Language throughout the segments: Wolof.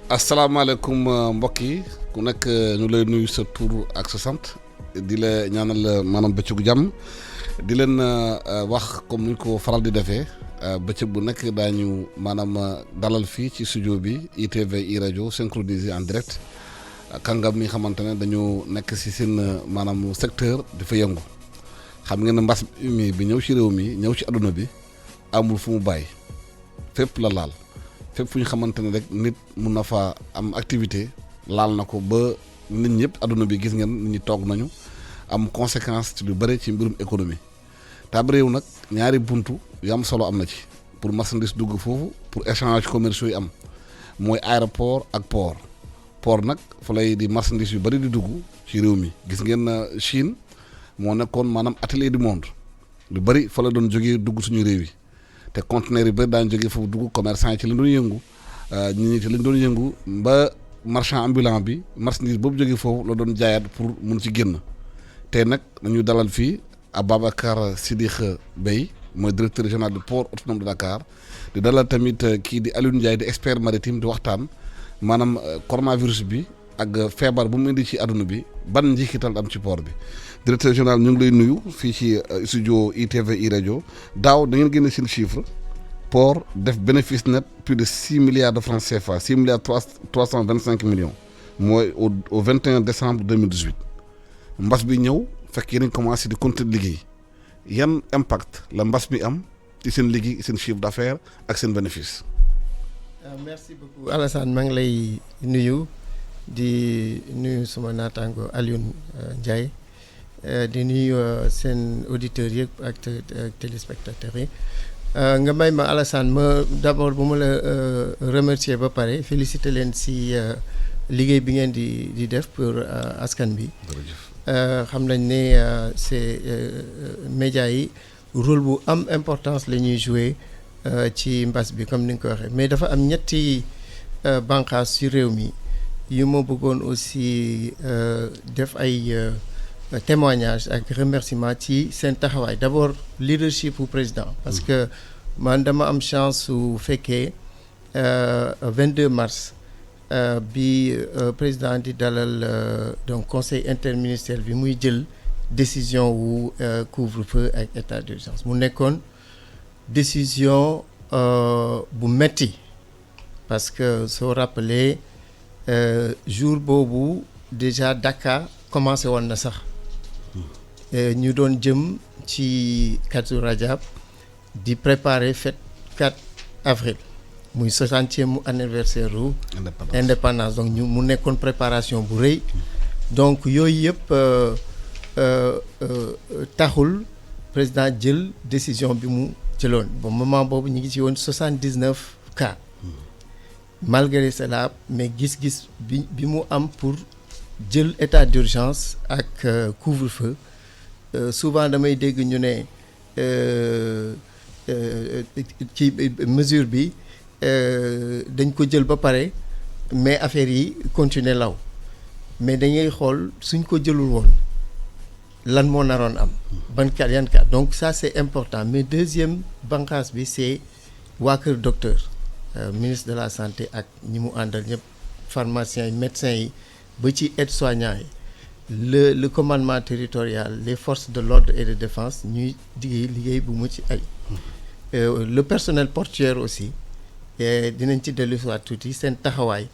asalaamaaleykum mbokk yi ku nekk ñu lay nuyu sa tur ak sa sant di la ñaanal maanaam bëccëgu jàmm di leen wax comme ni ñu ko faral di defee bëccëg bu nekk daañu maanaam dalal fii ci studio bi ITV iRadio synchronisé en direct kàngam mi nga xamante ne dañoo nekk si seen maanaam secteur di fa yëngu xam ngeen ne mbas mi bi ñëw ci réew mi ñëw ci adduna bi amul fu mu bàyyi fépp la laal. fépp fu ñu xamante ne rek nit mun na fa am activité laal na ko ba nit ñëpp adduna bi gis ngeen nit ñi toog nañu am conséquence ci lu bëri ci mbirum économie te ab réew nag ñaari buntu yu am solo am na ci pour marchandise dugg foofu pour échange commerciaux yi am mooy aéroport ak port nag fa lay di marchandise yu bëri di dugg ci réew mi gis ngeen Chine moo nekkoon maanaam atelier du monde lu bëri fa la doon jógee dugg suñu réew yi te conteneur yi bëri daan jógee foofu dugg commerçant yi ci lañ doon yëngu ñi ci lañ doon yëngu ba marchand ambulant bi marchandise boobu jógee foofu la doon jaayaat pour mun ci génn te nag nañu dalal fii Ababacar Sidikh Bèye mooy directeur régional du port autonome de Dakar di dalal tamit kii di Alioune Ndiaye di expert maritime di waxtaan maanaam coronavirus bi ak feebar bu mu indi ci àdduna bi ban njeexital am ci port bi directeur régional ñu ngi lay nuyu fii ci studio ITV iRadio daaw da ngeen génne seen chiffre port def bénéfice net plus de 6 milliards de francs CFA 6 milliards 325 millions mooy au 21 décembre 2018 mbas bi ñëw fekk yéen a commencé di continuer liggéey yan impact la mbas bi am ci seen liggéey seen chiffre d'affaires ak seen bénéfice. Merci beaucoup Alassane maa ngi lay nuyu di nuyu suma naataango Alioune Ndiaye di nuyu seen auditeurs yëpp ak téléspectateurs yi nga may ma Alassane ma d'abord bu ma la remercier ba pare féliciter leen si liggéey bi ngeen di def pour askan bi xam nañ ne c'est médias yi rôle bu am importance la ñuy jouer ci mbas bi comme ni nga ko waxee mais dafa am ñetti bànqaas ci réew mi yu ma bëggoon aussi def ay témoignage ak remerciement ci seen taxawaay d'abord leadership bu président parce que man dama am chance su fekkee 22 mars bi président di dalal donc conseil interministériel bi muy jël décision wu couvre-feu ak état d'urgence mu nekkoon décision bu metti parce que soo rappelé jour boobu déjà Dakar commencé woon na sax ñu doon jëm ci Kazu Rajab di préparer fête 4 avril muy 60e anniversaire u indépendance donc ñu mu nekkoon préparation bu rëy donc yooyu yëpp taxul président jël décision bi mu jëloon bon moment boobu ñu ngi ci woon 79 cas malgré cela mais gis-gis bi mu am pour jël état d'urgence ak couvre-feu souvent damay dégg ñu ne ci mesure bi dañ ko jël ba pare mais affaire yi continuer law mais dañuy xool suñ ko jëlul woon lan moo naroon am ban cas yan cas donc ça c'est important mais deuxième bànqaas bi c'est waa kër docteur ministre de la santé ak ñi mu àndal ñëpp pharmaciens yi médecins yi ba ci aides-soignants yi le commandement territorial les forces de l'ordre et de défense ñuy liggéey bu mucc ay le personnel portuaire aussi dinañ ci dellusiwaat tuuti seen taxawaay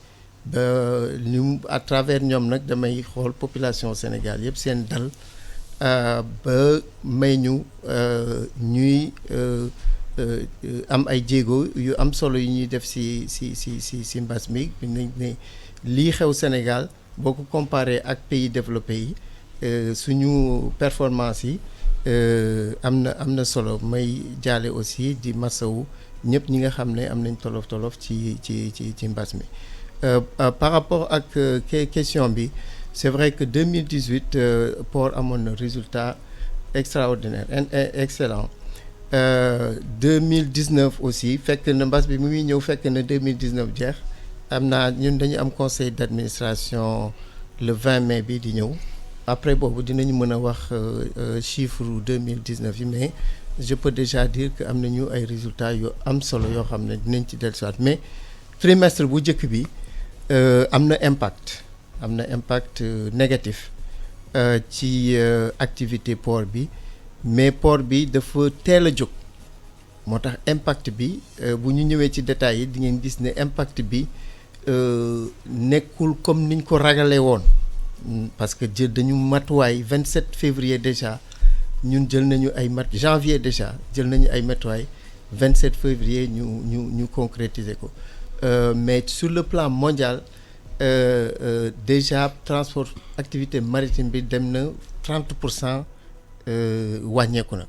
ba ñu à travers ñoom nag damay xool population Sénégal yëpp seen dal ba may ñu ñuy am ay jéego yu am solo yu ñuy def si mbas mi nañ ne lii xew Sénégal boo ko comparé ak pays développés yi suñu performance yi am na solo may jaale aussi di masawu ñëpp ñi nga xam ne am nañ tolof ci mbas mi par rapport ak question bi c'est vrai que 2018 port amoon na résultat extraordinaire excellent 2019 aussi fekk na mbas bi mu muy ñëw fekk na 2019 jeex am naa ñun dañu am conseil d'administration le 20 mai bi di ñëw après boobu dinañu mën a wax chiffre 2019 yi mais je peux déjà dire que am nañu ay résultats yu am solo yoo xam ne dinañ ci dellusiwaat mais trimestre bu njëkk bi am na impact négatif ci activité port bi mais port bi dafa teel a jóg moo tax impact bi bu ñu ñëwee ci détails yi di ngeen gis ne impact bi nekkul comme niñ ko ragalee woon parce que dañu matuwaay 27 février déjà ñun jël nañu ay janvier déjà jël nañu ay matuwaay 27 février ñu concrétiser ko mais sur le plan mondial déjà transport activité maritime bi dem na 30% wàññeeku na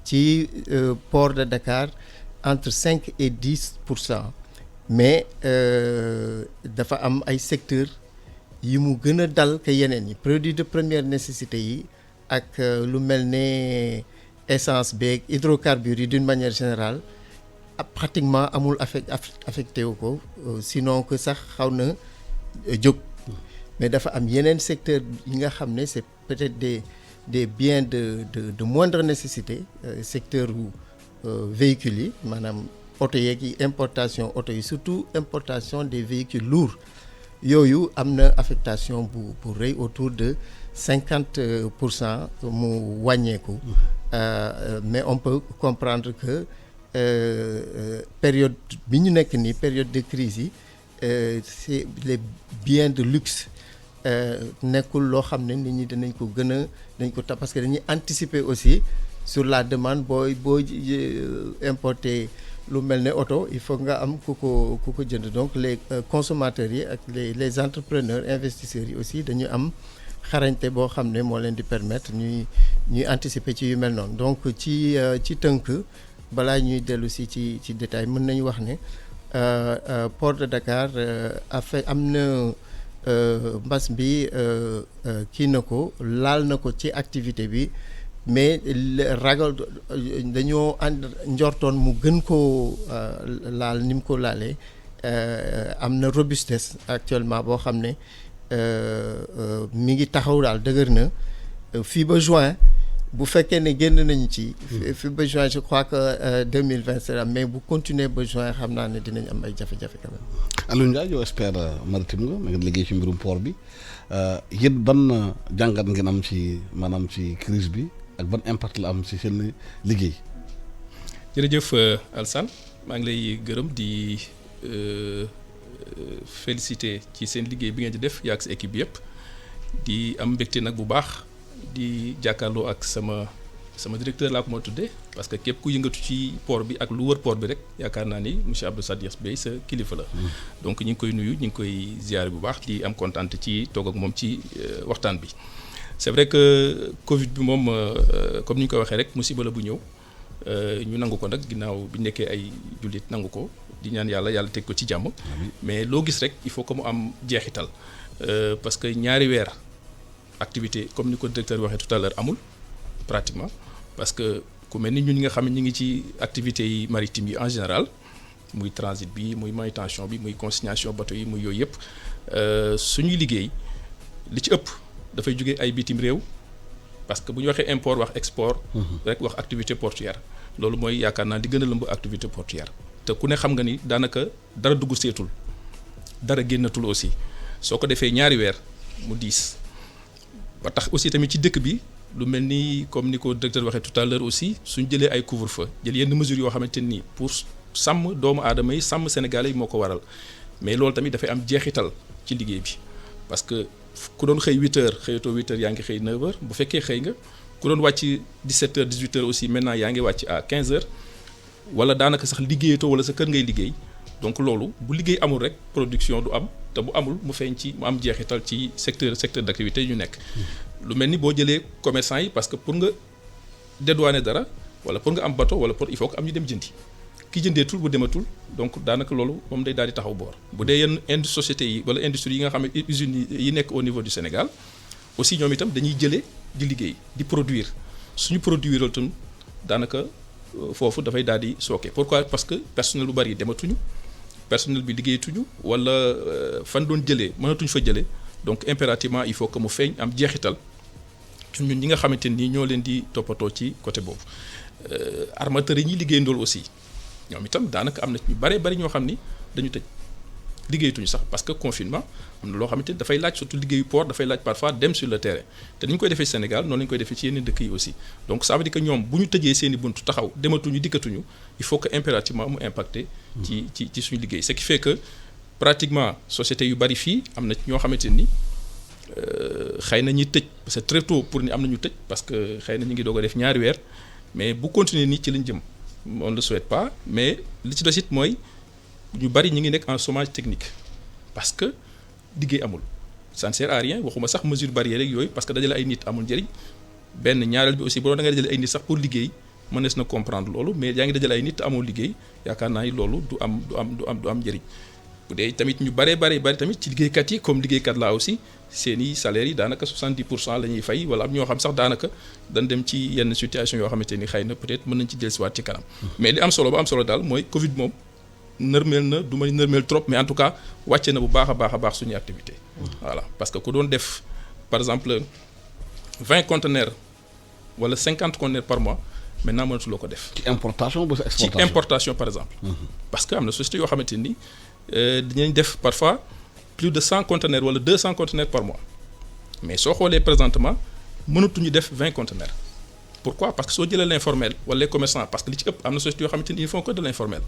ci port de Dakar entre 5 et 10%. mais dafa am ay secteurs yi mu gën a dal que yeneen yi produits de première nécessité yi ak lu mel ne essence beeg hydrocarbures yi d'une manière générale pratiquement amul affecté wu ko sinon que sax xaw na jóg mais dafa am yeneen secteur yi nga xam ne c'est peut-être des biens de moindre nécessité secteur u véhicules yi maanaam oto yeeg yi importation oto yi surtout importation des véhicules lourds yooyu am na affectation bu rëy autour de 50% mu wàññeeku mais on peut comprendre que période bi ñu nekk nii période de crise yi c'est les biens de luxe nekkul loo xam ne nit ñi dañ ko parce que dañuy anticiper aussi sur la demande boo importer lu mel ne oto il faut nga am ku ko jënd donc les consommateurs yi ak les entrepreneurs investisseurs yi aussi dañu am xarañte boo xam ne moo leen di permettre ñuy anticiper ci yu mel noonu donc ci tënk balaa ñuy dellu si ci détail mën nañu wax ne port de Dakar am na mbas bi kii na ko laal na ko ci activité bi mais ragal dañoo njortoon mu gën koo laal ni mu ko laalee am na robustesse actuellement boo xam ne mi ngi taxaw daal dëgër na fii ba juin bu fekkee ne génn nañu ci. fii ba juin je crois que 2020 sera mais bu continuer ba juin xam naa ne dinañ am ay jafe-jafe quand même. Aliou Ndiaye yow expert maritime nga nga liggéey ci mbirum port bi yéen ban jàngat ngeen am ci maanaam ci crise bi. ak ban impact la am ci seen liggéey. jërëjëf Alassane maa ngi lay gërëm di féliciter ci seen liggéey bi ngeen di def yaa ak sa équipe bi yëpp di am mbégte nag bu baax di jàkkaarloo ak sama directeur laa ko ma tuddee parce que képp ku yëngatu ci port bi ak lu wër port bi rek yaakaar naa ni monsieur Abdou Sadikh Bèye sa kilifa la. donc ñu ngi koy nuyu ñu ngi koy ziare bu baax di am kontaan ci toog ak moom ci waxtaan bi. c'est vrai que Covid bi moom comme ni ñu ko waxee rek musiba la bu ñëw ñu nangu ko nag ginnaaw bi nekkee ay jullit nangu ko di ñaan yàlla teg ko ci jàmm. mais loo gis rek il faut que mu am jeexital parce que ñaari weer activité comme ni ko directeur waxee tout à l'heure amul pratiquement parce que ku mel ni ñun ñi nga xam ne ñu ngi ci activités yi maritimes yi en général muy transit bi muy manutention bi muy consignation bateau yi muy yooyu yëpp suñuy liggéey li ci ëpp. dafay jóge ay bitim réew parce que bu ñu waxee import wax export. rek wax activité portuaire loolu mooy yaakaar naa di gën a lëmb activité portuaire te ku ne xam nga ni daanaka dara dugg seetul dara génnatul aussi soo ko defee ñaari weer mu diis ba tax aussi tamit ci dëkk bi lu mel ni comme ni ko directeur waxee tout à l'heure aussi suñ jëlee ay couvre-feu jël yenn mesures yoo xamante ni pour sàmm doomu aadama yi sàmm sénégalais yi moo ko waral mais loolu tamit dafay am jeexital ci liggéey bi parce que. ku doon xëy 8h xëyatoo 8h yaa ngi xëy 9h bu fekkee xëy nga ku doon wàcc 17h 18h aussi maintenant yaa ngi wàcc à 15h wala daanaka sax liggéeyatoo wala sa kër ngay liggéey donc loolu bu liggéey amul rek production du am te bu amul mu feeñ ci mu am jeexital ci secteur d'activité yi ñu nekk. lu mel ni boo jëlee commerçant yi parce que pour nga dédouaner dara wala pour nga am bateau wala pour il faut que am ñu dem jëndi. ki jëndeetul bu dematul donc daanaka loolu moom day daal di taxaw boor bu dee yenn sociétés yi wala industrie yi nga xam ne usines yi nekk au niveau du Sénégal aussi ñoom itam dañuy jëlee di liggéey di produire suñu produire itam daanaka foofu dafay daal di sooke. pourquoi parce que personnel bu bari dematuñu personnel bi liggéeyatuñu wala fan doon jëlee mënatuñ fa jëlee donc impérativement il faut que mu feeñ am jeexital ci ñun ñi nga xamante ni ñoo leen di toppatoo ci côté boobu armateurs yi ñuy liggéey ndool aussi. ñoom itam daanaka am na ñu bari ñoo xam ni dañu tëj liggéeyatuñu sax parce que confinement am na loo xamante ni dafay laaj surtout liggéeyu port dafay laaj parfois dem sur le terrain te ni ñu koy defee Sénégal noonu la ñu koy defee ci yeneen dëkk yi aussi donc ça veut dire que ñoom bu ñu tëjee seen i buntu taxaw dematuñu dikkatuñu il faut que impérativement mu impacter ci suñu liggéey ce qui fait que pratiquement société yu bari fii am na ñoo xamante ni xëy na ñi tëj c'est très tôt pour ni am na ñu tëj parce que xëy na ñu ngi doog a def ñaari weer mais bu continuer nii ci lañ jëm on ne le souhaite pas mais li ci des it mooy ñu bari ñu ngi nekk en chômage technique parce que liggéey amul ça ne sert à rien waxuma sax mesure barrière rek yooyu parce que dajale ay nit amul njëriñ benn ñaareel bi aussi bu doon da ngay dajale ay nit sax pour liggéey mënees na comprendre loolu mais yaa ngi dajale ay nit amul liggéey yaakaar naa ni loolu du am njëriñ bu dee tamit ñu bari tamit ci liggéeykat yi comme liggéeykat laa aussi seeni salaires yi daanaka 70% la ñuy fay wala am ñoo xam sax daanaka dañ dem ci yenn situation yoo xamante ni xëy na peut-être mën nañ ci dellusiwaat ci kanam mais li am solo ba am solo daal mooy Covid moom nërmeel na du ma nërmeel trop mais en tout cas wàcce na bu baax a baax suñuy activité voilà parce que ku doon def par exemple 20 conteneurs wala 50 conteneurs par mois maintenant mënatuloo ko def. ci importation ba exportation ci importation par exemple. parce que am na société yoo xamante ni dinañ def parfois plus de 100 conteneurs wala 200 conteneurs par mois mais soo xoolee présentement mënatuñu def 20 conteneurs. Pourquoi? Parce que soo jëlee l'informel wala les commerçants parce que li ci ëpp am na société yoo xamante ni ils font que de l'informel.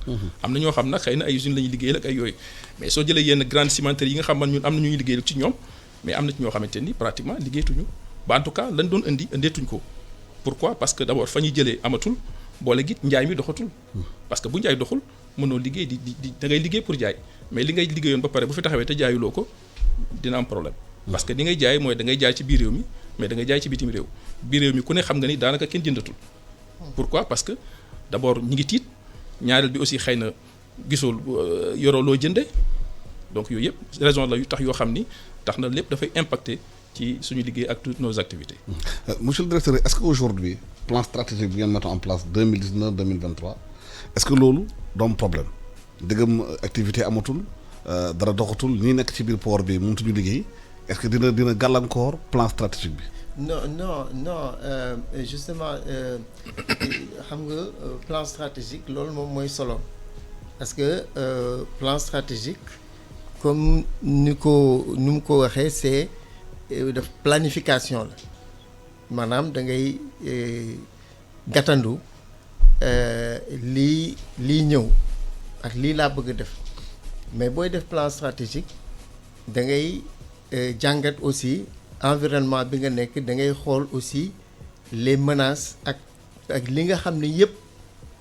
am na ñoo xam nag xëy na ay usines la ñuy liggéeyal ak ay yooyu mais soo jëlee yenn grandes cimenteries yi nga xam man ñun am na ñuy liggéeyal ci ñoom mais am na ci ñoo xamante ni pratiquement liggéeyatuñu ba en tout cas lañ doon indeetuñ ko. Pourquoi? Parce que d'abord fa ñuy jëlee amatul boole gi njaay mi doxatul. parce que bu njaay doxul mënoo liggéey di da ngay liggéey pour jaay mais li ngay liggéeyoon ba pare bu fi taxawee te jaayuloo ko dina am problème. parce que li ngay jaay mooy da ngay jaay ci biir réew mi mais da ngay jaay ci bitim réew biir réew mi ku ne xam nga ni daanaka kenn jëndatul. Pourquoi? Parce que d'abord ñi ngi tiit ñaareel bi aussi xëy na gisul yoroo loo jënde donc yooyu yëpp raison la yu tax yoo xam ni tax na lépp dafay impacter ci suñu liggéey ak toutes nos activités. Monsieur le directeur, est-ce qu'aujourd'hui plan stratégique bi ngeen mettre en place 2019-2023 est-ce que loolu doom problème dëggam activité amatul dara doxatul ñi nekk ci biir port bi mënatuñu liggéey est-ce que dina gàllankoor plan stratégique bi. Non justement xam nga plan stratégique loolu moom mooy solo parce que plan stratégique comme ni mu ko waxee c'est def planification la maanaam da ngay gàttandu lii ñëw ak lii laa bëgg a def mais booy def plan stratégique da ngay jàngat aussi environnement bi nga nekk da ngay xool aussi les menaces ak li nga xam ne yëpp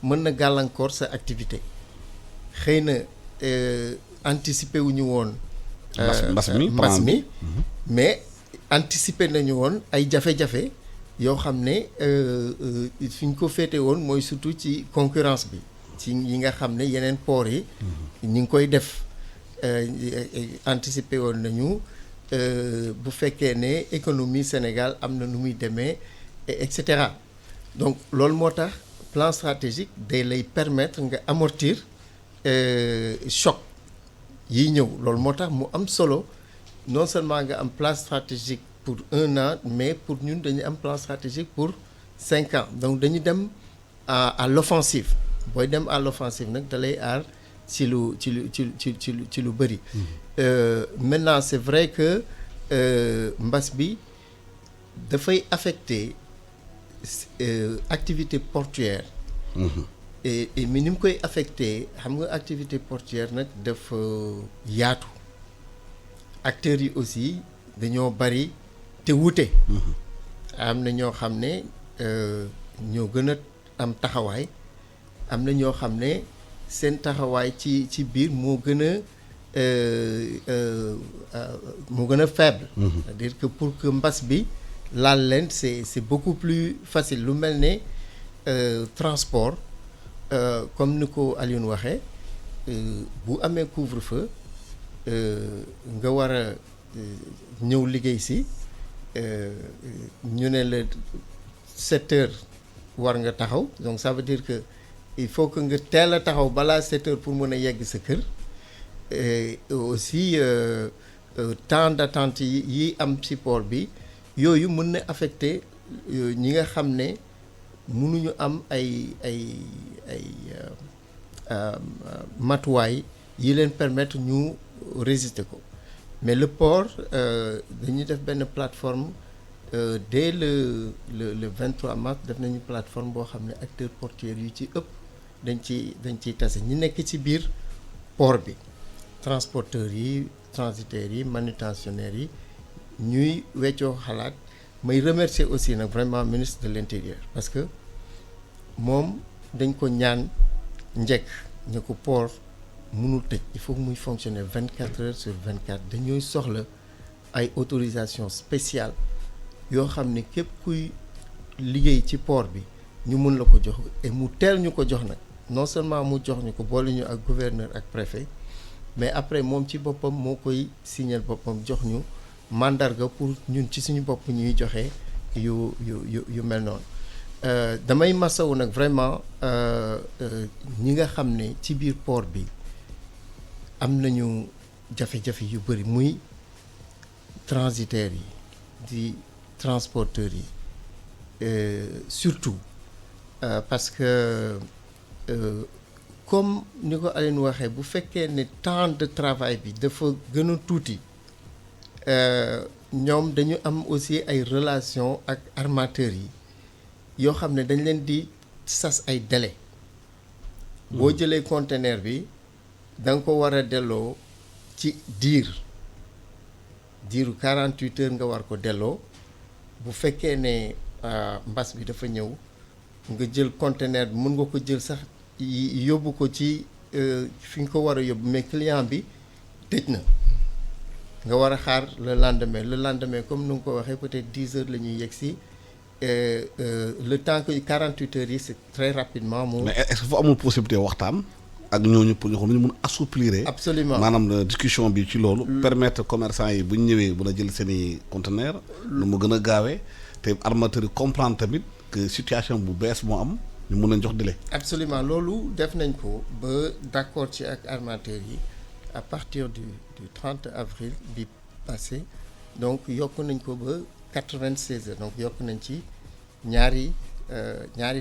mën na gàllankoor sa activité xëy na anticiper wu ñu woon. mbas mi mais anticiper nañu woon ay jafe-jafe yoo xam ne fi ñu ko féete woon mooy surtout ci concurrence bi ci yi nga xam ne yeneen port yi. ñu ngi koy def anticiper woon nañu. Bu fekkee ne économie Sénégal am na nu muy demee et cetera donc loolu moo tax plan stratégique day lay permettre nga amortir choc yiy ñëw loolu moo tax mu am solo non seulement nga am plan stratégique pour 1 an mais pour ñun dañu am plan stratégique pour 5 ans donc dañu dem à l'offensive booy dem à l'offensive nag da lay aar ci lu bëri. Maintenant c'est vrai que mbas bi dafay affecter activité portuaire. et mais ni mu koy affecter xam nga activité portuaire nag dafa yaatu acteurs yi aussi dañoo bari te wute. am na ñoo xam ne ñoo gën a am taxawaay am na ñoo xam ne seen taxawaay ci biir moo gën a faible. C'est-à-dire que pour que mbas bi laal leen c'est beaucoup plus facile lu mel ne transport comme ni ko Alioune waxee bu amee couvre-feu nga war a ñëw liggéey si ñu ne la 7 heures war nga taxaw donc ça veut dire que il faut que nga teel a taxaw balaa 7 heures pour mën a yegg sa kër. Et aussi temps d'attente yi am ci port bi yooyu mën na affecter ñi nga xam ne mënuñu am ay matuwaay yi leen permettre ñu résister ko mais le port dañuy def benn plateforme dès le 23 mars def nañu plateforme boo xam ne acteurs portuaires yu ci ëpp dañ ciy tase ñi nekk ci biir port bi transporteurs yi transitaires yi manutentionnaires yi ñuy weccoo xalaat may remercier aussi nag vraiment ministre de l'intérieur parce que moom dañ ko ñaan njëkk ñu ko port mënul tëj il faut que muy fonctionner 24 heures sur 24 dañuy soxla ay autorisation spéciale yoo xam ne képp kuy liggéey ci port bi ñu mun la ko jox et mu teel ñu ko jox nag non seulement mu jox ñu ko boole ñu ak gouverneur ak préfet mais après moom ci boppam moo koy signer boppam jox ñu mandarga pour ñun ci suñu bopp ñuy joxe yu mel noonu damay masawu nag vraiment ñi nga xam ne ci biir port bi am nañu jafe-jafe yu bëri muy transitaires yi di transporteurs yi surtout parce que comme ni ko Aline waxee bu fekkee ne temps de travail bi dafa gën a tuuti ñoom dañu am aussi ay relation ak armateurs yi yoo xam ne dañ leen di sas ay délai boo jëlee conteneur bi da nga ko war a delloo ci diiru 48 heures nga war ko delloo bu fekkee ne mbas bi dafa ñëw nga jël conteneur bi mën nga ko jël sax yóbbu ko ci fi nga ko war a yóbbu mais client bi tëj na nga war a xaar le lendemain comme nu nga ko waxee peut-être 10 heures la ñuy yegg si le temps que 48 heures yi c'est très rapidement. mais est-ce que fa amul possibilité waxtaan ak ñooñu pour ñu xam ne ñu mun assouplir. absolument maanaam discussion bi ci loolu. permettre commerçant yi bu ñu ñëwee mën a jël seen i conteneur lu mu gën a gaawee te armateurs yi comprendre tamit que situation bu bees moo am ñu mun leen jox délai. absolument loolu def nañ ko ba d'accord ci ak armateurs yi à partir du 30 avril bi passé donc yokk nañ ko ba 96 heures donc yokk nañ ci ñaari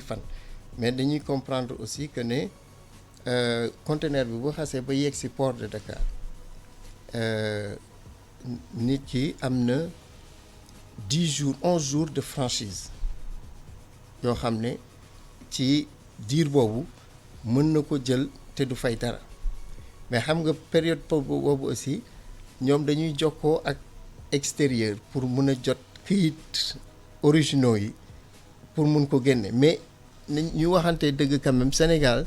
fan mais dañuy comprendre aussi que ne conteneur bi bu xasee ba yegg ci port de Dakar nit ki am na 11 jours de franchise yoo xam ne ci diir boobu mën na ko jël te du fay dara mais xam nga période boobu aussi ñoom dañuy jokkoo ak extérieur pour mun a jot këyit originaux yi pour mun ko génne mais ñu waxante dëgg quand même Sénégal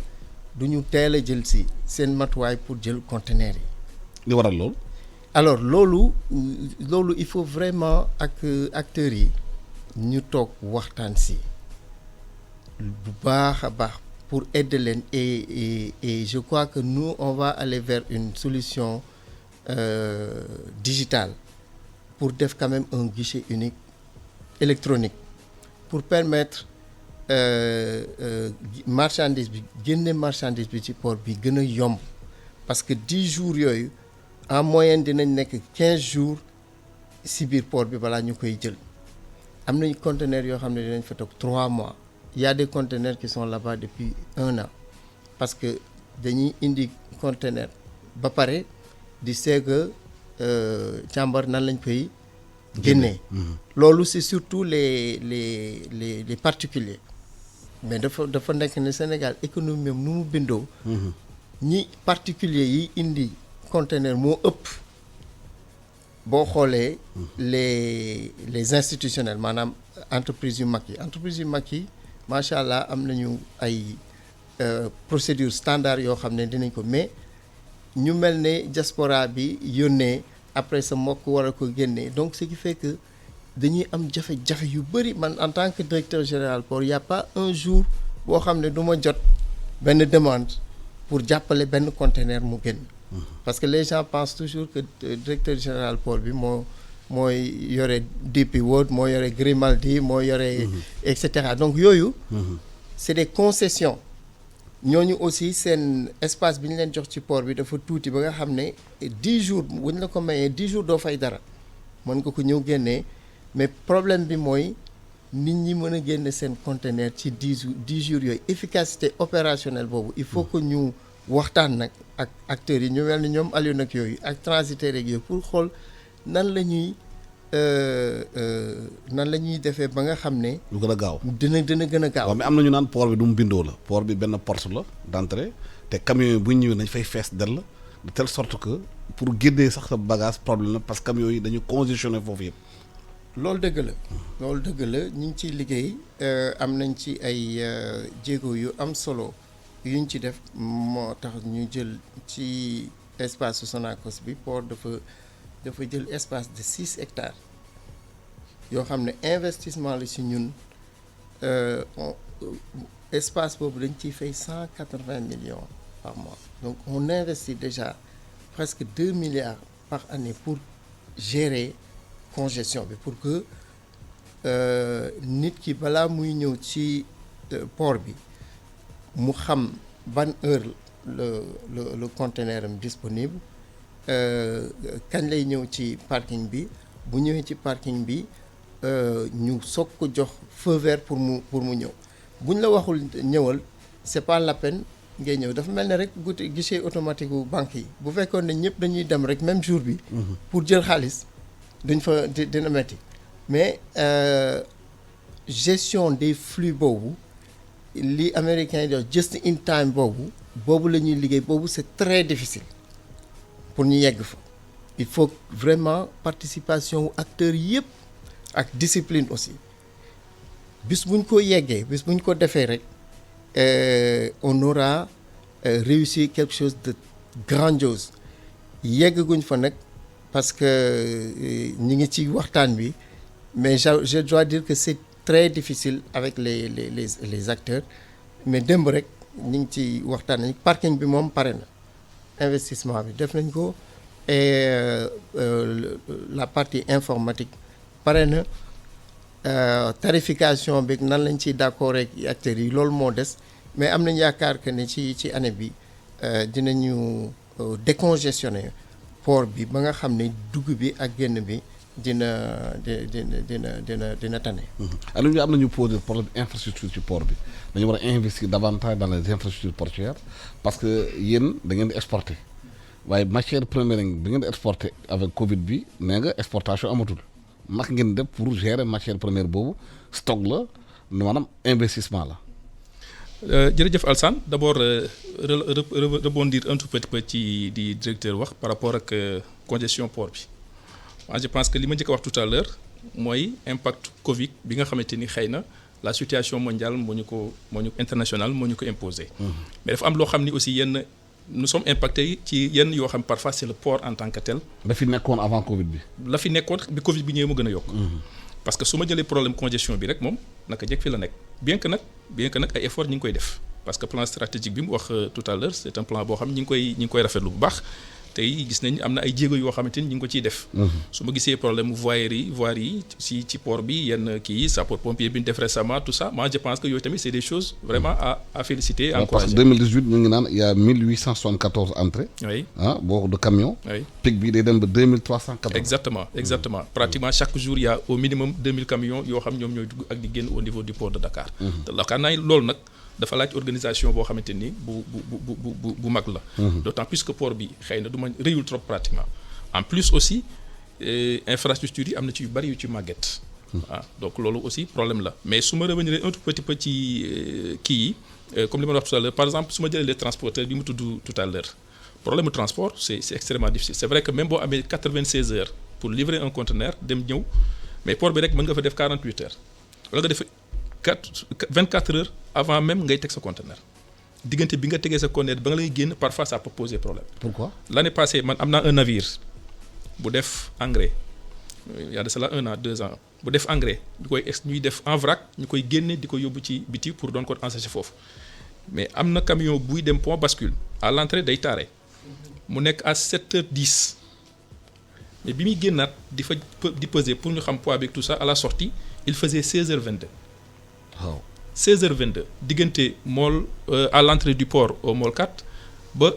du ñu teel a jël si seen matuwaay pour jël conteneur yi. li waral loolu. alors loolu il faut vraiment ak acteurs yi ñu toog waxtaan si bu baax a baax pour aider leen et je crois que nous on va aller vers une solution digitale pour def quand même un guichet unique électronique pour permettre marchandise bi génne marchandise bi ci port bi gën a yomb parce que 10 jours yooyu en moyenne dinañ nekk 15 jours ci biir port bi balaa ñu koy jël am nañ conteneurs yoo xam ne dinañ fa toog 3 mois il y a des conteneurs qui sont là-bas depuis 1 an parce que dañuy indi conteneur ba pare di seeg càmbar nan lañ koy génnee loolu c'est surtout les particuliers mais dafa nekk ne Sénégal économie am nu mu bindoo ñi particuliers yi indi conteneur moo ëpp boo xoolee les institutionnels maanaam entreprises yu mag yi macha allah am nañu ay procédures standards yoo xam ne dinañ ko mais ñu mel ne diaspora bi yónnee après sa mbokk war a ko génnee donc ce qui fait que dañuy am jafe-jafe yu bëri man en tant que directeur général port y a pas un jour boo xam ne du ma jot benn demande pour jàppale benn conteneur mu génn parce que les gens pensent toujours que directeur général port bi mooy yore DP World moo yore Grimaldi moo yore et cetera donc yooyu c'est des concessions ñooñu aussi seen espace bi ñu leen jox ci port bi dafa tuuti ba nga xam ne 10 jours bu ñu la ko mayee 10 jours doo fay dara mën nga ko ñëw génnee mais problème bi mooy nit ñi mën a génne seen conteneur ci 10 jours yooyu efficacité opérationnelle boobu il faut que ñu waxtaan nag ak acteurs yi ñu mel ni ñoom Aliou nag yooyu ak transitaires yooyu pour xool nan la ñuy defee ba nga xam ne. lu gën a gaaw dina gën a gaaw. waaw mais am na ñu naan port bi du mu bindoo la port bi benn porte la d'entrée te camions yi bu ñu ñëwee dañ fay fees dell de telle sorte que pour génnee sax sa bagage problème la parce que camions yi dañu congestionné foofu yëpp. loolu dëgg la ñu ngi ciy liggéey am nañ ci ay jéego yu am solo yuñ ci def moo tax ñu jël ci espace Sonacos bi port dafa jël espace de 6 hectares yoo xam ne investissement la ci ñun espace boobu dañ ciy fay 180 millions par mois donc on investit déjà presque 2 milliards par année pour gérer congestion bi pour que nit ki balaa muy ñëw ci port bi mu xam ban heure le conteneur am disponible kañ lay ñëw ci parking bi bu ñëwee ci parking bi ñu soog ko jox feu vert pour mu ñëw buñ la waxul ñëwal c'est pas la peine ngay ñëw dafa mel ne rek guichet automatique bu banque yi bu fekkoon ne ñëpp dañuy dem rek même jour bi pour jël xaalis duñ fa dina metti mais gestion des flux boobu li américain yi di wax just in time boobu la ñuy liggéey boobu c'est très difficile pour ñu yegg fa il faut vraiment participation acteurs yëpp ak discipline aussi bis buñ ko yeggee bis buñ ko defee rek on aura réussi quelque chose de grandiose yeggaguñ fa nag parce que ñi ngi ci waxtaan bi mais je dois dire que c'est très difficile avec les acteurs mais démb rek ñi ngi ci waxtaan nañ parking bi moom pare na investissement bi def nañ ko et la partie informatique pare na tarification bi nan lañ ciy d'accord ak acteurs yi loolu moo des mais am nañ yaakaar que ne ci année bi dinañu décongestionner port bi ba nga xam ne dugg bi ak génn bi dina tane. alors ñu am nañu posé problème infrastructure ci port bi dañu war a investir davantage dans les infrastructures portuaires parce que yéen da ngeen di exporter waaye matière première bi ngeen di exporter avec Covid bi nee nga exportation amatul naka ngeen def pour gérer matière première boobu stock la maanaam investissement la. jërëjëf Alassane d'abord rebondir un tout petit peu ci di directeur wax par rapport ak congestion port bi moi je pense que li ma njëkk a wax tout à l'heure mooy impact Covid bi nga xamante ni xëy na la situation mondiale moo ñu internationale moo ñu ko imposé. mais dafa am loo xam ni aussi yenn nous sommes impactés ci yenn yoo xam parfois c'est le port en tant que tel. la fi nekkoon avant Covid bi. la fi nekkoon bi Covid bi ñëwee mu gën a yokk. parce que su ma jëlee problème congestion bi rek moom naka jekk fi la nekk bien que nag ay efforts ñi ngi koy def parce que plan stratégique bi mu wax tout à l'heure c'est un plan boo xam ñi ngi koy rafetlu bu baax tey gis nañ am na ay jéego yoo xamante ni ñi ngi ko ciy def. su ma gisee problème voirie yi ci port bi yenn kii sapeurs-pompiers bi ñu def récemment tout ça moi je pense que yooyu tamit c'est des choses vraiment à féliciter. parce que 2018 ñu ngi naan il y a 1874 entrées. oui boo de camions. oui pic bi day dem ba 2314. exactement pratiquement chaque jour il y a au minimum 2000 camions yoo xam ñoom ñooy dugg ak di génn au niveau du port de Dakar. te Dakar naa loolu nag. dafa laaj organisation boo xamante ni bu mag la. d'autant plus que port bi xëy na du ma réyul trop pratiquement en plus aussi infrastructure yi am na ci yu bari yu ci màgget. donc loolu aussi problème la mais su ma revenir un tout petit peu ci kii yi comme li ma wax tout à l'heure par exemple su ma jëlee les transporteurs bi mu tudd tout à l'heure problème mu transport c'est extrêmement difficile c'est vrai que même boo amee 96 heures pour livrer un conteneur dem ñëw mais port bi rek mën nga fa def 48 heures wala nga def 24 heures avant même ngay teg sa conteneur diggante bi nga tegee sa conteneur ba nga lay génn parfois ça peut poser problème. Pourquoi? L'année passée man am naa un navire bu def engrais il y a de cela 1 an 2 ans bu def engrais ñuy def en vrac ñu koy génne di ko yóbbu ci biti pour doon ko ensécher foofu mais am na camion buy dem pont bascule à l'entrée day taare mu nekk à 7h10 mais bi muy génnaat di peser pour ñu xam poids bi tout ça à la sortie il faisait 16h22. waaw 16h22 diggante mool à l'entrée du port au môle 4 ba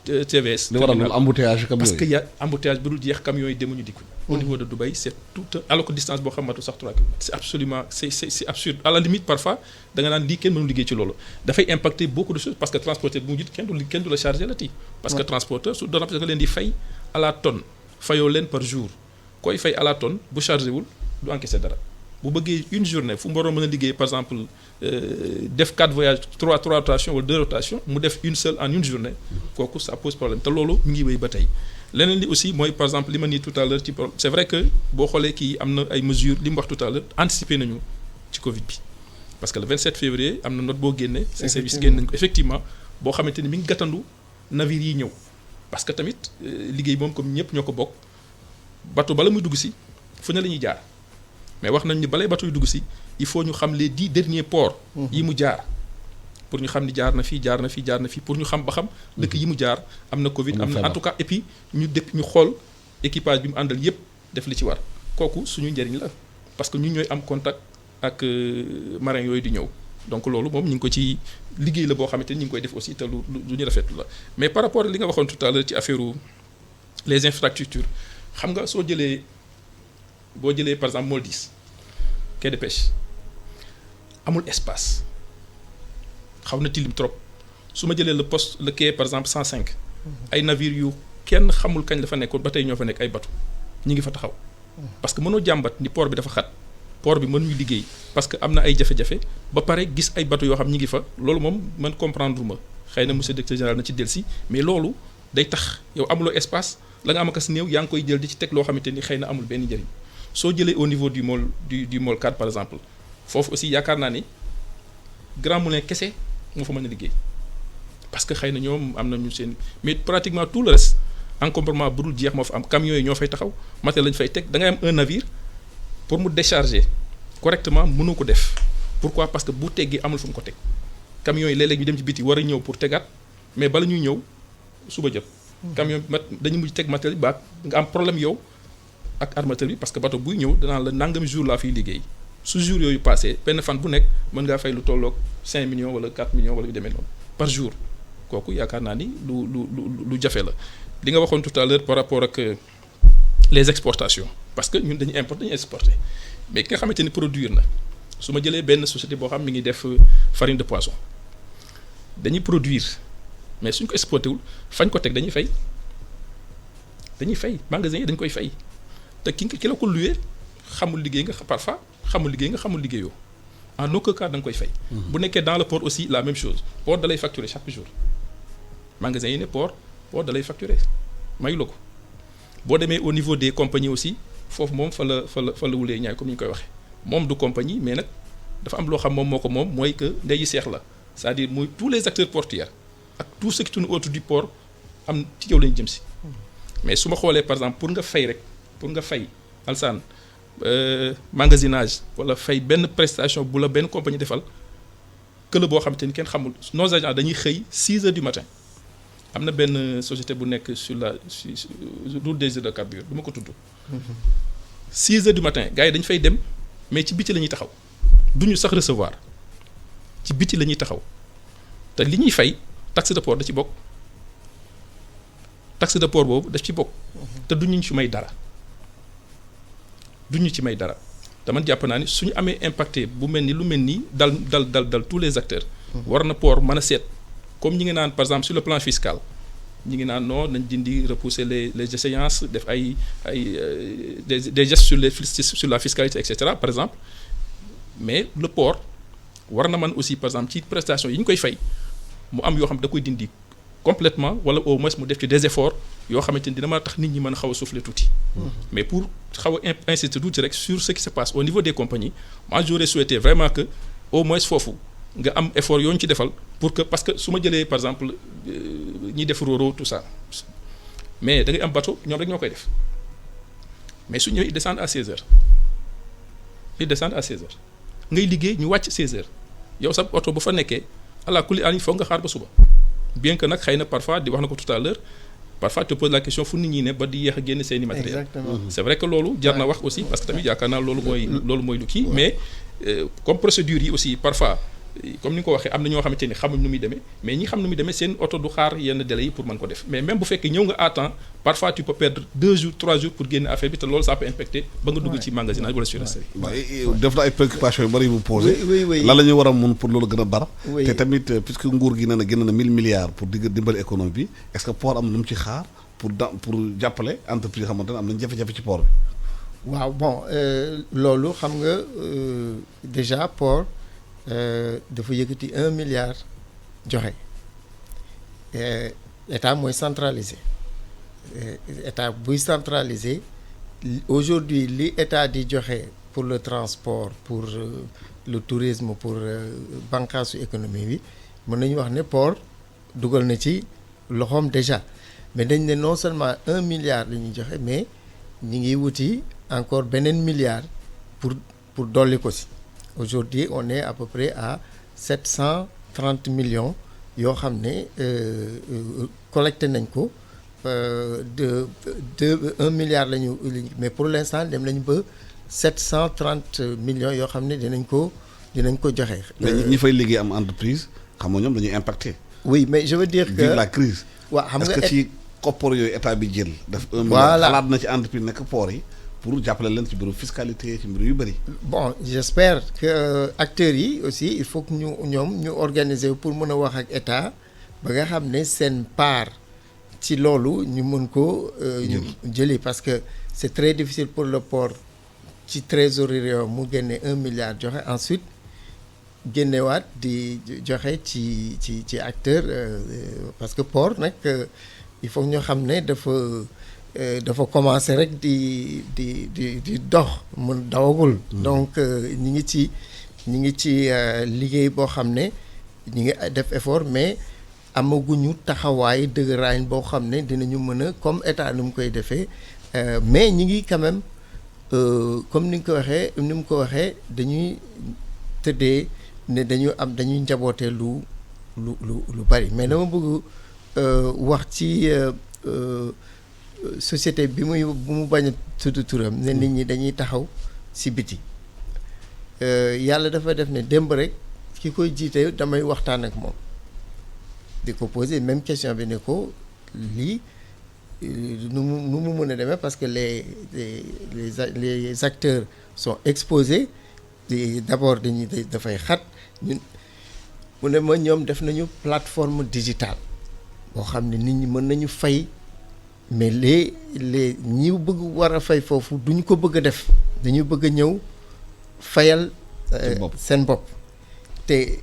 TVS. li waral loolu embouteillage camion parce que y a embouteillage bu dul jeex camions yi demuñu dikku. au niveau de Dubaï c'est tout alors que distance boo xamatu sax 3 kilomètres c'est absolument c'est absurde à la limite parfois da nga naan lii kenn mënul liggéey ci loolu dafay impacter beaucoup de choses parce que transporteur bu mu jiit kenn du la charger la ti parce que transporteur su doon nga leen di fay à la tonne fayoo leen par jour koy fay à la tonne bu chargé wul du encaisser dara bu bëggee une journée fu mu waroon mën a liggéey par exemple def 4 voyages 3 rotations wala 2 rotations mu def une seule en une journée kooku ça pose problème te loolu mi ngi wéy ba tey leneen li aussi mooy par exemple li ma nii tout à l'heure ci c'est vrai que boo xoolee kii am na ay mesures li mu wax tout à l'heure anticiper nañu ci Covid bi parce que le 27 février am na note boo génnee seen service génn nañu ko effectivement boo xamante ni mi ngi gàttandu navire yi ñëw parce que tamit liggéey moom comme ñëpp ñoo ko bokk bateau bala muy dugg si fu ne la ñuy jaar mais wax nañ ni balay bateau yu dugg si il faut ñu xam les 10 derniers ports yi mu jaar pour ñu xam ni jaar na fii pour ñu xam ba xam dëkk yi mu jaar am na Covid am na en tout cas et puis ñu xool équipage bi mu àndal yépp def li ci war kooku suñu njëriñ la parce que ñun ñooy am contact ak marins yooyu di ñëw donc loolu moom ñu ngi ko ci liggéey la boo xamante ni ñu ngi koy def aussi te lu ñu rafetlu la mais par rapport li nga waxoon tout à l'heure ci affaire les infrastructures xam nga boo jëlee par exemple Moldis quai de pêche amul espace xaw na tilim trop su ma jëlee le quai par exemple 105 ay navires yu kenn xamul kañ la fa nekkoon ba tey ñoo fa nekk ay bateau ñi ngi fa taxaw parce que mënoo jàmbat ni port bi dafa xat port bi mënuñu liggéey parce que am na ay jafe-jafe ba pare gis ay bateau yoo xam ñi ngi fa loolu moom man comprendre ma xëy na monsieur directeur général na ci dellusi mais loolu day tax yow amuloo espace la nga am akas néew yaa ngi koy jël di ci teg loo xamante ni xëy na amul benn njëriñ soo jëlee au niveau du môle 4 par exemple foofu aussi yaakaar naa ni Grand Moulin kese moo fa mën a liggéey parce que xëy na ñoom am nañu seen mais pratiquement tout le reste encombrement bu dul jeex moo fa am camions yi ñoo fay taxaw matériel lañu fay teg da ngay am un navire pour mu décharger correctement mënu ko def pourquoi parce que bu teggee amul fu mu ko teg camions yi léeg-léeg ñu dem ci biti war a ñëw pour tegaat mais bala ñuy ñëw suba jot camion dañu mujj teg matériel bi ba nga am problème yow ak armateur bi parce que bateau buy ñëw danaa la nangami jour laa fiy liggéey su jour yooyu passé benn fan bu nekk mën ngaa fay lu tolloog 5 millions wala 4 millions wala yu demee noonu par jour kooku yaakaar naa ni lu jafe la li nga waxoon tout à l'heure par rapport ak les exportations parce que ñun dañuy importer dañuy exporter mais ki nga xamante ni produire na su ma jëlee benn société boo xam mi ngi def farine de poisson dañuy produire mais suñ ko exporté wul fañ ko teg dañuy fay magasin yi dañ koy fay te ki la ko loué xamul liggéey nga parfois xamul liggéeyoo en aucun cas da nga koy fay. bu nekkee dans le port aussi la même chose port da lay facturer chaque jour magasin yi ne port da lay facturer mayu la ko boo demee au niveau des compagnies aussi foofu moom fa la wulee ñaay comme ni ñu koy waxee moom du compagnie mais nag dafa am loo xam moom moo ko moom mooy que ndeyi seex la c'est-à-dire muy tous les acteurs portuaires ak tout ce qui tourne autour du port am ci yow lañu jëm si mais su ma xoolee par exemple pour nga fay alsaan magasinage wala fay benn prestation bu la benn compagnie defal këla boo xamante ni kenn xamul nos agents dañuy xëy 6 heures du matin am na benn société bu nekk sur route des hydrocarbures du ma ko tudd 6 heures du matin gars yi dañu fay dem mais ci biti la ñuy taxaw duñu sax recevoir ci biti la ñuy taxaw te li ñuy fay taxe de port da ci bokk taxe de port boobu daf ci bokk te duñu ci may dara te man jàpp naa ni suñu amee impacté bu mel ni lu mel ni dal tous les acteurs war na port mën a seet comme ñi ngi naan par exemple sur le plan fiscal ñi ngi naan non nañ dindi repousser les échéances def des gestes sur la fiscalité et cetera par exemple mais le port war na mën aussi par exemple ci prestation yi ñu koy fay mu am yoo xam da koy dindi complètement wala au moins mu def ci des efforts yoo xamante ni dina mën a tax nit ñi mën a xaw a souffler tuuti mais pour xaw a insister tuuti rek sur ce qui se passe au niveau des compagnies moi j'aurais souhaité vraiment que au moins foofu nga am effort yoo ñu ci defal pour que parce que su ma jëlee par exemple ñiy def roro tout ça mais da ngay am bateau ñoom rek ñoo koy def mais su ñëwee ils descendent à 16 heures ngay liggéey ñu wàcc 16 heures yow sa oto bu fa nekkee ala kulli an foog nga xaar ba suba bien que nag xëy na parfois di wax na ko tout à l'heure parfois tu poses la question fu nit ñi ne ba di yéex a génn seeni matériel c'est vrai que loolu jar na wax aussi parce que tamit yaakaar naa loolu mooy lu kii mais comme procédure yi aussi parfois comme ni nga ko waxee am na ñoo xamante ni xamuñ nu muy demee mais ñi xam nu muy demee seen oto du xaar yenn délai yi pour mën ko def mais même bu fekkee ñëw nga à temps parfois tu peux perdre 2 jours 3 jours pour génne affaire bi te loolu ça peut impacter ba nga dugg ci magasinage wala surestarie. def na ay préoccupations yu bëri yu mu posé. lan la ñu war a mun pour loolu gën a bar. te tamit puisque nguur gi nee na génn na 1000 milliards pour dimbali économie bi est-ce que port am na lu mu ci xaar pour jàppale entreprise yi xamante ne am nañ jafe-jafe ci port bi. waaw bon loolu xam nga déjà port dafa yëkkati 1 milliard joxe état mooy centralisé état buy centralisé aujourd'hui li état di joxe pour le transport pour le tourisme pour bànqaasu économie bi mën nañu wax ne port dugal na ci loxoom déjà mais dañ ne non seulement 1 milliard la ñuy joxe mais ñi ngi wuti encore beneen milliard pour dolli ko si aujourd'hui on est à peu près à 730 millions yoo xam ne collecté nañ ko de 1 milliard la ñu mais pour l'instant dem nañu ba 730 millions yoo xam ne dinañ ko joxe. mais ñi fay liggéey am entreprise xam nga ñoom dañuy impacté. oui mais je veux dire que vive la crise. waaw xam nga est-ce que ci koppar yooyu état bi jël. def 1 milliard voilà xalaat na ci entreprise nekk port yi. pour jàppale leen ci mbiru fiscalité ci mbiru yu bëri. bon j'espère que acteurs yi aussi il faut que ñu organiser pour mën a wax ak état ba nga xam ne seen part ci loolu ñu mën ko jëli parce que c'est très difficile pour le port ci trésorerie mu génne 1 milliard joxe ensuite génnewaat di joxe ci acteur parce que port nag il faut ñu xam ne dafa commencer rek di dox mun dawagul. donc ñi ngi ci liggéey boo xam ne ñi ngi def effort mais amaguñu taxawaay dëgëraañ boo xam ne dinañu mën a comme état nu mu koy defee mais ñi ngi quand même comme ni mu ko waxee dañuy tëddee ne dañuy njabootee lu bari mais dama bëgg wax ci société bu mu bañ a tudd turam ne nit ñi dañuy taxaw ci biti yàlla dafa def ne démb rek ki koy jiite damay waxtaan ak moom di ko poser même question bi ne ko lii nu mu mën a demee parce que les acteurs sont exposés d'abord dafay xat ñun mu ne ma ñoom def nañu plateforme digitale boo xam ne nit ñi mën nañu fay mais les ñi bëgg war a fay foofu duñu ko bëgg a def dañu bëgg a ñëw fayal seen bopp te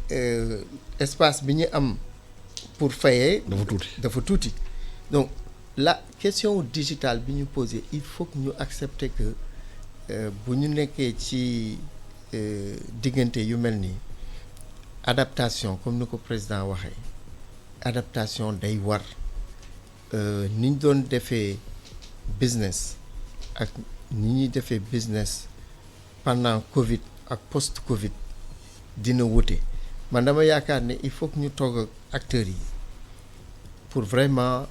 espace bi ñu am pour fayee dafa tuuti donc la question digitale bi ñu posé il faut que ñu accepter que bu ñu nekkee ci diggante yu mel nii adaptation comme ni ko président waxee adaptation day war ni ñu doon defee business ak ni ñuy defee business pendant Covid ak post Covid dina wute man dama yaakaar ne il faut que ñu toog ak acteurs yi pour vraiment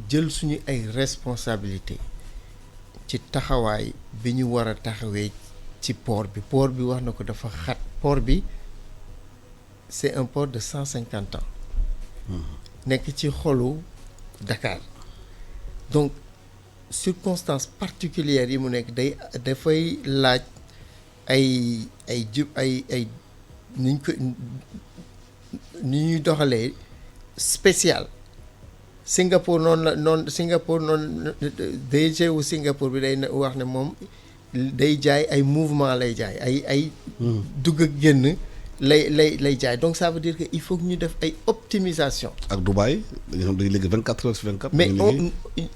jël suñu ay responsabilités ci taxawaay bi ñu war a taxawee ci port bi wax na ko dafa xat port bi c'est un port de 150 ans nekk ci xolu Dakar donc circonstances particulières yi mu nekk dafay laaj ay ni ñuy doxalee spécial Singapour noonu DG wu Singapour bi day wax ne moom day jaay ay mouvement lay jaay ay dugg ak génn lay jaay donc ça veut dire que il faut que ñu def ay optimisation. ak Dubaï dañuy liggéey 24 heures sur 24. mais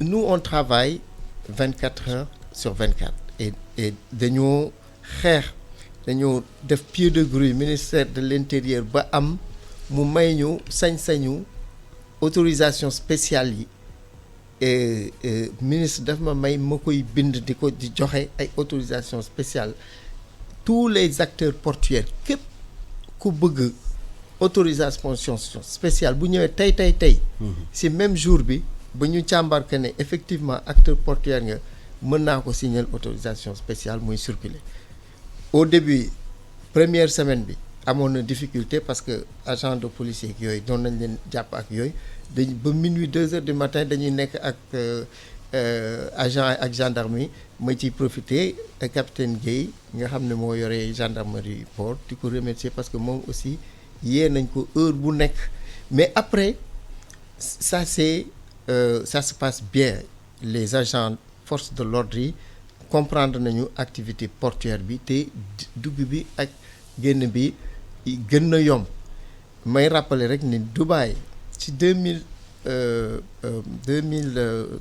nous on travaille 24 heures sur 24 et dañoo def pied de grue ministère de l'intérieur ba am mu may ñu sañ-sañu autorisation spéciale yi ministre daf ma may ma koy bind di joxe ay autorisation spéciale tous les acteurs portuaires képp ku bëgg autorisation spéciale bu ñëwee tey ci même jour bi ba ñu càmbar que ne effectivement acteur portuaire nga mën naa ko signer autorisation spéciale muy circuler au début première semaine bi amoon na difficulté parce que agent de police yeeg yooyu doon nañ leen jàpp ak yooyu dañ ba minuit 2 heures du matin dañuy nekk ak agent ak gendarmerie ma ciy profité capitaine Guèye nga xam ne moo yore gendarmerie port di ko remercier parce que moom aussi yee nañ ko heure bu nekk mais après ça se passe bien les agents forces de l'ordre yi comprendre nañu activité portuaire bi te dugg bi ak génn bi gën na yomb may rappeler rek ni Dubaï ci 2000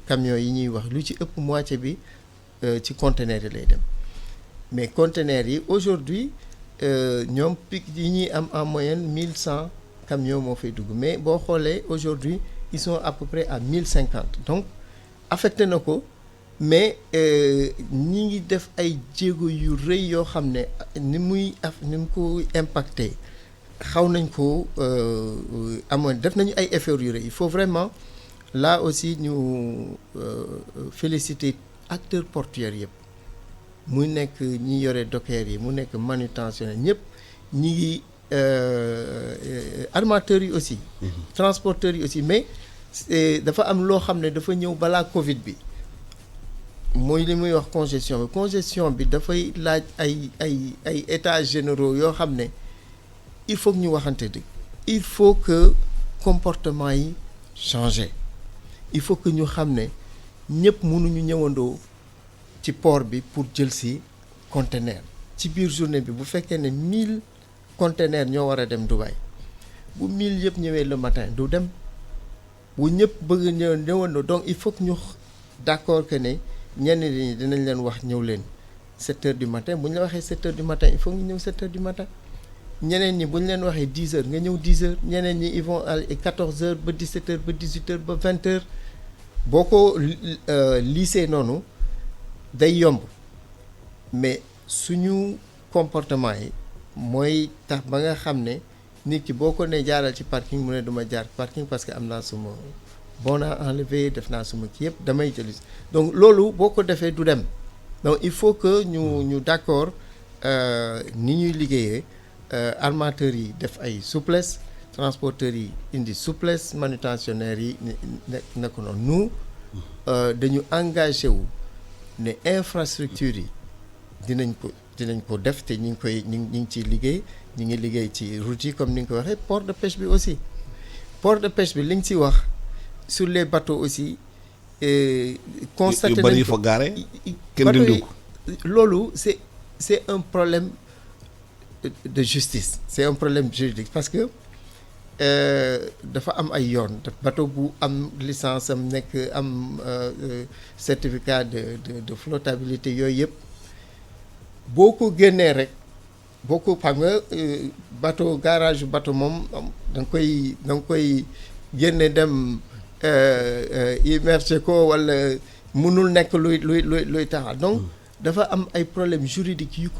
camions yi ñuy wax lu ci ëpp moitié bi ci conteneurs yi lay dem mais conteneurs yi aujourd'hui ñoom pic yi ñuy am en moyenne 1100 camions moo fay dugg mais boo xoolee aujourd'hui ils sont à peu près à 1050 donc affecté na ko mais ñi ngi def ay jéego yu rëy yoo xam ne ni mu ko impacté xaw nañ ko amoon def nañu ay efforts yu rëy il faut vraiment là aussi ñu féliciter acteurs portuaires yëpp mu nekk ñi yore dockers yi mu nekk manutentionnaire ñëpp ñi ngi armateurs yi aussi transporteurs yi aussi mais dafa am loo xam ne dafa ñëw balaa Covid bi mooy li muy wax congestion bi dafay laaj ay états généraux yoo xam ne il faut que ñu waxante dëgg il faut que comportement yi changer il faut que ñu xam ne ñëpp mënuñu ñëwandoo ci port bi pour jël si conteneur ci biir journée bi bu fekkee ne 1000 conteneurs ñoo war a dem Dubaï bu 1000 yëpp ñëwee le matin du dem bu ñëpp bëgg ñëwandoo donc il faut que ñu d'accord que ne ñenn ñi dinañ leen wax ñëw leen 7 heures du matin bu ñu la waxee 7 heures du matin il faut ñu ñëw 7 heures du matin ñeneen ñi bu ñu leen waxee 10 heures nga ñëw 10 heures ñeneen ñi ils vont aller 14 heures ba 17 heures ba 18 heures ba 20 heures boo ko lycée noonu day yomb mais suñu comportement yi mooy tax ba nga xam ne nit ki boo ko ne jaaral ci parking mu ne duma jaar parking parce que am naa suma bon à enlever def naa suma kii yëpp damay jëli donc loolu boo ko defee du dem donc il faut que ñu d'accord ni ñuy liggéeyee armateurs yi def ay souplesse transporteurs yi indi souplesse manutentionnaires yi ne ko noonu nous dañu engagé wu ne infrastructure yi dinañ ko def te ñu ngi ciy liggéey ñu ngi liggéey ci route yi comme ni nga ko waxee port de pêche bi aussi port de pêche bi li nga ci wax sur les bateaux aussi constaté nañ ko yu bari fa gaare kenn dindiw ko loolu c'est un problème de justice c'est un problème juridique parce que dafa am ay yoon bateau bu am licence am nekk am certificat de flottabilité yooyu yëpp boo ko génnee rek boo ko xam nga bateau garage bateau moom da nga koy génne dem immerger ko wala mënul nekk luy taxal donc dafa am ay problèmes juridiques yu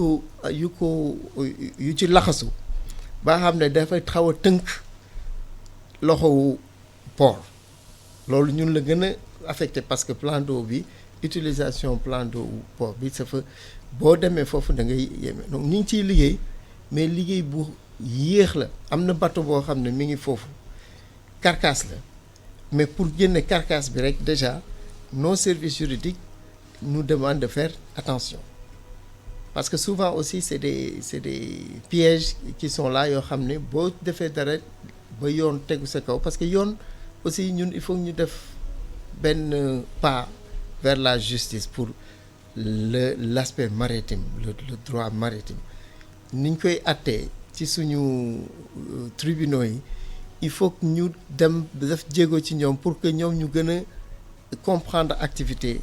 ci laxasu ba xam ne dafay xaw a tënk loxowu port loolu ñun la gën a affecté parce que plan d'eau bi utilisation plan d'eau port bi ça fa boo demee foofu da ngay yéeme donc ñu ngi ciy liggéey mais liggéey bu yéex la am na bateau boo xam ne mi ngi foofu carcasse la mais pour génne carcasse bi rek déjà nos services juridiques nous demandent de faire attention parce que souvent aussi c'est des pièges qui sont là yoo xam ne boo defee dara ba yoon tegu sa kaw parce que yoon aussi ñun il faut ñu def benn pas vers la justice pour l'aspect maritime le droit maritime niñ koy attee ci suñu tribunaux yi il faut que ñu dem def jéego ci ñoom pour que ñoom ñu gën a comprendre activité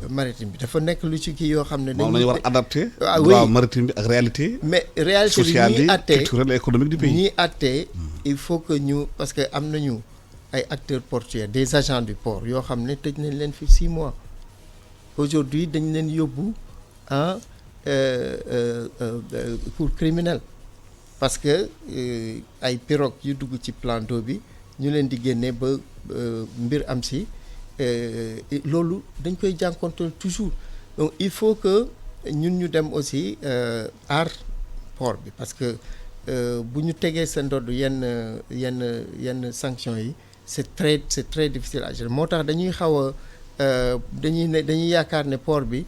maritime bi dafa nekk lu ci kii yoo xam ne moom la ñu war a adapter oui droit maritime bi ak réalité mais réalité bi sociale ñuy yi attee culturelle et économique du pays ñuy attee il faut que ñu parce que am nañu ay acteurs portuaires des agents du port yoo xam ne tëj nañ leen fi 6 mois aujourd'hui dañ leen yóbbu en cour criminelle parce que ay pirogue yu dugg ci plan d'eau bi ñu leen di génne ba mbir am si loolu dañ koy jànkonteel toujours donc il faut que ñun ñu dem aussi aar port bi parce que bu ñu tegee sa ndodd yenn sanctions yi c'est très difficile à gérer moo tax dañuy xaw a dañuy yaakaar ne port bi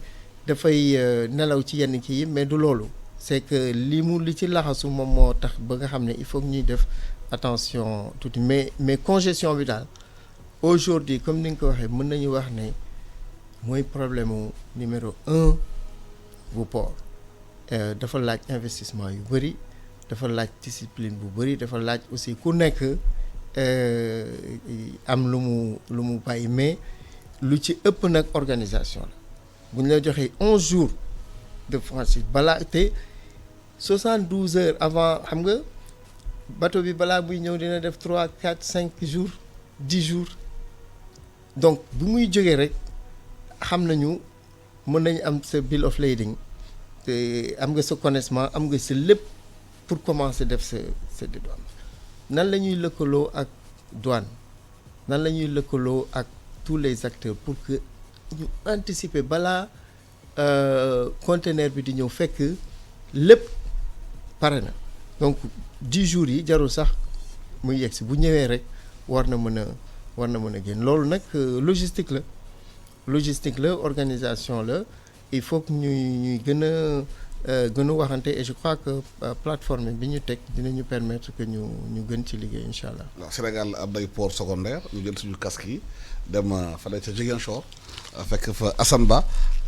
dafay nelaw ci yenn kii yi mais du loolu c'est que li ci laxasu moom moo tax ba nga xam ne il faut que ñuy def attention tuuti mais congestion bi daal aujourd'hui comme ni nga ko waxee mën nañu wax ne mooy problème numéro 1 bu port dafa laaj investissement yu bëri dafa laaj discipline bu bëri dafa laaj aussi ku nekk am lu mu bàyyi mais lu ci ëpp nag organisation la bu ñu la joxee 11 jours de franchise balaa te 72 heures avant xam nga bateau bi balaa buy ñëw dina def 3 4 5 jours 10 jours donc bu muy jógee rek xam nañu mën nañu am sa bill of lading te am nga sa connaissement am nga sa lépp pour commencer def sa douane nan la ñuy lëkkaloo ak douane nan la ñuy lëkkaloo ak tous les acteurs pour que ñu anticiper balaa conteneur bi di ñëw fekk lépp pare na donc 10 jours yi jarul sax muy yegg si bu ñëwee rek war na mën a génn loolu nag logistique la organisation la il faut que ñuy gën a waxante et je crois que plateforme bi ñu teg dinañu permettre que ñu gën ci liggéey incha allah. waaw Sénégal am nay port secondaire ñu jël suñu casque yi dem fële ca Ziguinchor fekk fa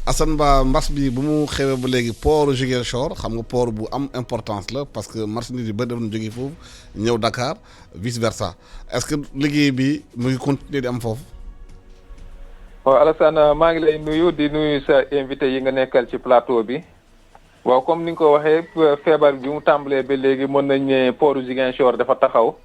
Assane Ba mbas bi bu mu xewee ba léegi port Ziguinchor xam nga port bu am importance la parce que marchandise yi ba def na jógee foofu ñëw Dakar vice versa est-ce que liggéey bi mu ngi continuer di am foofu. waaw Alassane maa ngi lay nuyu di nuyu sa invité yi nga nekkal ci plateau bi waaw comme ni nga ko waxee feebar bi mu tàmbalee ba léegi mën nañ ne portu Ziguinchor dafa taxaw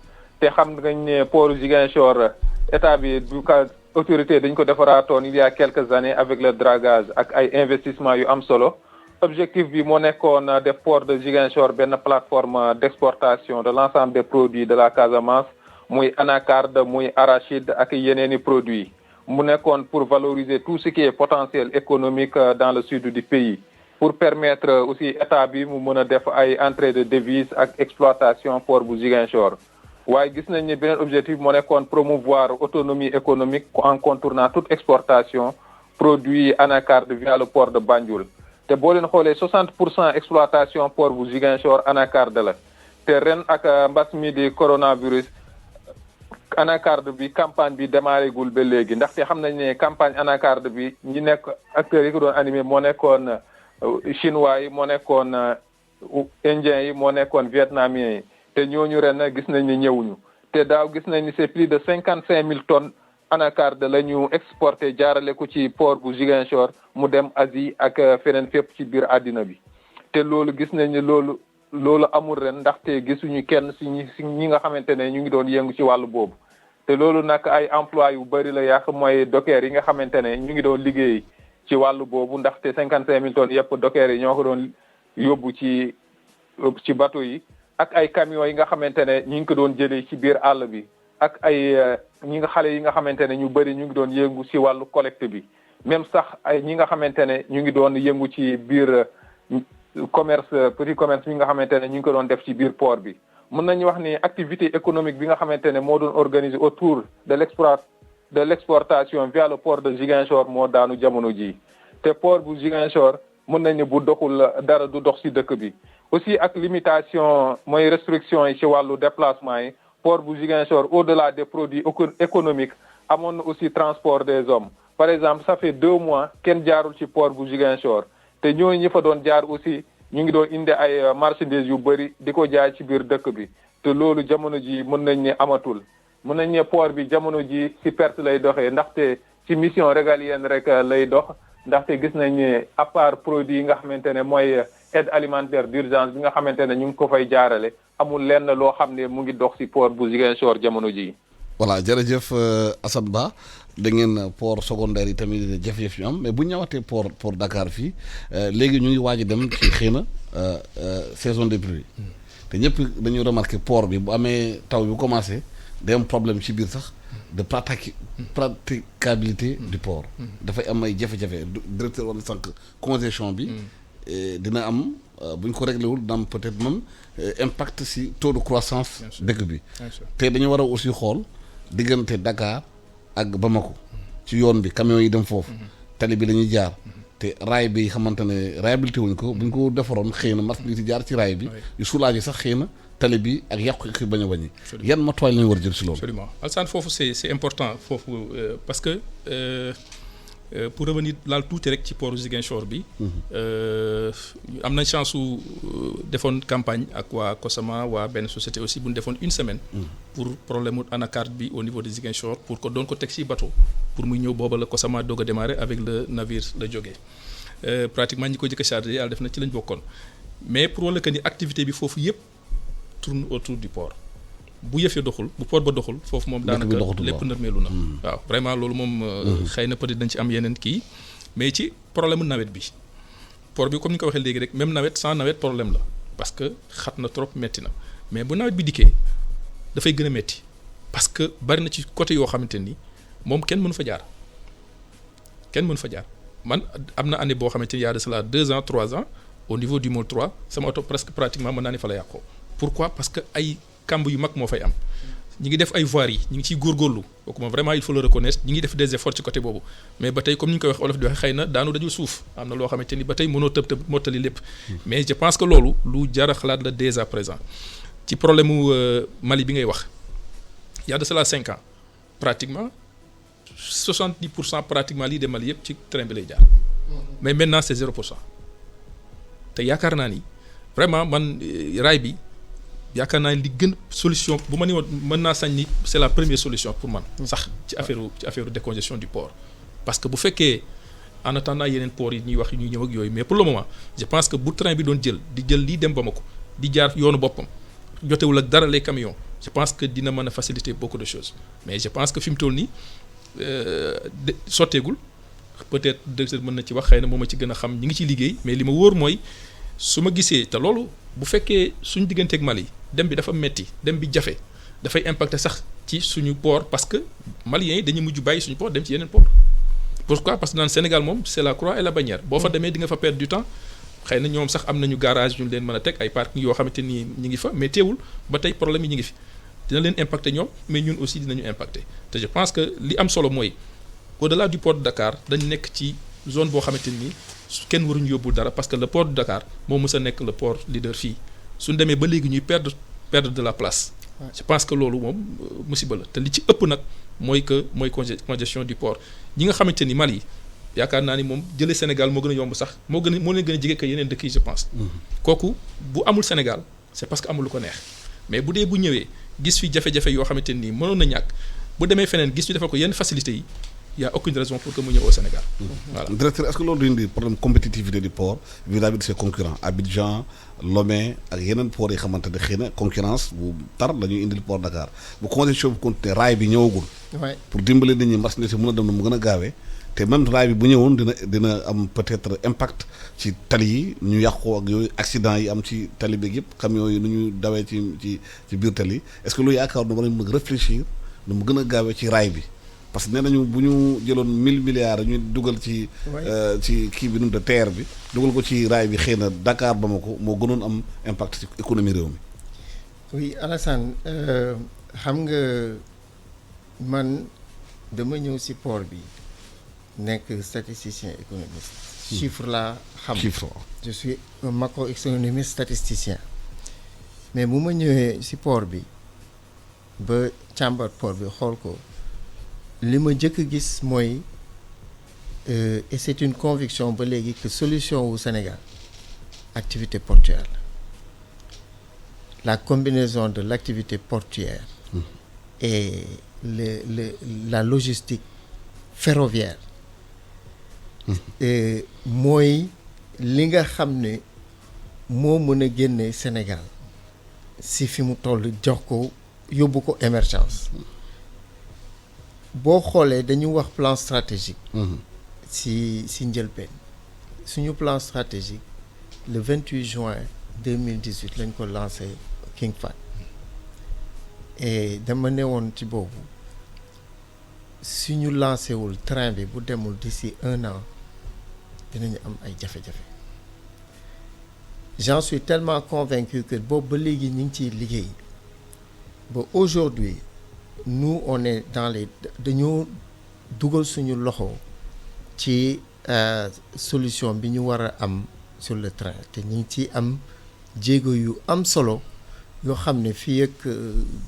te xam nañ ne portu Ziguinchor état bi du ka autorité dañ ko defaraatoon il y a quelques années avec le dragage ak ay investissement yu am solo objectif bi moo nekkoon def port de Ziguinchor benn plateforme d'exportation de l'ensemble des produits de la Casamance muy anacarde muy arachide ak yeneeni produits mu nekkoon pour valoriser tout ce qui est potentiel économique dans le sud du pays pour permettre aussi état bi mu mën a def ay entrée de devises ak exploitation port bu Ziguinchor waaye gis nañ ne beneen objectif moo nekkoon promouvoir autonomie économique en contournant toute exportation produits anacarde via le port de Banjul te boo leen xoolee 60% exploitation port bu Ziguinchor anacarde la te ren ak mbas mi di coronavirus anacarde bi campagne bi démarré gul ba léegi ndaxte xam nañ ne campagne anacarde bi ñi nekk acteurs yi ko doon animé moo nekkoon chinois yi moo nekkoon indiens yi moo nekkoon vietnamiens yi te ñooñu ren gis nañ ne ñëwuñu te daaw gis nañ ni c'est plus de 55 000 tonnes anacarde la ñu exporté jaarale ko ci port bu Ziguinchor mu dem Asie ak feneen fépp ci biir àddina bi te loolu gis nañ ne loolu amul ren ndaxte gisuñu kenn si ñi nga xamante ne ñu ngi doon yëngu ci wàllu boobu te loolu nag ay emploi yu bëri la yàq mooy dockers yi nga xamante ne ñu ngi doon liggéey ci wàllu boobu ndaxte 55 000 tonnes yëpp dockers yi ñoo ko doon yóbbu ci bateau yi ak ay camions yi nga xamante ne ñu ngi ko doon jëlee ci biir àll bi ak ay xale yi nga xamante ne ñu bëri ñu ngi doon yëngu ci wàllu collecte bi même sax ay ñi nga xamante ne ñu ngi doon yëngu ci biir commerce petit commerce bi nga xamante ne ñu ngi ko doon def ci biir port bi mën nañu wax ni activité économique bi nga xamante ne moo doon organisé autour de l'exportation via le port de Ziguinchor moo daanu jamono ji te port bu Ziguinchor mën nañ ne bu doxul dara du dox ci dëkk bi aussi ak limitation mooy restriction yi ci wàllu déplacement yi port bu Ziguinchor au-delà des produits économiques amoon na aussi transport des hommes par exemple ça fait 2 mois kenn jaarul ci port bu Ziguinchor te ñooñu ñi fa doon jaar aussi ñu ngi doon indi ay marchandises yu bëri di ko jaay ci biir dëkk bi te loolu jamono ji mën nañ ne amatul mën nañ ne port bi jamono ji ci perte lay doxee ndaxte ci mission régalienne rek lay dox ndaxte gis nañ ne à part produit yi nga xamante ne mooy aide alimentaire d'urgence bi nga xamante ne ñu ngi ko fay jaarale amul lenn loo xam ne mu ngi dox ci port bu Ziguinchor jamono ji voilà jërëjëf Assane Ba da ngeen port secondaire yi tamit jafe-jafe yu am mais bu ñu ñëwaatee port Dakar fii léegi ñu ngi waaj a dem ci xëy na saison des pluies te ñëpp dañu remarqué port bi bu amee taw bi commencé day am problème ci biir sax de praticabilité du port dafay am ay jafe-jafe directeur war na sànq congestion bi dina am bu ñu ko réglé wul dina am peut-être même impact ci taux de croissance dëkk bi te dañu war a aussi xool diggante Dakar ak Bamako ci yoon bi camions yi dem foofu tali bi la ñuy jaar te raay bi xamante ne réhabilité wuñ ko bu ñu ko defaroon xëy na marchandise yi jaar ci raay bi yu soulagé sax xëy na tali bi ak yàqu bañ a wàññi yan matuwaay la ñu war a jël ci loolu. Absolument Alassane foofu c'est important foofu parce que pour revenir laal tuuti rek ci port Ziguinchor bi am nañ chance su defoon campagne ak waa COSAMA waa benn société aussi bu ñu defoon une semaine pour problème mu anacarde bi au niveau de Ziguinchor pour ko doon ko teg ci bateau pour muy ñëw booba la COSAMA doog a démarrer avec le navire la jógee pratiquement ñi ko jëkk a chargé yàlla def na ci lañ bokkoon mais pour wala que ni activité bi foofu yëpp tourne autour du port bu yëf yi doxul bu port ba doxul foofu moom daanaka lépp nërmeelu na waaw vraiment loolu moom xëy na peut-être dañ ci am yeneen kii mais ci problème nawet bi port bi comme ni nga ko waxee léegi rek même nawet sans nawet problème la parce que xat na trop metti na mais bu nawet bi dikkee dafay gën a metti parce que bari na ci côté yoo xamante ni moom kenn mënu fa jaar man am na année boo xamante ni y a de cela 2 ans 3 ans au niveau du môle 3 sama oto presque pratiquement mën naa ne fa la yàqoo pourquoi parce que ay kamb yu mag moo fay am ñi ngi def ay voiries yi ñi ngi ciy góorgóorlu kooku moom vraiment il faut le reconnaître ñi ngi def des efforts ci côté boobu mais ba tey comme ni ñu koy wax olof di wax xëy na daanu dajul suuf am na loo xamante ni ba tey mënoo tëb mottali lépp mais je pense que loolu lu jar a xalaat la dès à présent ci problème mu Mali bi ngay wax y a de cela 5 ans pratiquement 70% pratiquement lii de Mali yëpp ci train bi lay jaar mais maintenant c'est 0% te yaakaar naa ni vraiment man raay bi yaakaar naa li gën solution bu ma ni woon mën naa sañ ni c'est la première solution pour man sax ci affaire décongestion du port parce que bu fekkee en attendant yeneen port yi ñuy wax ñuy ñëw ak yooyu mais pour le moment je pense que bu train bi doon jël lii dem Bamako di jaar yoonu boppam jotewul ak dara les camions je pense que dina mën a faciliter beaucoup de choses mais je pense que fi mu toll nii sotteegul peut-être directeur mën na ci wax xëy na moom a ci gën a xam ñi ngi ci liggéey mais li ma wóor mooy su ma gisee te loolu bu fekkee suñu digganteeg Mali dem bi dafa metti dem bi jafe dafay impacter sax ci suñu port parce que maliens yi dañuy mujj bàyyi suñu port dem ci yeneen port pourquoi parce que naan Sénégal moom c'est la croix et la bannière boo fa demee di nga fa perdre du temps xëy na ñoom sax am nañu garage ñu leen mën a teg ay parking yoo xamante ni ñi ngi fa mais teewul ba tey problème yi ñi ngi fi dina leen impacter ñoom mais ñun aussi dinañu impacter te je pense que li am solo mooy au-delà du port de Dakar dañ nekk ci zone boo xamante ni kenn waruñu yóbbul dara parce que le port de Dakar moo mës a nekk le port leader fii suñ demee ba léegi ñuy perdre de la place je pense que loolu moom musiba la te li ci ëpp nag mooy congestion du port ñi nga xamante ni Mali yaakaar naa ni moom jëlee Sénégal moo gën a yomb sax moo leen gën a jege que yeneen dëkk yi je pense kooku bu amul Sénégal c'est parce que amul lu ko neex mais bu dee bu ñëwee gis fi jafe-jafe yoo xamante ni mënoon na ñàkk bu demee feneen gis ñu defal ko yenn facilités yi y a aucune raison pour que mu ñëw au Sénégal. Voilà. Directeur, est-ce que loolu du indi problème compétitivité du port vis-à-vis de ses concurrents Abidjan Lomé ak yeneen port yi xamante ne xëy na concurrence bu tar la ñuy indil port Dakar bu congestion bu continuer raay bi ñëwagul. pour dimbali nit ñi marchandise mën a dem na mu gën a gaawee te même raay bi bu ñëwoon dina am peut-être impact ci tali yi ñu yàqu ak yooyu accident yi am ci tali bi yëpp camions yi nu ñu dawee ci biir tali est-ce que loolu yaakaar na war nañu mën a réfléchir nu mu gën a gaawee ci raay bi. parce que nee nañu bu ñu jëloon 1000 milliards ñu dugal ci kii bi nu de terre bi dugal ko ci raay bi xëy na Dakar Bamako moo gënoon am impact ci économie réew mi. oui Alassane xam nga man dama ñëw ci port bi nekk statisticien économiste. chiffre laa xam. je suis un macroéconomiste statisticien mais bu ma ñëwee ci port bi ba càmbar port bi xool ko. li ma njëkk a gis mooy et c'est une conviction ba léegi que solution wu Sénégal activité portuaire la combinaison de l'activité portuaire et la logistique ferroviaire mooy li nga xam ne moo mën a génne Sénégal si fi mu toll jox ko yóbbu ko émergence boo xoolee dañu wax plan stratégique si njëlbeen suñu plan stratégique le 28 juin 2018 lañ ko lancé King Fahd et dama ne woon ci boobu suñu lancé wul train bi bu demul d'ici 1 an dinañu am ay jafe-jafe j'en suis tellement convaincu que boobu ba léegi ñu ngi ciy liggéey ba aujourd'hui nous on est dans les dañoo dugal suñu loxo ci solution bi ñu war a am sur le train te ñu ngi ciy am jéego yu am solo yoo xam ne fii ak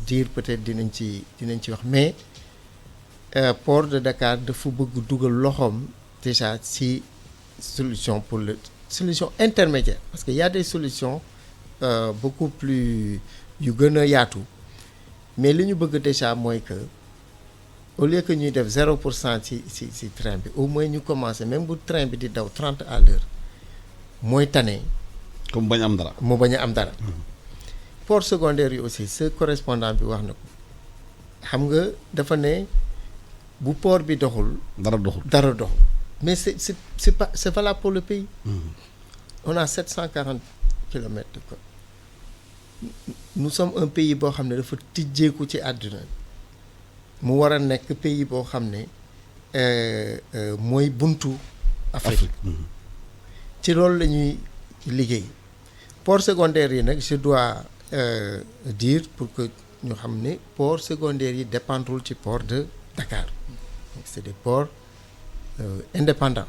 diir peut-être dinañ ci wax mais port de Dakar dafa bëgg dugal loxoom déjà ci solution pour le solution intermédiaire parce que y a des solutions beaucoup plus yu gën a yaatu mais li ñu bëgg déjà mooy que au lieu que ñuy def 0% ci train bi au moins ñu commencer même bu train bi di daw 30 à l'heure mooy tane. comme bañ am dara. mu bañ a am dara. port secondaire yi aussi ce correspondant bi wax na ko xam nga dafa ne bu port bi doxul. dara doxul mais c'est pas c'est valable pour le pays. On a 740 kilomètres de côte. Nous sommes un pays boo xam ne dafa tijjeeku ci àdduna mu war a nekk pays boo xam ne mooy buntu Afrique. ci loolu la ñuy liggéey port secondaire yi nag je dois dire pour que ñu xam ne port secondaire yi dépendrul ci port de Dakar donc c'est des ports indépendants.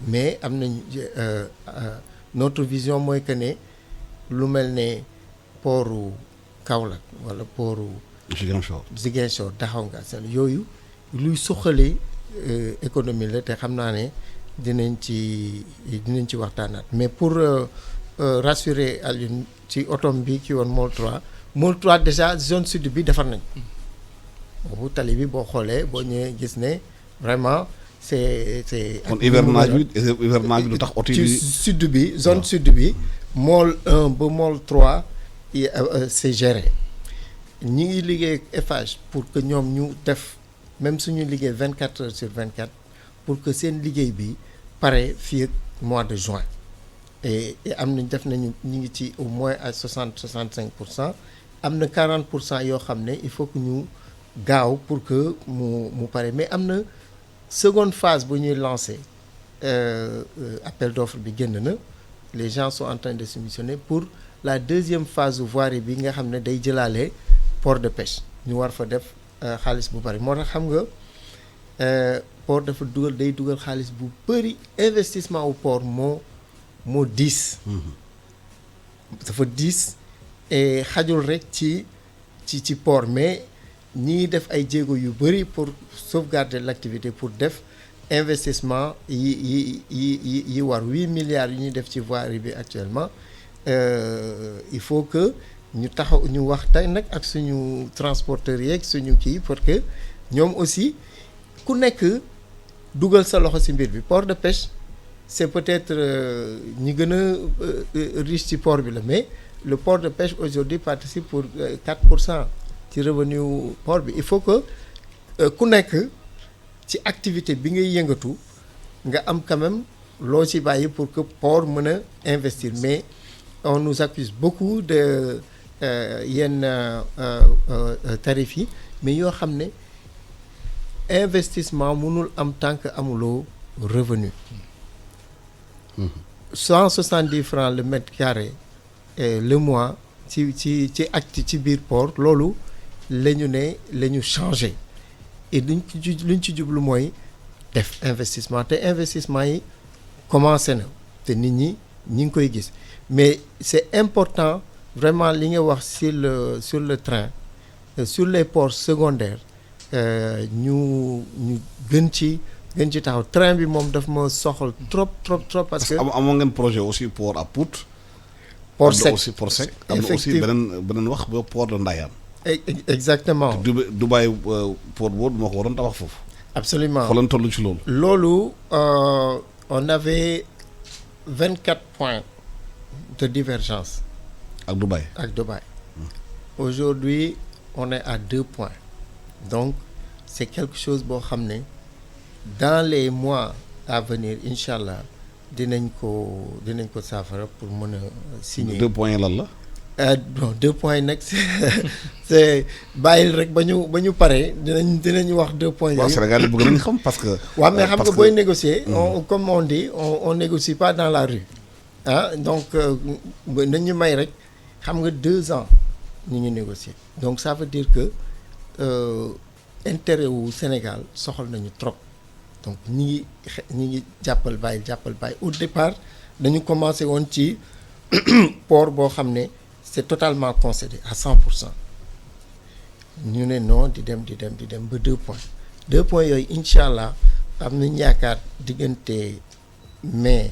Mais am nañ notre vision mooy que ne lu mel ne portu Kaolack wala portu Ziguinchor taxaw nga seen yooyu luy suqali économie la te xam naa ne dinañ ci waxtaanaat mais pour rassurer Alioune ci otom bi ki woon Môle 3 déjà zone sud bi defar nañ boobu tali bi boo xoolee boo ñëwee gis ne vraiment c'est kon hivernage bi lu tax oto yi ci sud bi zone sud bi Môle 1 ba Môle 3 c'est géré ñi ngi liggéey ak Eiffage pour que ñoom ñu def même suñu liggéey 24 heures sur 24 pour que seen liggéey bi pare fii ak mois de juin et am nañ def nañu ñu ngi ci au moins à 65% am na 40% yoo xam ne il faut que ñu gaaw pour que mu pare mais am na seconde phase bu ñuy lancer appel d'offre bi génn na les gens sont en train de soumissionner pour la deuxième phase voirie bi nga xam ne day jëlaale port de pêche ñu war fa def xaalis bu bari moo tax xam nga port dafa day dugal xaalis bu bari investissement au port moo diis dafa diis et xajul rek ci port mais ñi def ay jéego yu bari pour sauvegarder l'activité pour def investissement yi war 8 milliards yu ñuy def ci voirie bi actuellement il faut que ñu waxtaan nag ak suñu transporteurs yeeg suñu kii parce que ñoom aussi ku nekk dugal sa loxo ci mbir bi port de pêche c'est peut-être ñi gën a riche ci port bi la mais le port de pêche aujourd'hui participe pour 4% ci revenu port bi il faut que ku nekk ci activité bi ngay yëngatu nga am quand même loo ci bàyyi pour que port mën a investir mais on nous accuse beaucoup de yenn tarifs yi mais yoo xam ne investissement mënul am tant que amuloo revenu 170 francs le mètre carré le mois ci biir port loolu la ñu changé et luñ ci jublu mooy def investissement te investissement yi commencé na te nit ñi ngi koy gis mais c'est important vraiment li nga wax sur le train sur les ports secondaires ñu gën ci taxaw train bi moom daf ma soxal trop parce que amoon ngeen projet aussi port à Pout port sec aussi port sec am na aussi beneen wax ba port de Ndayane exactement Dubaï port boobu moo ko waroon tabax foofu absolument fa lañ toll ci loolu on avait 24 points de divergence ak Dubaï aujourd'hui on est à 2 points donc c'est quelque chose boo xam ne dans les mois à venir incha allah dinañ ko saafara pour mën a signer 2 points lan la bon 2 points yi nag c'est bàyyil rek ba ñu pare dinañ wax 2 points yooyu. waaw Sénégal bëgg nañ xam parce que. waaw mais xam nga booy négocier. Comme on dit on négocie pas dans la rue. donc nañu may rek xam nga 2 ans ñu ngi négocier donc ça veut dire que intérêt wu Sénégal soxal nañu trop donc ñi ngi jàppal bàyyi au départ dañu commencé woon ci port boo xam ne c'est totalement concédé à 100%. ñu ne non di dem ba 2 points yooyu incha allah am nañu yaakaar diggante mai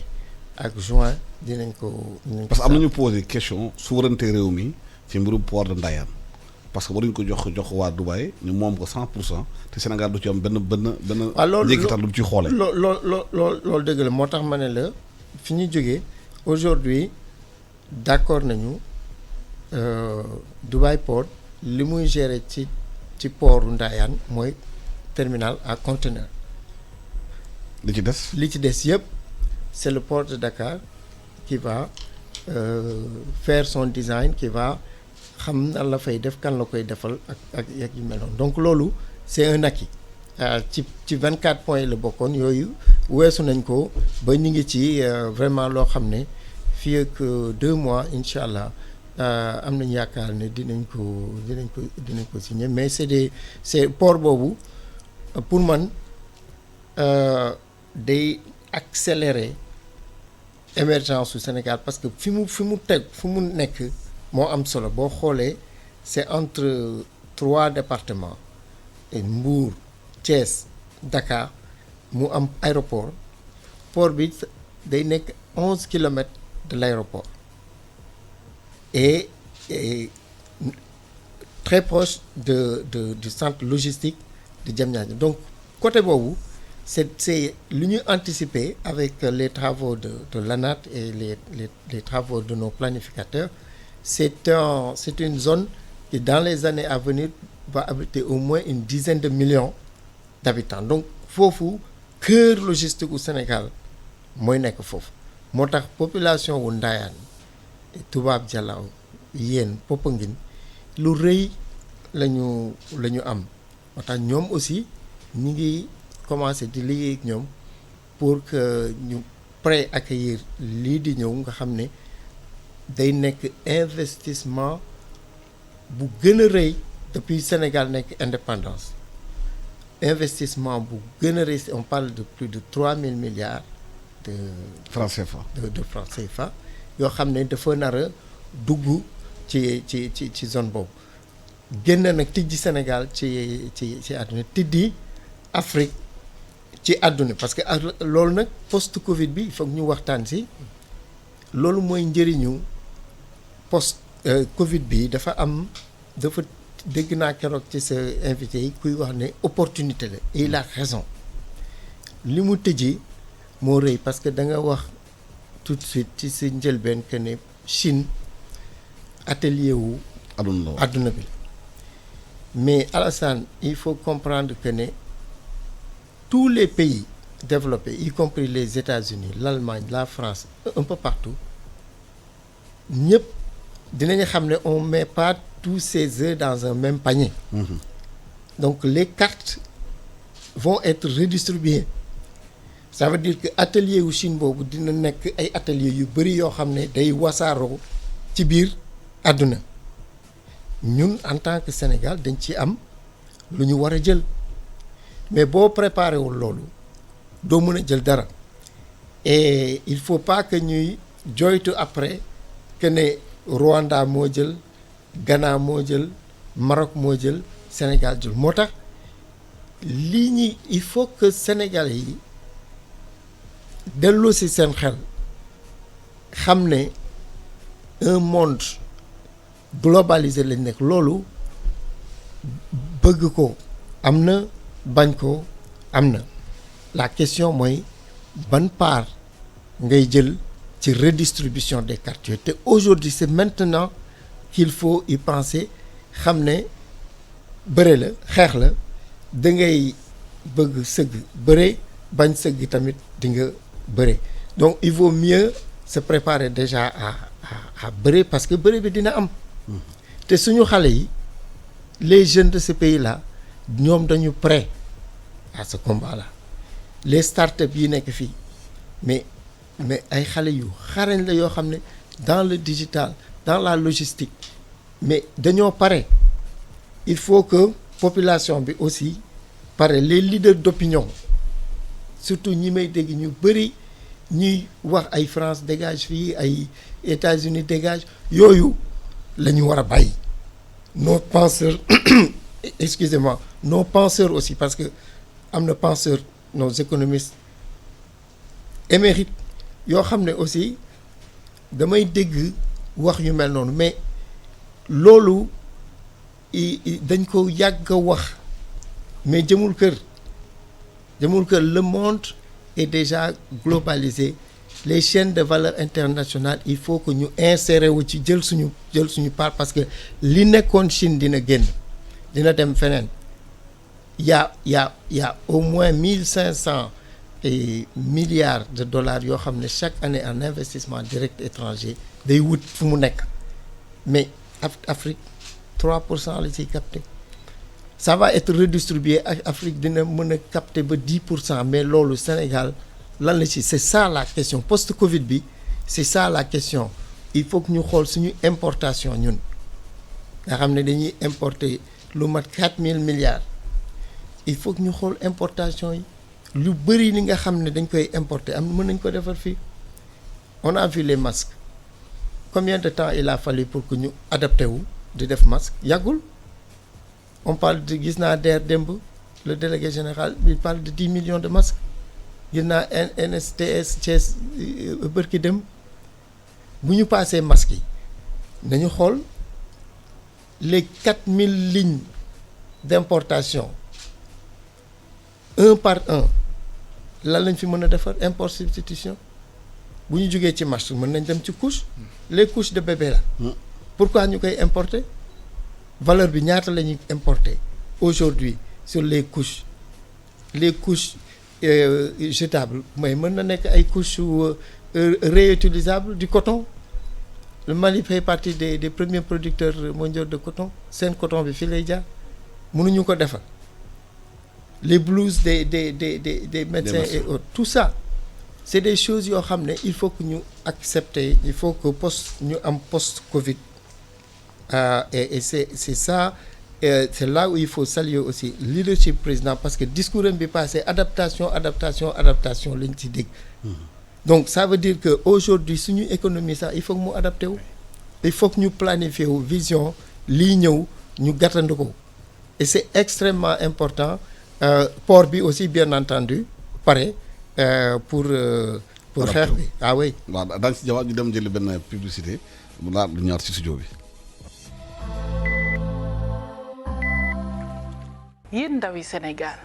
ak juin dinañ ko. parce que am nañu posé question souveraineté réew mi ci mbirum port de Ndayane parce que waruñu ko jox waa Dubaï ñu moom ko 100% te Sénégal du ci am benn. waaw loolu njëkkital lu mu ciy xoolee. loolu dëgg la moo tax ma ne la fi ñu jógee aujourd'hui d'accord nañu Dubaï Port li muy gérer ci portu Ndayane mooy terminal à conteneur. li ci des yëpp c'est le port de Dakar qui va faire son design qui va xam nan la fay def kan la koy defal ak yu mel noonu donc loolu c'est un acquis ci 24 points la bokkoon yooyu weesu nañ ko ba ñu ngi ci vraiment loo xam ne fii ak 2 mois incha allah am nañu yaakaar ne dinañ ko signer mais c'est port boobu pour man day accélérer émergence su Sénégal parce que fi mu nekk moo am solo boo xoolee c'est entre 3 départements Mbour Thiès Dakar mu am aéroport port bi day nekk 11 kilomètres de l'aéroport et très proche du centre logistique de Diamniadio donc côté boobu c'est lu ñu anticiper avec les travaux de l'ANAT et les travaux de nos planificateurs c'est une zone qui dans les années à venir va abriter au moins une dizaine de millions d'habitants donc foofu cœur logistique au Sénégal mooy nekk foofu moo tax population wu Ndayane Toubab Dialaw yéen Popenguine lu rëy lañu am moo tax ñoom aussi ñi ngi commencer di liggéey ak ñoom pour que ñu prêt accueillir lii di ñëw nga xam ne day nekk investissement bu gën a rëy depuis Sénégal nekk indépendance investissement bu gën a rëy on parle de plus de 3000 milliards de francs CFA de francs CFA yoo xam ne dafa nar a dugg ci zone boobu génn nag tijji Sénégal ci àdduna tijji Afrique ci àdduna parce que loolu nag post Covid bi il faut ñu waxtaan si loolu mooy njëriñu post Covid bi dafa dégg naa keroog ci sa invité yi kuy wax ne opportunité la et il a raison li mu tëjee moo rëy parce que da nga wax tout de suite ci sa njëlbeen que ne Chine atelier wu àdduna bi mais Alassane il faut comprendre que ne tous les pays développés y compris les États-Unis l'Allemagne la France un peu partout ñëpp dinañu xam ne on met pas tous ces œufs dans un même panier. Donc les cartes vont être redistribuées ça veut dire que atelier wu Chine boobu dina nekk ay atelier yu bari yoo xam ne day wasaaroo ci biir àdduna ñun en tant que Sénégal dañ ci am lu ñu war a jël mais boo préparé wul loolu doo mën a jël dara et il faut pas que ñuy joytu après que ne Rwanda moo jël Ghana moo jël Maroc moo jël Sénégal jël moo tax lii ñi il faut que Sénégalais yi delloo si seen xel xam ne un monde globalisé lañ nekk loolu bëgg ko am na bañ ko am na la question mooy ban part ngay jël ci redistribution des cartes yooyu te aujourd'hui c'est maintenant qu'il faut y penser xam ne bëre la xeex la da ngay bëgg sëgg bëre bañ sëgg tamit di nga bëre donc il vaut mieux se préparer déjà à bëre parce que bëre bi dina am te suñu xale yi les jeunes de ce pays-là ñoom dañu prêts à ce combat-là les start-up yi nekk fii mais mais ay xale yu xarañ la yoo xam ne dans le digital dans la logistique mais dañoo pare il faut que population bi aussi pare les leaders d'opinion surtout ñi may dégg ñu bëri ñuy wax ay France dégage fii ay États-Unis dégage yooyu la ñu war a bàyyi nos penseurs excusez-moi nos penseurs aussi parce que am na penseurs nos économistes émérites yoo xam ne aussi damay dégg wax yu mel noonu mais loolu dañ ko yàgg a wax mais jëmul kër le monde est déjà globalisé les chaînes de valeur internationale il faut que ñu insérer wu ci jël suñu part parce que li nekkoon Chine dina génn dina dem feneen y a au moins 1500 milliards de dollars yoo xam ne chaque année en investissement direct étranger day wut fu mu nekk mais Afrique 3% la ciy capté ça va être redistribué ak Afrique dina mën a capter ba 10% mais loolu Sénégal lan la ci c'est ça la question post-Covid bi c'est ça la question il faut que ñu xool suñu importation ñun nga xam ne dañuy importer lu mat 4000 milliards il faut que ñu xool importation yi lu bëri li nga xam ne dañ koy importer am mën nañ ko defar fii on a vu les masques combien de temps il a fallu pour que ñu adapté wu di def masque yàggul on parle de gis naa DER démb le délégué général il parle de 10 millions de masques gis naa NSTS Thiès bërki dem bu ñu passé masques yi nañu xool les 4000 lignes d'importation un par un lan lañ fi mën a defar import substitution bu ñu jógee ci masque mën nañ dem ci couche les couches de bébé la pourquoi ñu koy importer valeur bi ñaata la ñuy importer aujourd'hui sur les couches jetables mais mën na nekk ay couches réutilisables du coton le Mali fait partie des premiers producteurs mondiaux de coton seen coton bi fii lay jaar mënuñu ko defar les blouses des médecins et autres tout ça c'est des choses yoo xam ne il faut que ñu accepter il faut que ñu am post-Covid et c'est ça c'est là où il faut saluer aussi leadership président parce que discours am bi passé adaptation lañ ci dégg donc ça veut dire que aujourd'hui suñu économie sax il faut que mu adapté wu il faut que ñu planifier wu vision lii ñëw ñu gàttandu ko et c'est extrêmement important port bi aussi bien entendu pare pour xeex bi oui waaw daañu si jawaat ñu dem jëli benn publicité mu laal lu ñaar ci studio bi. yéen ndawi Sénégal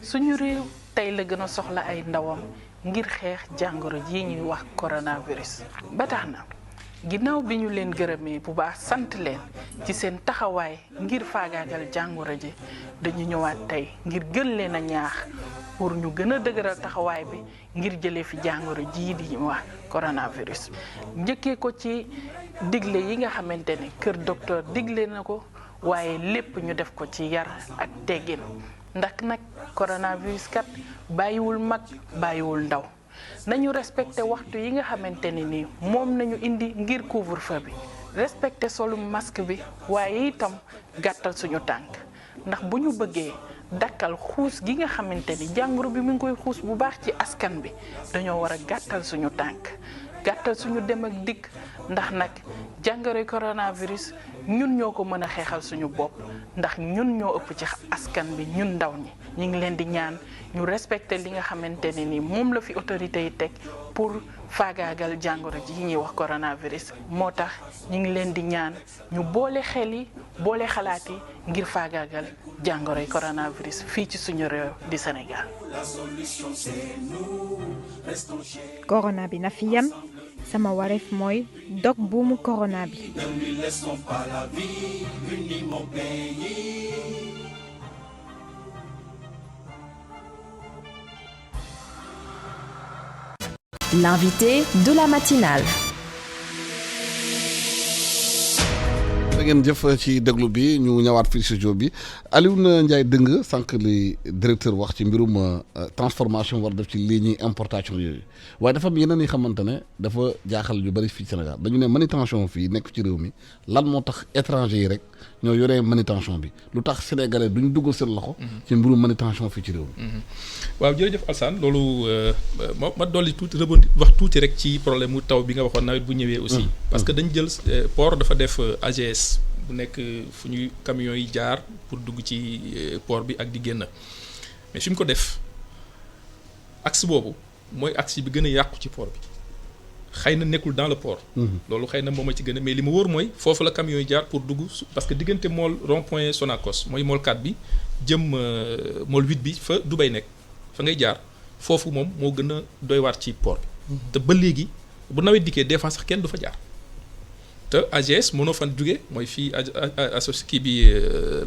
suñu réew tey la gën a soxla ay ndawam ngir xeex jàngoro ji ñuy wax coronavirus ba tax na ginnaaw bi ñu leen gërëmee bu baax sant leen ci seen taxawaay ngir faagaagal jàngoro ji dañu ñëwaat tey ngir gën leen a ñaax pour ñu gën a dëgëral taxawaay bi ngir jëlee fi jàngoro jii di ñu wax coronavirus njëkkee ko ci digle yi nga xamante ne kër docteur digle na ko waaye lépp ñu def ko ci yar ak teggin ndax nag coronavirus kat bàyyiwul mag bàyyiwul ndaw nañu respecté waxtu yi nga xamante ne ni moom nañu indi ngir couvre-feu bi respecté solum masque bi waaye itam gàttal suñu tànk ndax bu ñu bëggee dakkal xuus gi nga xamante ni jàngoro bi mu ngi koy xuus bu baax ci askan bi dañoo war a gàttal suñu tànk gàttal suñu dem ak dikk ndax nag jàngoroy coronavirus ñun ñoo ko mën a xeexal suñu bopp ndax ñun ñoo ëpp ci askan bi ñun ndaw ñi ñu ngi leen di ñaan ñu respecté li nga xamante ne ni moom la fi autorité yi teg pour faagaagal jàngoro ji yi ñuy wax coronavirus moo tax ñu ngi leen di ñaan ñu boole xel yi boole xalaat yi ngir faagaagal jàngoroy coronavirus fii ci suñu réew di Sénégal. corona bi na fi yem sama wareef mooy dog buumu corona bi. L'invité de la matinale. ngeen jëf ci déglu bi ñu ñëwaat fii si studio bi Alioune Ndiaye Dëng sànq li directeur wax ci mbirum transformation war def ci lii ñuy importation yooyu waaye dafa am yeneen yi xamante ne dafa jaaxal yu bëri fii Sénégal dañu ne manutention fii nekk ci réew mi lan moo tax étranger yi rek ñoo yoree manutention bi lu tax sénégalais duñ duggal seen loxo. ci mbirum manutention fii ci réew mi. waaw jërëjëf Alsane loolu ma dolli tuuti wax tuuti rek ci problème mu taw bi nga waxoon nawet bu ñëwee aussi. parce que dañ jël port dafa def AGS bu nekk fu ñuy camions yi jaar pour dugg ci port bi ak di génn mais fi mu ko def axe boobu mooy axe bi gën a yàqu ci port bi xëy na nekkul dans le port. loolu xëy na moom a ci gën a mais li mu wóor mooy foofu la camions yi jaar pour dugg parce que diggante mool rond point Sonacos mooy mool 4 bi jëm mool 8 bi fa Dubai nekk fa ngay jaar foofu moom moo gën a doy waar ci port bi. te ba léegi bu nawet dikkee des fois sax kenn du fa jaar. te AGS mënoo fan jóge mooy fii kii bi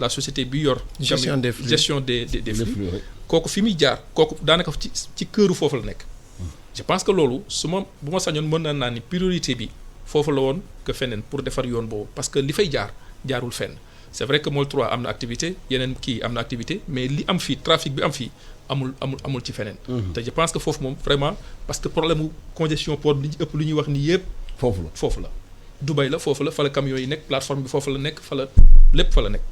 la société bi yor. gestion des flux gestion des flux kooku fi muy jaar kooku daanaka ci këru foofu la nekk. je pense que loolu bu ma sañoon mën naa ni priorité bi foofu la woon que feneen pour defar yoon boobu parce que li fay jaarul fenn c'est vrai que Môle 3 am na activité yeneen kii am na activité mais li am fii trafic bi am fii amul ci feneen. te je pense que foofu moom vraiment parce que problème mu congestion port bi li ëpp lu ñuy wax nii yëpp. foofu la. Dubaï la foofu la fa la camions yi nekk plateforme bi foofu la nekk fa la lépp fa la nekk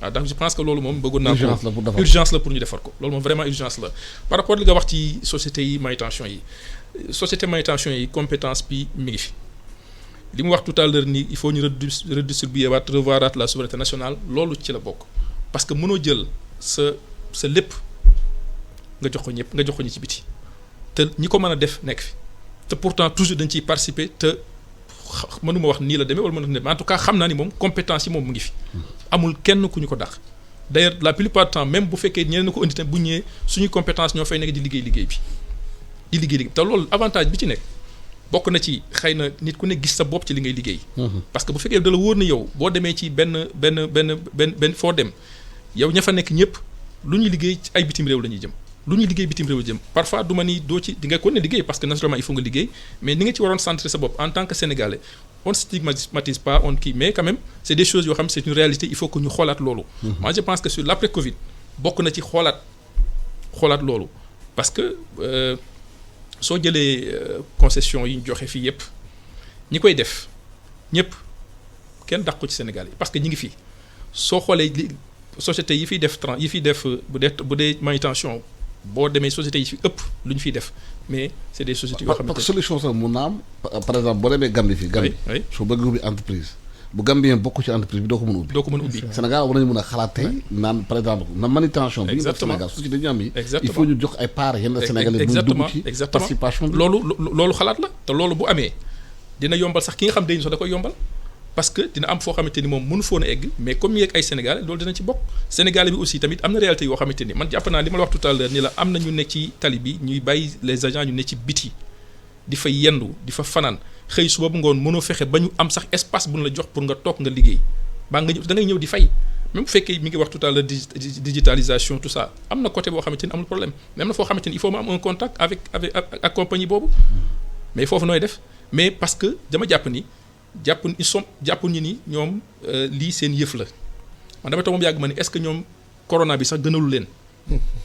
waaw donc je pense que loolu moom bëggoon naa ko urgence la pour ñu defar ko loolu moom vraiment urgence la par rapport li nga wax ci société yi manutention yi compétence bi mi ngi fi li mu wax tout à l'heure ni il faut ñu redistribuer revoiraat la souveraineté nationale loolu ci la bokk parce que mënoo jël sa lépp nga jox ko ñëpp nga jox ko ñi ci biti te ñi ko mën a def nekk fi te pourtant toujours dañ ciy participer te mënuma wax nii la demee wala mënuma demee en tout cas xam naa ni moom compétence yi moom mu ngi fi amul kenn ku ñu ko dàq d'ailleurs la plupart du temps même bu fekkee ñeneen na ko indi tamit bu ñëwee suñuy compétence ñoo fay nekk di liggéey bi te loolu avantage bi ci nekk bokk na ci xëy na nit ku ne gis sa bopp ci li ngay liggéey. parce que bu fekkee da la wóor na yow boo demee ci benn foo dem yow ña fa nekk ñëpp lu ñuy liggéey ci ay bitim réew la ñuy jëm. lu ñuy liggéey bitim réew jëm parfois du ma ni doo ci di nga ko ne liggéey parce que naturellement il faut nga liggéey mais ni nga ci waroon centrer sa bopp en tant que sénégalais on stigmatise pas on kii mais quand même c'est des choses yoo xam ne c'est une réalité il faut que ñu xoolaat loolu. moi je pense que sur l'après Covid bokk na ci xoolaat loolu parce que soo jëlee concession yi ñu joxe fii yëpp ñi koy def ñëpp kenn dàq ko ci Sénégal yi parce que ñi ngi fii soo xoolee société yi fiy def bu dee manutention. boo demee sociétés yi fi ëpp lu ñu fiy def mais c'est des sociétés yoo xamante ne parce que solution sax mun na am par exemple boo demee Gambie fii Gambie soo bëgg ubbi entreprise bu Gambien bokk ci entreprise bi doo ko mën a ubbi Sénégal war nañu mën a xalaat tey naan par exemple na manutention bi def Sénégal société ñu am yi il faut ñu jox ay part yenn Sénégalais bu ñu dugg ci participation bi loolu xalaat la te loolu bu amee dina yombal sax ki nga xam dañu sax da koy yombal parce que dina am foo xamante ni moom mënu foon a egg mais comme yeeg ay Sénégalais loolu dina ci bokk Sénégalais bi aussi tamit am na réalité yoo xamante ni man jàpp naa li ma la wax tout à l'heure ni la am na ñu ne ci tali bi ñuy bàyyi les agents ñu ne ci biti di fa yendu di fa fanaan xëy suba bu ngoon mënoo fexe ba ñu am sax espace bu ñu la jox pour nga toog nga liggéey baa nga ñëw da ngay ñëw di fay même bu fekkee mi ngi wax tout à l'heure digitalisation tout ça am na côté boo xamante ni amul problème mais am na foo xamante ni il faut mu am un contact avec compagnie boobu mais foofu nooy def mais parce que dama jàpp ni jàpp ñu ni ñoom lii seen yëf la man damay toog moom yàgg ma ni est-ce que ñoom corona bi sax gënalu leen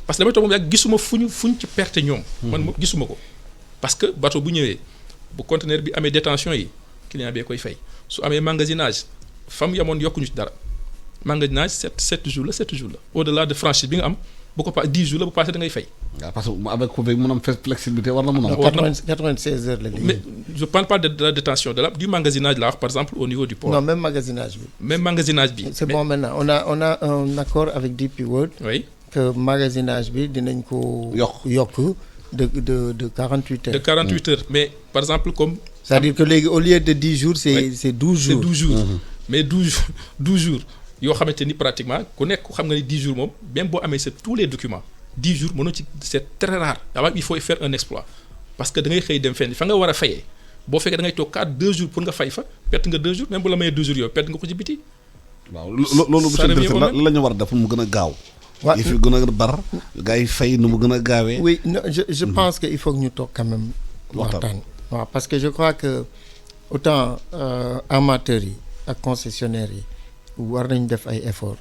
parce que damay toog moom yàgg gisuma fuñ ci perte ñoom. man gisuma ko parce que bateau bu ñëwee bu conteneur bi amee détention yi client bee koy fay su amee magasinage fam yamoon yokkuñu ci dara magasinage 7 jours la au-delà de franchise bi nga am bu ko pas 10 jours la bu passé da ngay fay. waaw parce que avec Covid mën am flexibilité war na mën a. 96 heures la léegi. mais je parle pas de la détention du magasinage là wax par exemple au niveau du port. non même magasinage bi. c'est bon maintenant on a un accord avec DP World. oui que magasinage bi dinañ ko. yokk de 48 heures. de 48 heures mais par exemple comme. c'est-à-dire que léegi au lieu de 10 jours c'est 12 jours. c'est 12 jours mais 12 jours. yoo xamante ni pratiquement ku nekk xam nga ni 10 jours moom même boo amee tous les documents 10 jours mënoo ci c'est très rare avant il faut faire un exploit parce que da ngay xëy dem fenn fa nga war a fayee boo fekkee da ngay toog 2 jours pour nga fay fa perte nga 2 jours même bu la mayee 2 jours yow perte nga ko ci biti. waaw loolu monsieur le directeur la ñu war a def mu gën a gaaw. waaw il faut gën a bar gars yi fay nu mu gën a gaawee. oui non je pense que il faut que ñu toog quand même. waxtaan waaw parce que je crois que autant amateurs yi ak concessionnaires yi. war nañ def ay efforts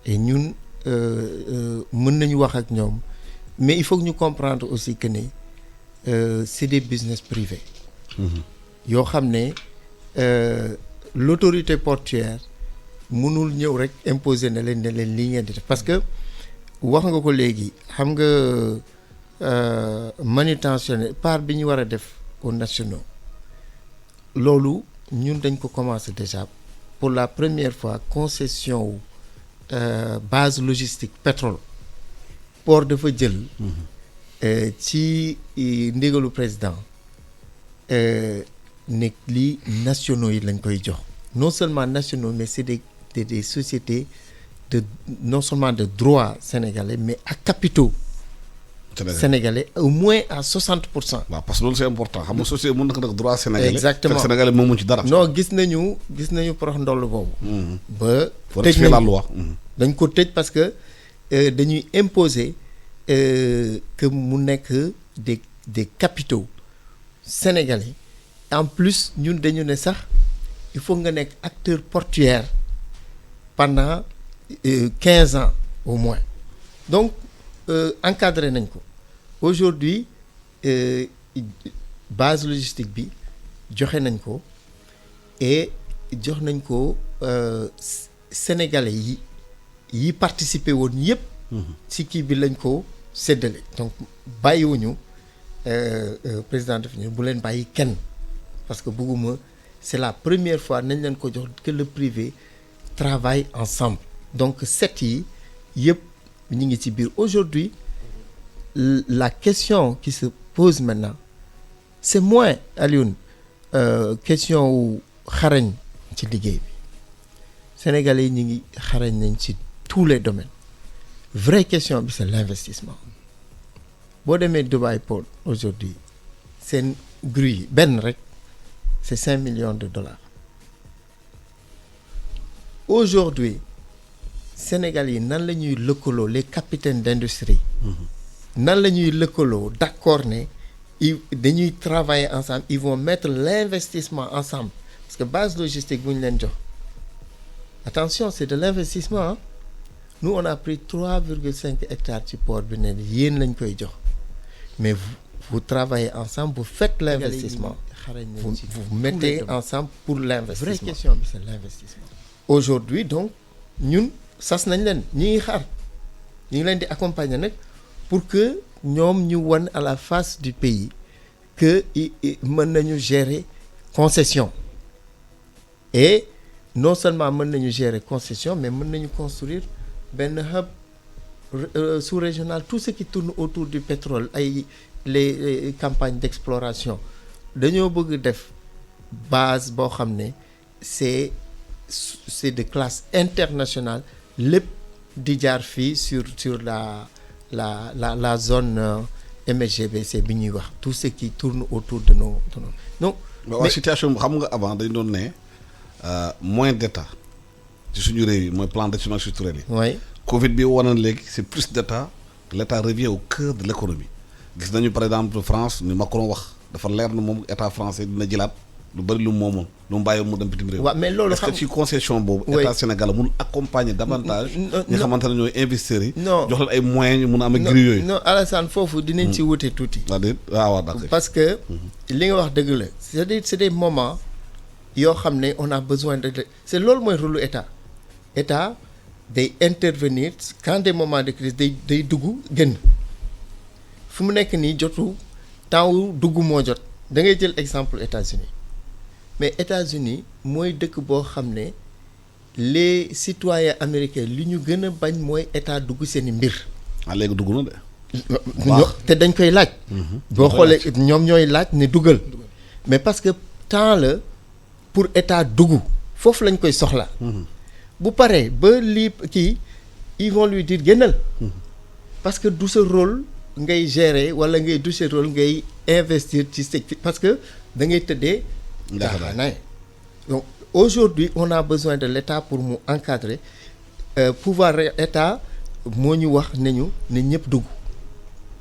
et ñun mën nañu wax ak ñoom mais il faut que ñu comprendre aussi que ne c'est des business privés. yoo xam ne l'autorité portuaire mënul ñëw rek imposer na leen lii ngeen di def parce que wax nga ko léegi xam nga manutentionnaire part bi ñu war a def aux nationaux loolu ñun dañ ko commencé déjà pour la première fois concession wu base logistique pétrole port dafa jël ci ndigalu président ne lii nationaux yi lañ koy jox non seulement nationaux mais c'est des sociétés non seulement de droit sénégalais mais à capitaux sénégalais au moins à 60%. waaw parce que loolu c'est important xam nga société mën na ko def droit sénégalais. exactement fekk sénégalais moomu ci dara. non gis nañu porox ndoll boobu. ba tëj nañu la loi. dañ ko tëj parce que dañuy imposer que mu nekk des capitaux sénégalais en plus ñun dañu ne sax il faut nga nekk acteur portuaire pendant 15 ans au moins donc encadré nañ ko aujourd'hui base logistique bi joxe nañ ko et jox nañ ko sénégalais yi participer woon yëpp. ci kii bi lañ ko séddale donc bàyyiwuñu président def ñu bu leen bàyyi kenn parce que bëgguma c'est la première fois nañ leen ko jox que le privé travaille ensemble donc set yi yëpp ñu ngi ci biir aujourd'hui la question qui se pose maintenant c'est moins Alioune question wu xarañ ci liggéey bi sénégalais yi ñu ngi xarañ nañ ci tous les domaines vraie question bi c'est l'investissement boo demee Dubai Port aujourd'hui seen grue yi benn rek c'est 5 millions de dollars aujourd'hui Sénégal yi nan la ñuy lëkkaloo les capitaines d'industrie nan la ñuy lëkkaloo d'accord ne dañuy travailler ensemble ils vont mettre l'investissement ensemble parce que base logistique bu ñu leen jox attention c'est de l'investissement hein? Nous on a pris 3,5 hectares ci port bi ne yéen lañ koy jox mais vous travaillez ensemble vous faites l'investissement vous mettez ensemble pour l'investissement vraie question bi c'est l'investissement aujourd'hui donc ñun sas nañ leen ñi ngi xaar ñi ngi leen di accompagner nag pour que ñoom ñu wan à la face du pays que mën nañu gérer concession et non seulement mën nañu gérer concession mais mën nañu construire benn hub sous-régional tout ce qui tourne autour du pétrole ay les campagnes d'exploration dañoo bëgg def base boo xam ne c'est de classe internationale lépp di jaar fii sur la zone MSGBC bi ñuy wax tout ce qui tourne autour de nos donc mais situation bi xam nga avant dañ doon ne moyen d'état ci suñu réew yi mooy plan d'action structurel yi. oui Covid bi wane léegi c'est plus d'état l'état revient au cœur de l'économie gis nañu par exemple France ni Macron wax dafa leer na moom état français dina jëlaat lu bari lu moomoon lu mu bàyyi mu dem bitim réew. waaw mais loolu est-ce que ci concession boobu. état Sénégal mun accompagner davantage. ñi xamante ne ñooy investisseurs yi. non jox leen ay moyens ñu mun a am ak grille yooyu. non Alassane foofu dinañ ci wute tuuti. waaw d'accord parce que li nga wax dëgg la c'est des moments yoo xam ne on a besoin de c'est loolu mooy rôle état day intervenir quand des moments de crise day dugg génn fu mu nekk nii jotu temps wu dugg moo jot da ngay jël exemple États-Unis mais États-Unis mooy dëkk boo xam ne les citoyens américains li ñu gën a bañ mooy état dugg seeni mbir. léegi dugg na de. te dañ koy laaj. boo xoolee ñoom ñooy laaj ne dugal. mais parce que temps la pour état dugg foofu lañ koy soxla. bu paree ba lii kii ils vont lui dire génnal. parce que du sa rôle ngay gérer wala ngay du sa rôle ngay investir ci secteur parce que da ngay tëddee. donc aujourd'hui on a besoin de l'État pour mu encadrer pouvoir État moo ñu wax nañu ne ñëpp dugg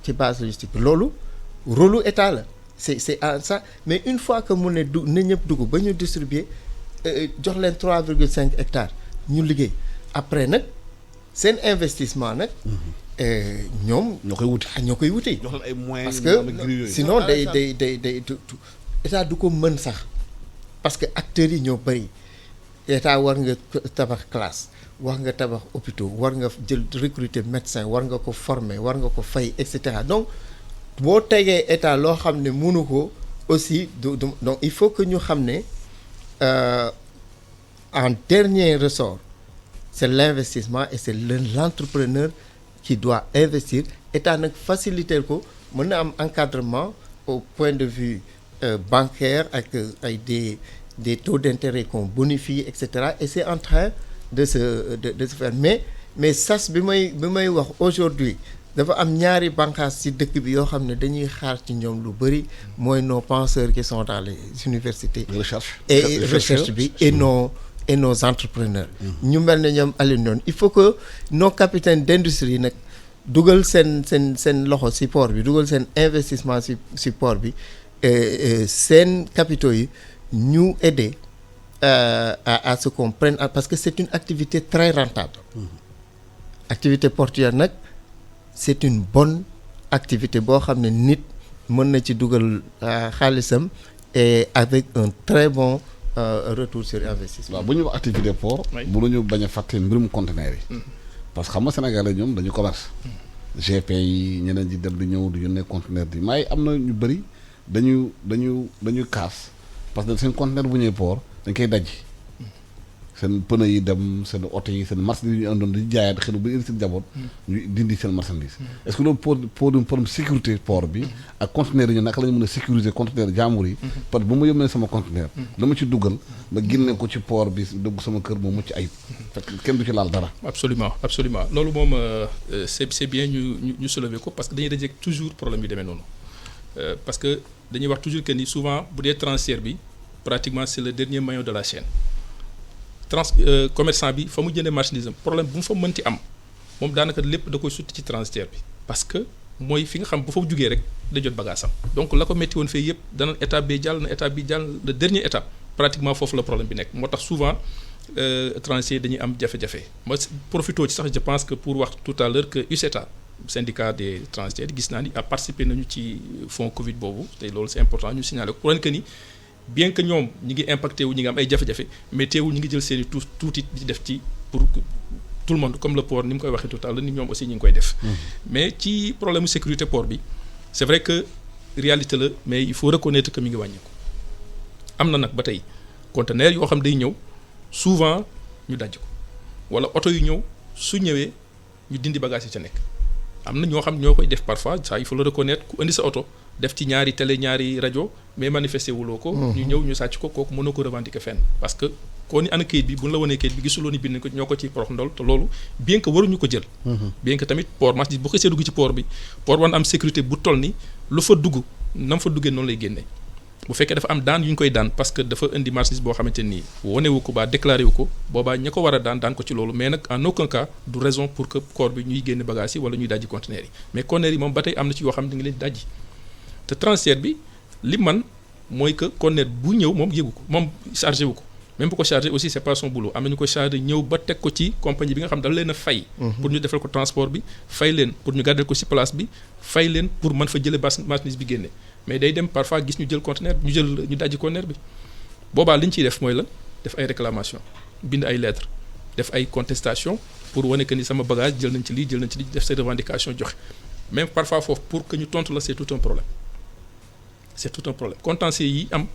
ci base logistique bi loolu rôle État la c'est ça mais une fois que mu ne na ñëpp dugg ba ñu distribuer jox leen 3,5 hectares ñu liggéey après nag seen investissement nag ñoom ñoo koy wuti jox leen ay moyens parce que sinon day état du ko mën sax parce que acteurs yi ñoo bëri état war nga tabax classe war nga tabax hôpitaux war nga jël recruter médecin war nga ko former war nga ko fay et cetera donc boo tegee état loo xam ne mënu ko aussi donc il faut que ñu xam ne en dernier ressort c'est l'investissement et c'est l'entrepreneur qui doit investir état nag faciliter ko mën na am encadrement au point de vue bancaire ak ay des taux d'intérêt qu'on bonifie et cetera et c'est en train de se faire mais sas bi may wax aujourd'hui dafa am ñaari bànqaas ci dëkk bi yoo xam ne dañuy xaar ci ñoom lu bari mooy nos penseurs qui sont dans les universités recherche bi et nos entrepreneurs ñu mel ne ñoom Alioune noonu il faut que nos capitaines d'industrie nag dugal seen loxo ci port bi dugal seen investissement ci port bi seen capitaux yi ñu aider à ce qu'on prenne parce que c'est une activité très rentable activité portuaire nag c'est une bonne activité boo xam ne nit mën na ci dugal xaalisam et avec un très bon retour sur investissement. waaw bu ñu wax activité port. bu ñu bañ a fàtte mbirum conteneur yi. parce que xam nga Sénégalais ñoom dañu commerce. GP yi ñeneen ji dem di ñëw di yónnee conteneur di may am na ñu bëri dañu kaas parce que seen conteneur bu ñëwee port dañ koy daj. seen pneu yi dem seen oto yi seen marchandise yi ñu àndoon di jaayaat xëy na ba indi seen njaboot. ñu dindi seen marchandise. est-ce que loolu pour sécurité port bi. ak conteneur yi ñu naka la ñu mën a sécuriser conteneur jàmbur yi. parce que bu ma yónnee sama conteneur. dama ci duggal ma génne ko ci port bi dugg sama kër moom mucc ayib. fekk kenn du ci laal dara. absolument loolu moom c'est bien ñu soulever ko parce que dañuy dajeek toujours problème yu demee noonu parce que dañuy wax toujours que ni souvent bu dee transfert bi pratiquement c'est le dernier maillon de la chaîne. Commerçant bi fa mu jëndee marchandise am problème bu mu fa mënti am moom daanaka lépp da koy sotti ci transfert bi parce que mooy fi nga xam bu fa jugee rek da jot bagage am donc la ko métti woon fee yëpp dana étape bi jàll na étape bi jàll le dernier étape pratiquement foofu la problème bi nekk moo tax souvent transfert dañuy am jafe-jafe ma profitoo ci sax je pense que pour wax tout à l'heure que UCETA syndicat des transitaires gis naa ni a participé nañu ci fonds Covid boobu te loolu c'est important ñu signaler ko pour que ni bien que ñoom ñi ngi impacté wu ñi ngi am ay jafe-jafe mais teewul ñi ngi jël seen i tuuti di def ci pour tout le monde comme le port ni mu koy waxee tout à l'heure ni ñoom aussi ñi ngi koy def mais ci problème sécurité port bi c'est vrai que réalité la mais il faut reconnaître que mi ngi wàññeeku am na nag ba tey conteneur yoo xam day ñëw souvent ñu daj ko wala oto yu ñëw su ñëwee ñu dindi bagage yi ca nekk am na ñoo xam ñoo koy def parfois ça il faut le reconnaître ku indi sa oto def ci ñaari télé ñaari rajo mais manifesté wuloo ko. ñu ñëw ñu sàcc ko kooku mënoo ko revendiquer fenn parce que koo ni ana kayit bi bu ñu la wanee kayit bi gisuloo ni bind ko ñoo ko ci porox ndol te loolu bien que waruñu ko jël. bien que tamit port marchandise bu xasee dugg ci port bi port war na am sécurité bu toll ni lu fa dugg na mu fa duggee noonu lay génnee bu fekkee dafa am daan yu ñu koy daan parce que dafa indi marchandise boo xamante nii wane wu ko ba déclaré wu ko boobaa ña ko war a daan ko ci loolu mais nag en aucun cas du raison pour que port bi ñuy génne bagages yi wala ñuy dajji conteneurs yi mais conteneurs yi moom ba tey am na ci yoo xam ne da nga leen dajji te transfert bi li man mooy que conteneur bu ñëw moom yëgu ko moom chargé wu ko même bu ko chargé aussi c'est pas son boulot am na ñu ko chargé ñëw ba teg ko ci compagnie bi nga xam da leen a fay pour ñu defal ko transport bi fay leen pour ñu garder ko ci place bi fay leen pour mën fa jële marchandise bi génne mais day dem parfois gis ñu jël conteneur ñu dajji conteneur bi boobaa li ñu ciy def mooy lan def ay réclamation bind ay lettres def ay contestation pour wane que ni sama bagage jël nañ ci lii def ses revendications joxe même parfois foofu pour que ñu tontu la c'est tout un problème contentieux yi am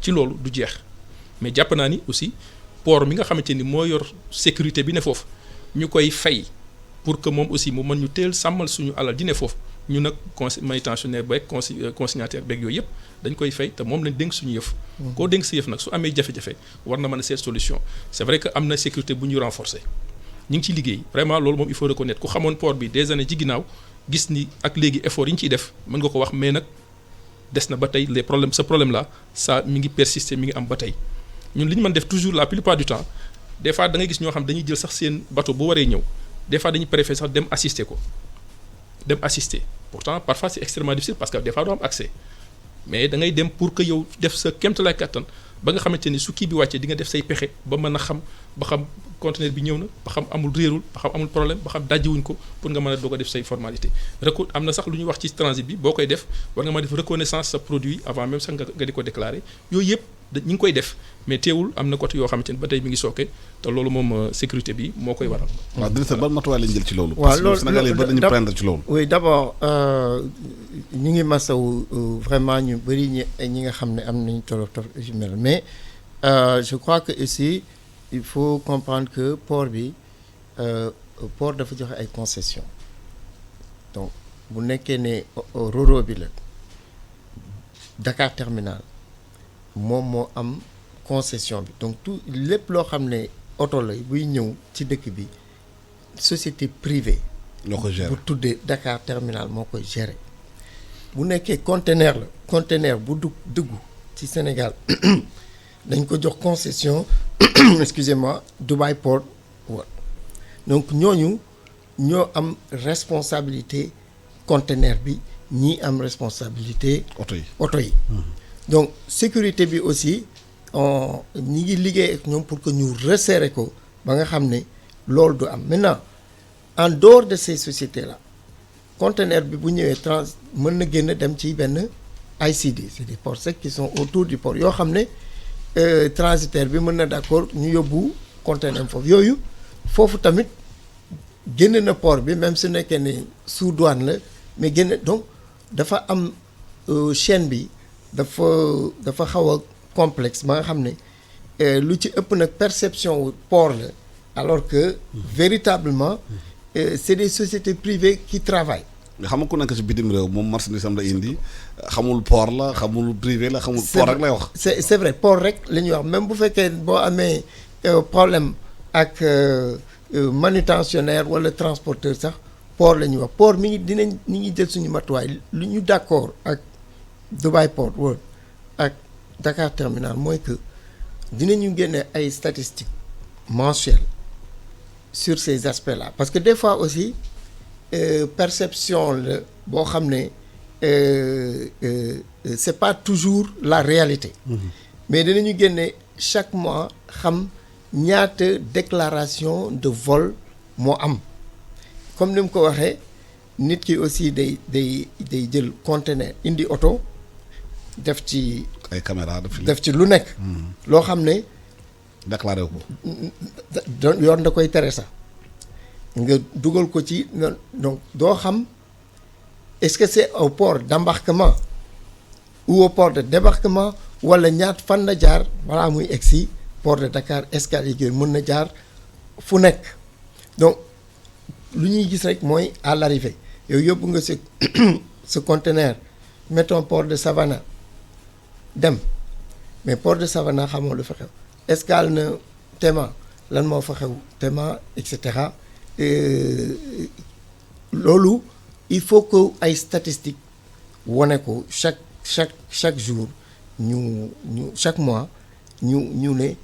ci loolu du jeex mais jàpp naa ni aussi port mi nga xamante ni moo yor sécurité bi ne foofu ñu koy fay pour que moom aussi mu mën ñu teel sàmmal suñu alal di ne foofu ñu nag manutentionnaire beeg consignataire beeg yooyu yëpp dañ koy fay te moom lañ dénk suñu yëf koo dénk sa yëf nag su amee jafe-jafe war na mën a seet solution c'est vrai que am na sécurité bu ñu renforcer ñu ngi ciy liggéey vraiment loolu moom il faut reconnaître ku xamoon port bi des années ci ginnaaw gis ni ak léegi effort yi ñu ciy def mën nga ko wax mais nag des na ba tey les problèmes ce problème là ça mi ngi persister mi ngi am ba tey ñun li ñu mën def toujours la plupart du temps des fois da ngay gis ñoo xam dañuy jël sax seen bateau bu waree ñëw des fois dañuy préférer sax dem assister pourtant parfois c'est extrêmement difficile parce que des fois doo am accès mais da ngay dem pour que yow def sa kéemtalaay kattan ba nga xamante ni su kii bi wàccee di nga def say pexe ba mën a xam conteneur bi ñëw na ba xam amul réerul ba xam amul problème ba xam dajjiwuñ ko pour nga mën a doog a def say formalité am na sax lu ñuy wax ci transit bi boo koy def war nga mën a def reconnaissance sa produit avant même sax nga di ko déclarer yooyu yëpp ñi ngi koy def mais teewul am na côté yoo xamante ni ba tey mi ngi sooke te loolu moom sécurité bi moo koy waral. waaw directeur ban matuwaay lañ jël ci loolu. waaw loolu Sénégalais ba dañu prendre ci loolu. oui d'abord ñu ngi masawu vraiment ñu bëri ñi nga xam ne am nañu tolof yu mel mais je crois que ici il faut comprendre que port bi port dafa joxe ay concessions donc bu nekkee ne Roro bi la Dakar Terminal moom moo am concession bi donc tout lépp loo xam ne oto la buy ñëw ci dëkk bi société privée. ñoo ko gérer bu tuddee Dakar Terminal moo koy gérer bu nekkee conteneur la conteneur bu dugg ci Sénégal dañ ko jox concession excusez-moi Dubai Port World donc ñooñu ñoo am responsabilité conteneur bi ñii am responsabilité oto yi donc sécurité bi aussi ñi ngi liggéey ak ñoom pour que ñu resserrer ko ba nga xam ne loolu du am maintenant en dehors de ces sociétés là conteneur bi bu ñëwee mën na génn dem ci benn ICD c'est des ports secs qui sont autour du port yoo xam ne transitaire bi mën na d'accord ñu yóbbu conteneur foofu tamit génn na port bi même su nekkee ne sous douane la mais génn donc dafa am chaîne bi dafa xaw a complexe ba nga xam ne lu ci ëpp nag perception wu port la alors que véritablement c'est des sociétés privées qui travaillent. nga xam nga ku nekk ci bitim réew moom marchandise am la indi xamul port la xamul privé la xamul port rek lay wax. c'est vrai port rek la ñuy wax même bu fekkee boo amee problème ak manutentionnaire wala transporteur sax port la ñuy wax port mi ngi ñi ngi jël suñu matuwaay lu ñu d'accord ak Dubai Port World ak Dakar Terminal mooy que dinañu génne ay statistiques mensuelles sur ces aspects-là parce que des fois aussi perception la boo xam ne c'est pas toujours la réalité. Mais dinañu génne chaque mois xam ñaata déclaration de vol moo am comme ni mu ko waxee nit ki aussi day jël conteneur indi oto def ci ay caméra def ci lu nekk. loo xam ne. déclaré ko. yoon da koy tere sax nga dugal ko ci donc doo xam est-ce que c'est au port d'embarquement ou au port de débarquement wala ñaat fan la jaar balaa muy egsi port de Dakar escale yi mën na jaar fu nekk donc lu ñuy gis rek mooy à l'arrivée yow yóbbu nga ce conteneur mettons port de Savannah dem mais port de Savannah xamoo lu fa xew escale na Tema lan moo fa xew Tema et cetera loolu il faut que ay statistiques wane ko chaque jour ñu chaque mois ñu ne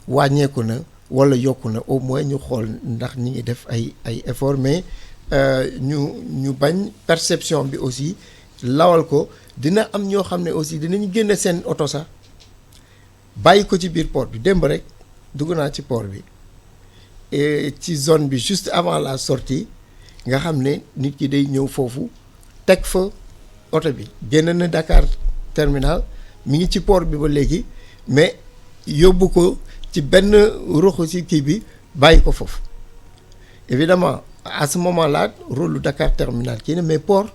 wàññeeku na wala yokku na au moins ñu xool ndax ñi ngi def ay efforts mais ñu bañ perception bi aussi lawal ko dina am ñoo xam ne aussi dinañu génne seen oto sax bàyyi ko ci biir port bi démb rek dugg naa ci port bi et ci zone bi juste avant la sortie nga xam ne nit ki day ñëw foofu teg fa oto bi génn na Dakar Terminal mi ngi ci port bi ba léegi mais yóbbu ko ci benn ruxu ci kii bi bàyyi ko foofu évidemment à ce moment-là rôle Dakar Terminal kii ne mais port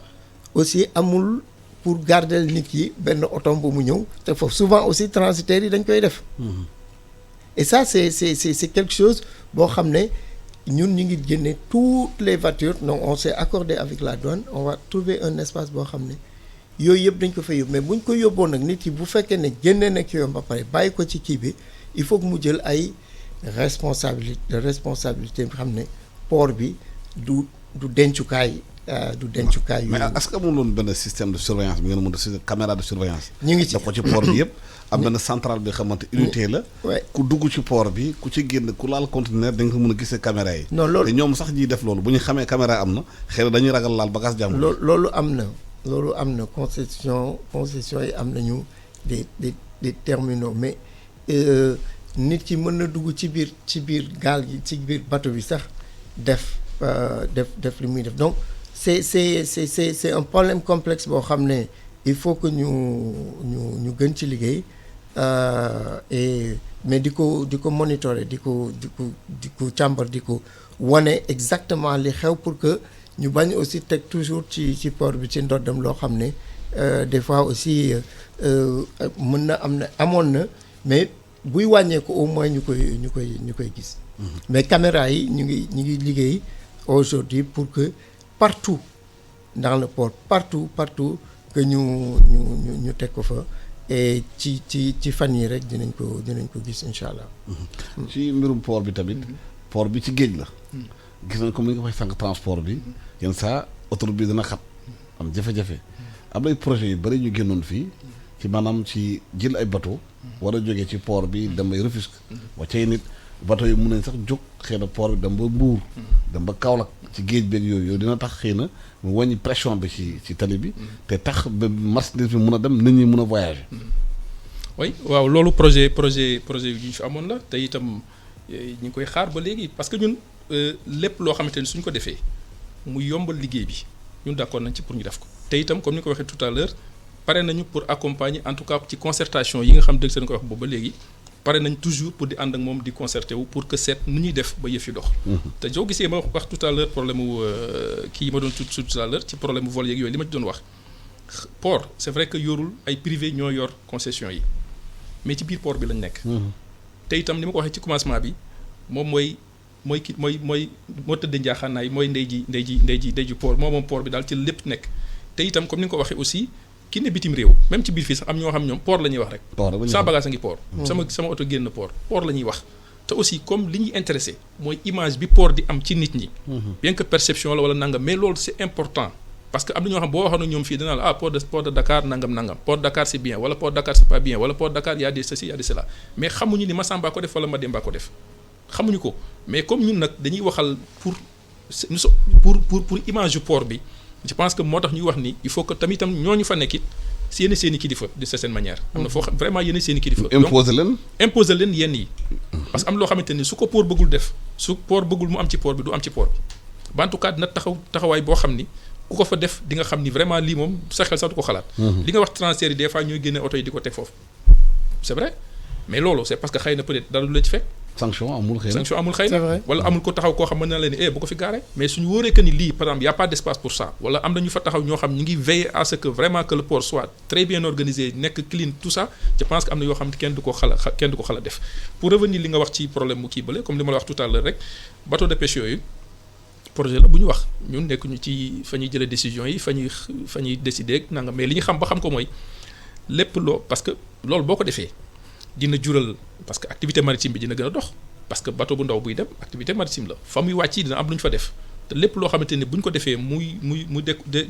aussi amul pour garder nit yi benn oto bu mu ñëw te foofu souvent aussi transitaires yi dañ koy def. Et ça c'est quelque chose boo xam ne ñun ñu ngi génne toutes les voitures donc on s'est accordé avec la douane on va trouver un espace boo xam ne yooyu yëpp dañ ko fay yóbbu mais buñ ko yóbboo nag nit yi bu fekkee ne génne na ki yoon ba pare bàyyi ko ci kii bi il faut que mu jël ay responsabilité bi xam ne port bi du dencukaay mais est-ce que amuloon benn système de surveillance bi ngeen mën a caméra de surveillance. ñu ngi ci def ko ci port bi yëpp. am benn centrale bi xamante unité la. ku dugg ci port bi ku ci génn ku laal conteneur da nga ko mën a gisee caméra yi. non loolu te ñoom sax ñiy def loolu bu ñu xamee caméra am na xëy na dañuy ragal laal bagage jàmm. loolu am na concession yi am nañu des terminaux mais nit ki mën na dugg ci biir gaal gi ci biir bateau bi sax def li muy def donc c'est un problème complexe boo xam ne il faut que ñu gën ci liggéey mais di ko monitorer di ko càmbar di ko wane exactement li xew pour que ñu bañ aussi teg toujours ci port bi ci ndoddam loo xam ne des fois aussi mën na amoon na mais buy wàññeeku au moins ñu koy gis. mais caméra yi ñu ngi liggéey aujourd'hui pour que partout dans le port partout que ñu teg ko fa et ci fan yi rek dinañ ko gis incha allah. ci mbirum port bi tamit. port bi ci géej la. gis nañ comme ni nga fay sànq transport bi. yenn saa autoroute bi dina xat. am jafe-jafe. am na ay projets yu bari ñu génnoon fii. ci maanaam ci jël ay bateau. war a jógee ci port bi dem bay Rufisque. wàccee nit bateau yi mun nañ sax jóg xëy na port bi dem ba Mbour. dem ba Kaolack ci géej beeg yooyu dina tax xëy na mu wàññi pression bi ci tali bi. te tax ba marchandise bi mun a dem nit ñi mun a voyager. oui waaw loolu projet yu ñu fi amoon la te itam ñu ngi koy xaar ba léegi parce que ñun lépp loo xamante ni suñ ko defee mu yombal liggéey bi ñun d'accord nañ ci pour ñu def ko te itam comme ni ko waxee tout à l'heure pare nañu pour accompagner en tout cas ci concertation yi nga xam dëgg seen ko wax boobu ba léegi pare nañ toujours pour di ànd ak moom di concerté wu pour que seet nu ñuy def ba yëf yi dox. te soo gisee ma wax tout à l'heure problème mu kii ma doon tout à l'heure ci problème mu vol yeeg yooyu li ma ci doon wax port c'est vrai que yorul ay privé ñoo yor concession yi mais ci biir port bi lañ nekk. te itam ni ma ko waxee ci commencement bi moom moo tëddee njaaxaanaay mooy ndey ji port moom port bi daal ci lépp nekk te itam comme ni nga ko waxee aussi ki ne bitim réew même ci biir fii sax am ñoo xam ñoom port la ñuy wax rek. sans bagage a ngi port. sama oto génn port la ñuy wax. te aussi comme li ñuy intéressé mooy image bi port di am ci nit ñi. bien que perception la wala nangam mais loolu c'est important. parce que am na ñoo xam boo waxoon ak ñoom fii dina la port de Dakar nangam port de Dakar c'est bien wala port de Dakar c'est pas bien wala port de Dakar y a des ceci y a des cela mais xamuñu ni Massamba ko def wala Mademba ko def xamuñu ko mais comme ñun nag dañuy waxal pour image yu port bi je pense que moo tax ñuy wax ni il faut que tamitam ñooñu fa nekkit si yéen seen i kilifa de certaine manière. am na foo xam vraiment yéen seen i kilifa. imposer leen yenn yi. parce que am loo xamante ni su ko port bëggul def su port bëggul mu am ci port bi du am ci port bi ba en tout cas dina taxawaay boo xam ni. ku ko fa def di nga xam ni vraiment lii moom sa xel sax du ko xalaat. li nga wax transfert yi des fois ñooy génne oto yi di ko teg foofu. c'est vrai mais loolu c'est parce que xëy na peut-être dara du la ci fekk. sanction amul xëy na wala amul ko taxaw koo xam mën na leen ni bu ko fi gaaree. mais suñu wóoree que ni lii par exemple y a pas d'espace pour ça wala am na ñu fa taxaw ñoo xam ñu ngi veiller à ce que vraiment que le port soit très bien organisé nekk clean tout ça je pense que am na yoo xam ne kenn du ko xala def pour revenir li nga wax ci problème mu kii bële comme li ma la wax tout à l'heure rek bateau de pêche yooyu projet la bu ñu wax ñun nekk ñu ci fa ñuy jëlee décision yi fa ñuy décider ak nanga mais li ñu xam ba xam ko mooy lépp loo parce que loolu boo ko defee dina jural parce que activité maritime bi dina gën a dox parce que bateau bu ndaw buy dem activité maritime la fa muy wàcc dina am lu ñu fa def te lépp loo xamante ni bu ñu ko defee muy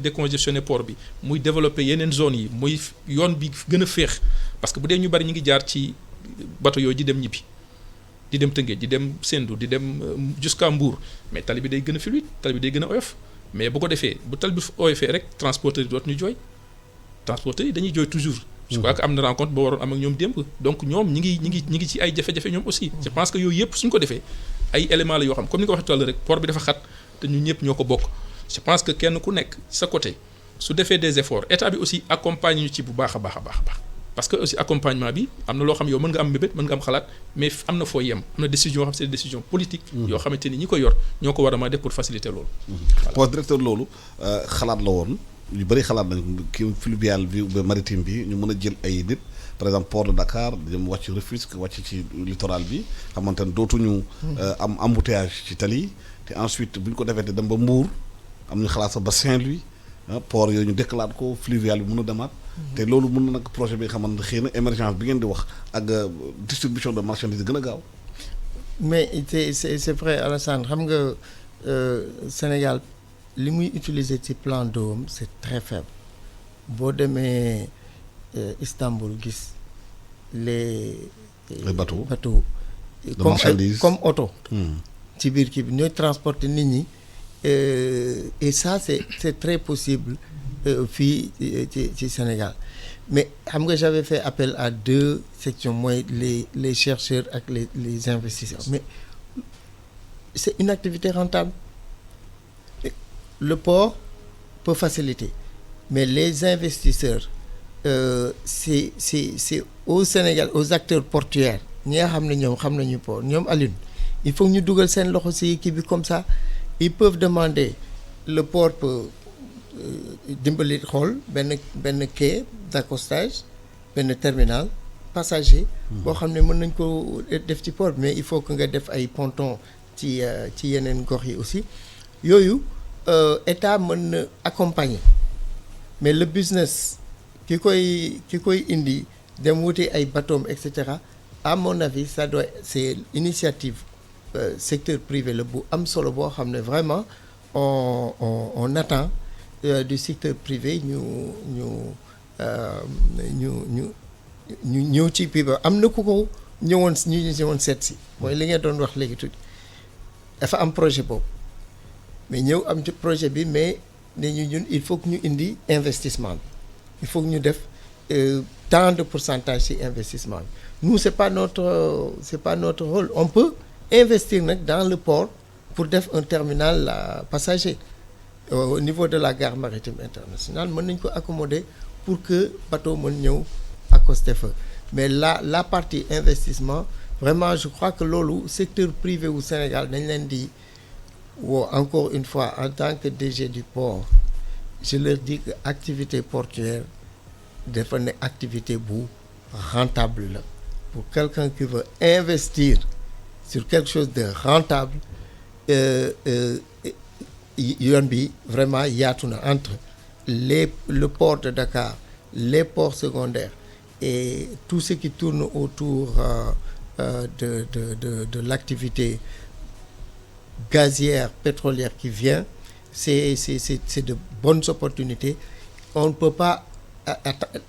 décongestionner port bi muy développer yeneen zones yi muy yoon bi gën a féex parce que bu dee ñu bari ñu ngi jaar ci bateau yooyu di dem ñibbi di dem Tëngéej di dem Sendou di dem jusqu'à Mbour mais tali bi day gën a fluide tali bi day gën a oyof mais bu ko defee bu tali bi oyofee rek transporteurs yi dootuñu jooy transporteurs yi dañuy jooy toujours. je crois que am na rencontre boo waroon am ak ñoom démb donc ñoom ñi ngi ci ay jafe-jafe ñoom aussi. je pense que yooyu yëpp suñ ko defee ay éléments la yoo xam comme ni nga ko waxee tout à l'heure rek port bi dafa xat te ñun ñëpp ñoo ko bokk je pense que kenn ku nekk sa côté su defee des efforts état bi aussi accompagne ñu ci bu baax a baax. parce que aussi accompagnement bi am na loo xam yow mën nga am mbébét mën nga am xalaat mais am na foo yem am na décision yoo xam c'est des décisions politiques. yoo xamante ni ñi ko yor ñoo ko war a mën a def pour faciliter loolu. poste directeur loolu xalaat la woon yu bëri xalaat nañ kii fluvial bi ba maritime bi ñu mën a jël ay nit par exemple port de Dakar dem wàcc Rufisque wàcc ci littoral bi xamante ne dootuñu am embouteillage ci tali te ensuite bu ñu ko defee te dem ba Mbour am ñu xalaat sax ba Saint-Louis port yooyu ñu déclare ko fluvial bi mën a demaat. te loolu mën na nag projet bi nga xamante ne xëy na émergence bi ngeen di wax ak distribution de marchandises gën a gaaw. mais c'est vrai Alassane xam nga Sénégal li muy utiliser ci plan d'eau c'est très faible boo demee Istanbul gis les bateaux comme oto. ci biir kii bi ñooy transporter nit ñi et ça c'est très possible. fii ci Sénégal mais xam nga j'avais fait appel à 2 sections mooy les chercheurs ak les investisseurs mais c'est une activité rentable. Le port peut faciliter mais les investisseurs c'est au Sénégal aux acteurs portuaires ñi nga xam ne ñoom xam nañu port ñoom Alioune il faut ñu dugal seen loxo ci kii bi comme ça ils peuvent demander le port peut dimbali xool benn quai d'accostage benn terminal passager boo xam ne mën nañ ko def ci port mais il faut que nga def ay ponton ci yeneen gox yi aussi yooyu état mën na accompagner mais le business ki koy indi dem wuti ay bateaux et cetera à mon avis ça doit c'est initiative secteur privé la bu am solo boo xam ne vraiment on attend du secteur privé ñu ñëw ci bii ba am na ku ko ñëwoon seet si mooy li ngeen doon wax léegi tuuti dafa am projet boobu mais ñëw am ci projet bi mais ne ñun il faut que ñu indi investissement bi il faut que ñu def tant de pourcentage ci investissement bi nous c'est pas notre rôle on peut investir nag dans le port pour def un terminal passager au niveau de la gare maritime internationale mën nañ ko accommoder pour que bateau mën ñëw accoster fa mais la partie investissement vraiment je crois que loolu secteur privé wu Sénégal dañ leen di woo encore une fois en tant que DG du port je leur dis que activité portuaire dafa ne activité bu rentable la pour quelqu'un qui veut investir sur quelque chose de rentable yoon bi vraiment yaatu na entre le port de Dakar les ports secondaires et tout ce qui tourne autour de l'activité gazière pétrolière qui vient c'est de bonnes opportunités on ne peut pas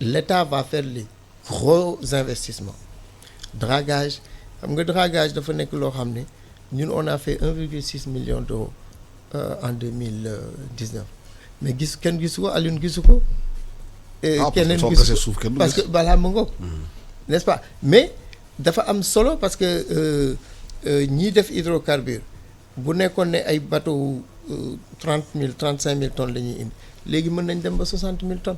l'État va faire les gros investissements dragage xam nga dragage dafa nekk loo xam ne ñun on a fait 1,6 million d'euros en 2019 mais kenn gisu ko Alioune gisu ko keneen gisu ko parce que balaa ma ngoog n'est-ce pas mais dafa am solo parce que ñiy def hydrocarbure bu nekkoon ne ay bateau 35 000 tonnes la ñuy indi léegi mën nañ dem ba 60 000 tonnes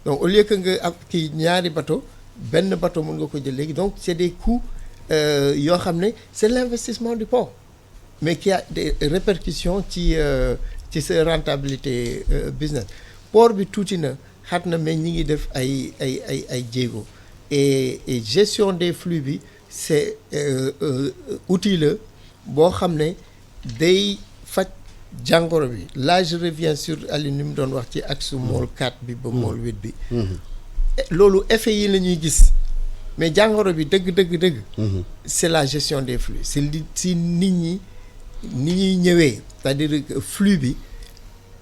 donc au lieu que nga ak kii ñaari bateau benn bateau mën nga ko jël léegi donc c'est des coûts yoo xam ne c'est l'investissement du port mais qui a des répercussions ci sa rentabilité business port bi tuuti na xat na mais ñi ngi def ay jéego et gestion des flux bi c'est outil la boo xam ne day faj jàngoro bi là je reviens sur Aliou ni mu doon wax ci axe mool 4 bi ba mool 8 bi loolu effet yi la ñuy gis mais jàngoro bi dëgg c'est la gestion des flux c'est si nit ñi ni ñuy ñëwee c'est-à-dire que flux bi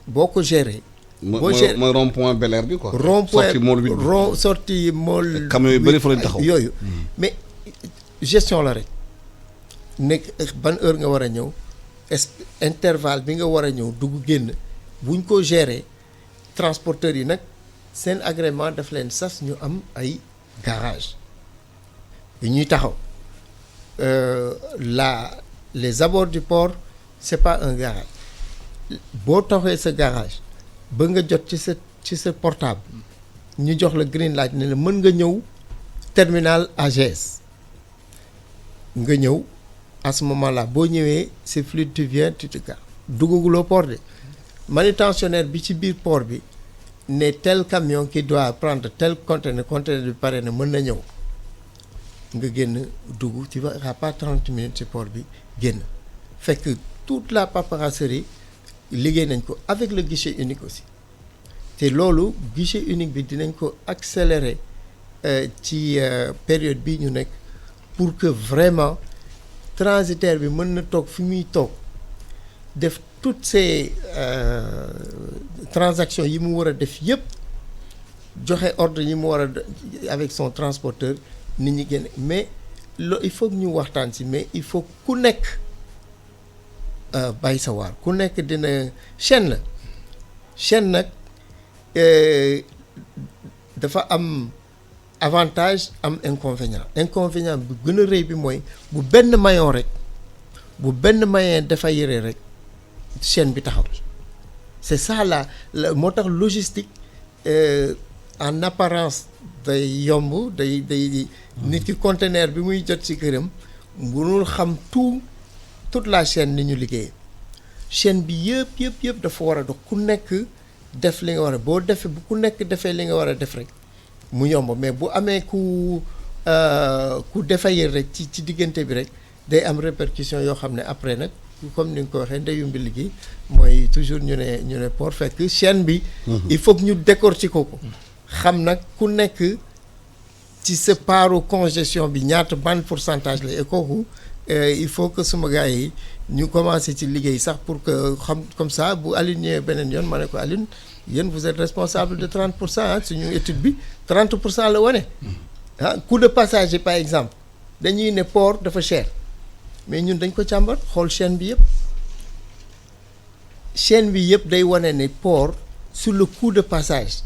boo ko gérer boo gérer mooy rond-point Bel Air bi quoi rond-point sortie mool 8 bi sortie mool camion yu bëri fa lañ taxaw yooyu mais gestion la rek nekk ban heure nga war a ñëw intervalle bi nga war a ñëw dugg génn buñ ko gérer transporteurs yi nag seen agrément daf leen sas ñu am ay garage yu ñuy taxaw les abords du port c'est pas un garage boo taxee sa garage ba nga jot ci sa portable ñu jox la green light ne la mën nga ñëw terminal AGS nga ñëw à ce moment-là boo ñëwee c'est fluide tu viens tu te gares duggaguloo port de manutentionnaire bi ci biir port bi ne tel camion qui doit prendre tel conteneur bi pare na mën na ñëw nga génn dugg tu vas pas 30 minutes ci port bi génn fekk toute la paperasserie liggéey nañ ko avec le guichet unique aussi te loolu guichet unique bi dinañ ko accélérer ci période bi ñu nekk pour que vraiment transitaire bi mën na toog fi muy toog def toutes ces transactions yi mu war a def yépp joxe ordre yi mu war a avec son transporteur nit ñi génn mais il faut que ñu waxtaan ci mais il faut ku nekk bàyyi sa waar ku nekk dina chaîne nag dafa am avantage am inconvénient bu gën a rëy bi mooy bu benn maillon dafa yére rek chaîne bi taxaw c'est ça la moo tax logistique en apparence day yomb day nit ki conteneur bi muy jot ci këram mënul xam toute la chaîne ni ñu liggéey chaîne bi yëpp dafa war a dox ku nekk def li nga war a boo defee bu ku nekk defee li nga war a def rek mu yomb mais bu amee ku defayir rek ci diggante bi rek day am répercussion yoo xam ne après nag comme ni nga ko waxee ndeyu mbil gi mooy toujours ñu ne port fekk chaîne bi il faut que ñu décortiquer ko xam nag ku nekk ci sa paaru congestion bi ñaata ban pourcentage la et kooku il faut que suma gars yi ñu commencé ci liggéey sax pour que xam comme ça bu aligné beneen yoon ma ne ko Alioune yéen vous êtes responsable de 30% suñu étude bi 30% la wane coût de passage par exemple dañuy ne port dafa cher mais ñun dañ ko càmbar xool chaîne bi yëpp day wane ne port sur le coût de passage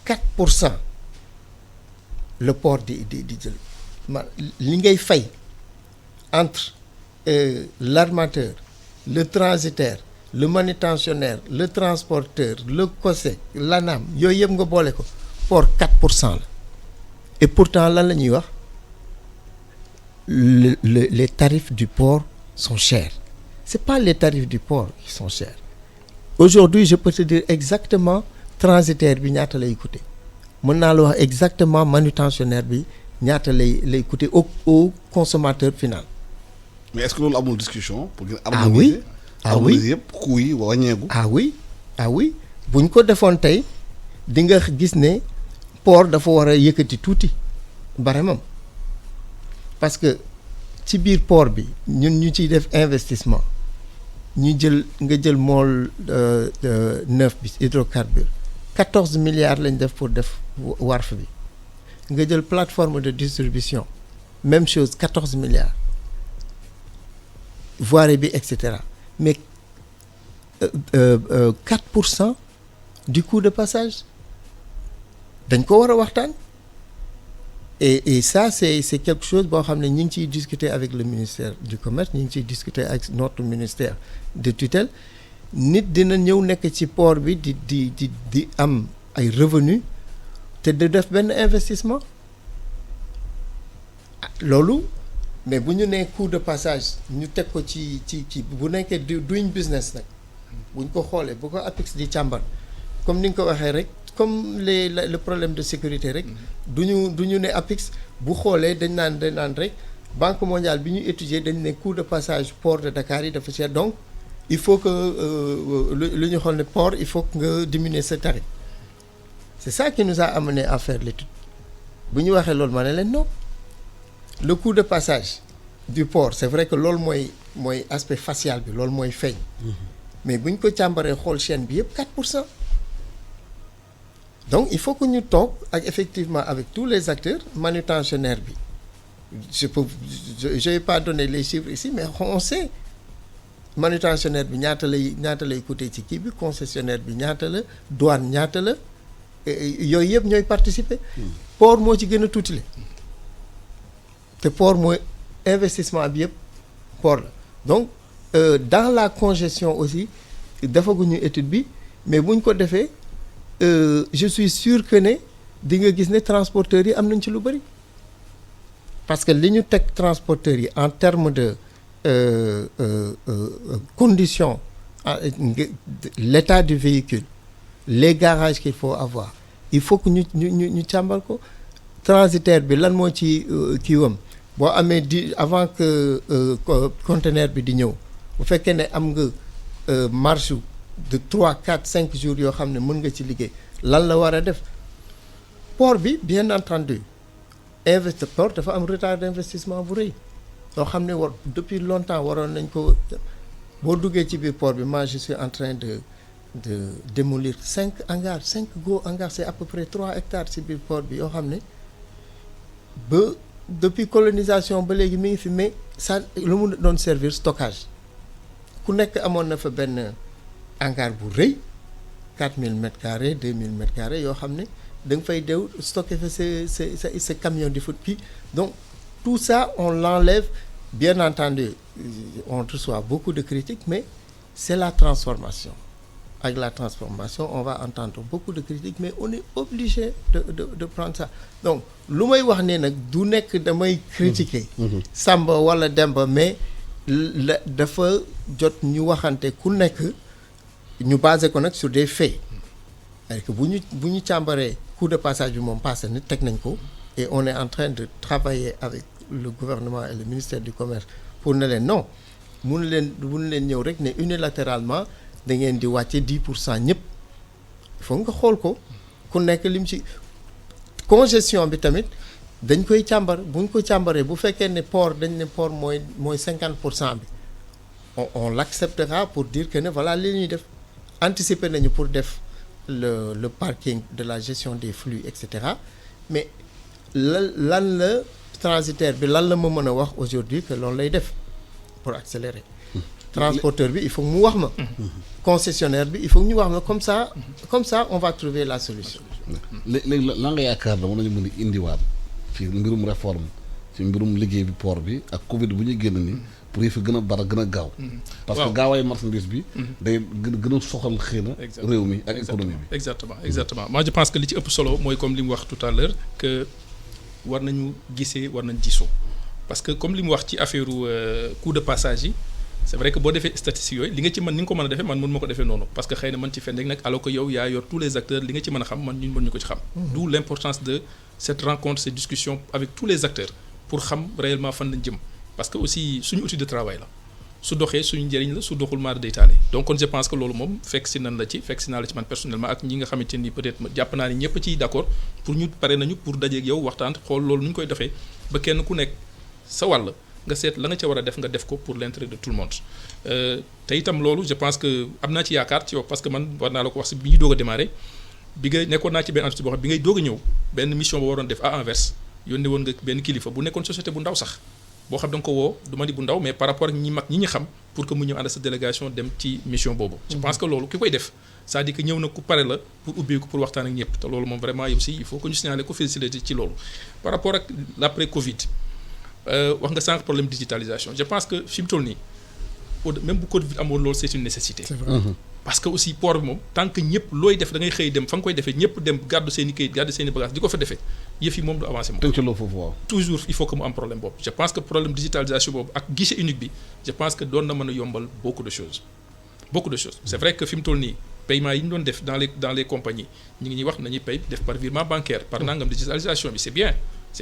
4% le port di jël li ngay fay entre l'armateur le transitaire le manutentionnaire le transporteur le COSEC l'ANAM yooyu yëpp nga boole ko port 4% la et pourtant lan la ñuy wax les tarifs du port sont chers c'est pas les tarifs du port qui sont chers aujourd'hui je peux te dire exactement transitaire bi ñaata lay coûter mën naa la wax exactement manutentionnaire bi ñaata lay coûter au consommateur final. mais est-ce que loolu amul discussion pour gën ah oui harmoniser yëpp coût yi wàññeeku. ah oui buñ ko defoon tey di nga gis ne port dafa war a yëkkati tuuti baremam parce que ci biir port bi ñun ñu ciy def investissement nga jël mool neuf bi hydrocarbure 14 milliards lañ def pour def wharf bi nga jël plateforme de distribution même chose 14 milliards voirie bi et cetera mais 4% du coût de passage dañ ko war a waxtaan et ça c'est quelque chose boo xam ne ñu ngi ciy discuter avec le ministère du commerce ñu ngi ciy discuter avec notre ministère de tutelle nit dina ñëw nekk ci port bi di am ay revenus te de def benn investissement loolu mais bu ñu nee coût de passage ñu teg ko ci bu nekkee doing business nag buñ ko xoolee bu ko APIX di càmbar comme ni nga ko waxee rek comme le problème de sécurité rek du ñu ne APIX bu xoolee dañ naan rek Banque mondiale bi ñu étudier dañ ne coût de passage port de Dakar yi dafa cher donc il faut que lu ñu xool ne port il faut que nga diminuer sa tarif c'est ça qui nous a amené à faire l'étude bu ñu waxee loolu ma ne leen non le coût de passage du port c'est vrai que loolu mooy aspect facial bi loolu mooy feeñ mais bu ñu ko càmbaree xool chaîne bi yëpp 4%. donc il faut que ñu toog ak effectivement avec tous les acteurs manutentionnaire bi je vais pas donner les chiffres ici mais on sait manutentionnaire bi ñaata lay coûter ci kii bi concessionnaire bi ñaata la douane ñaata la yooyu yëpp ñooy participer port moo ci gën a tuutile te port mooy investissement bi yëpp port la donc dans la congestion aussi defaguñu étude bi mais buñ ko defee je suis sûr que ne di nga gis ne transporteurs yi am nañ ci lu bari parce que li ñu teg transporteurs yi en termes de conditions l'état du véhicule les garages qu'il faut avoir il faut que ñu càmbar ko transitaire bi lan moo ci kiiwam boo amee avant que conteneur bi di ñëw bu fekkee ne am nga marge de 3 4 5 jours yoo xam ne mën nga ci liggéey lan la war a def port bi bien entendu port dafa am retard d'investissement bu rëy loo xam ne depuis longtemps waroon nañ ko boo duggee ci biir port bi moi je suis en train de démolir 5 gros hangars c'est à peu près 3 hectares ci biir port bi yoo xam ne ba depuis colonisation ba léegi mi ngi fi mais ça lu mu doon servir stockage ku nekk amoon na fa benn hangar bu rëy 4000 mètres carrés 2000 mètres carrés yoo xam ne da nga fay dew stocké fa sa camion de foot puis donc tout ça on l'enlève. Bien entendu on reçoit beaucoup de critiques mais c'est la transformation. Avec la transformation on va entendre beaucoup de critiques mais on est obligé de prendre ça donc lu may wax ne nag du nekk damay critiquer Samba wala Demba mais la dafa jot ñu waxante ku nekk ñu basé ko nag sur des faits parce que bu ñu càmbaree coup de passage bi moom passé na teg nañ ko et on est en train de travailler avec le gouvernement et le ministère du commerce pour ne leen non mënu leen ñëw rek ne unilatéralement da ngeen di wàcce 10% ñëpp il faut nga xool ko ku nekk lim ci congestion bi tamit dañ koy càmbar buñ ko càmbaree bu fekkee ne port dañ ne port mooy 50% bi on l'acceptera pour dire que ne voilà li ñuy def anticiper nañu pour def le parking de la gestion des flux et cetera mais lan la transitaire bi lan la ma mën a wax aujourd'hui que loolu lay def pour accélérer transporteur bi il faut mu wax ma concessionnaire bi il faut ñu wax ma comme ça on va trouver la solution. léegi la nga yaakaar da mën nañu mën a indiwaat ci mbirum réforme ci mbirum liggéey bi port bi ak Covid bu ñu génn ni pour yi fi gën a bara gën a gaaw. parce que gaawaayu marchandise bi. day gën a soxal xëy na réew mi ak économie bi. exactement moi je pense que li ci ëpp solo mooy comme li mu wax tout à l'heure que war nañu gisee war nañ diisoo parce que comme li mu wax ci affaire coût de passage yi. c'est vrai que boo defee statistiques yooyu li nga ci mën ni nga ko mën a defee man mën ma ko defee noonu parce que xëy na man ci fenn rek nag alors que yow yaa yor tous les acteurs li nga ci mën a xam man ñun mën ñu ko ci xam d'où l'importance de cette rencontre cette discussion avec tous les acteurs pour xam réellement fan lañ jëm parce que aussi suñu outil de travail la su doxee suñu njëriñ la su doxul maar day taale donc kon je pense que loolu moom fekk si naa la ci man personnellement ak ñi nga xamante ni peut-être jàpp naa ni ñëpp ciy d'accord pour ñu pare nañu pour dajeeg yow waxtaan xool loolu nu ñu koy defee ba kenn ku nekk sa wàll nga seet la nga ca war a def nga def ko pour l'intérêt de tout le monde te itam loolu je pense que am naa ci yaakaar ci yow parce que man war naa la ko wax si bi ñuy doog a démarrer bi nga nekkoon naa ci benn entreprise boo xam bi ngay doog a ñëw benn mission ba waroon def à Anvers yónnee woon nga benn kilifa bu nekkoon société bu ndaw sax boo xam da nga ko woo du ma ni bu ndaw mais par rapport ak ñi mag ñi ñu xam pour que mu ñëw ànd sa délégation dem ci mission boobu. je pense que loolu ki koy def c'est-à-dire que ñëw na ku pare la pour ubbeeku pour waxtaan ak ñëpp te loolu moom vraiment yow aussi il faut que ñu signaler ko féliciter ci loolu par rapport ak l'après Covid. wax nga sànq problème digitalisation je pense que fi mu toll nii même bu Covid amoon loolu c'est une nécessité. C'est vrai. parce que aussi port bi moom tant que ñëpp looy def da ngay xëy dem fa nga koy defee ñëpp dem gàddu seen i këyit gàddu seen i bagages di ko fa defee yëf yi moom du avancer moom. tënkaloo foofu waaw. toujours il faut que mu am problème boobu je pense que problème digitalisation boobu ak guichet unique bi je pense que doon na mën a yombal beaucoup de choses c'est vrai que fi mu toll nii paiement yi ñu doon def dans les compagnies ñu ngi ñuy wax nañuy pay def par virement bancaire par nangam digitalisation bi c'est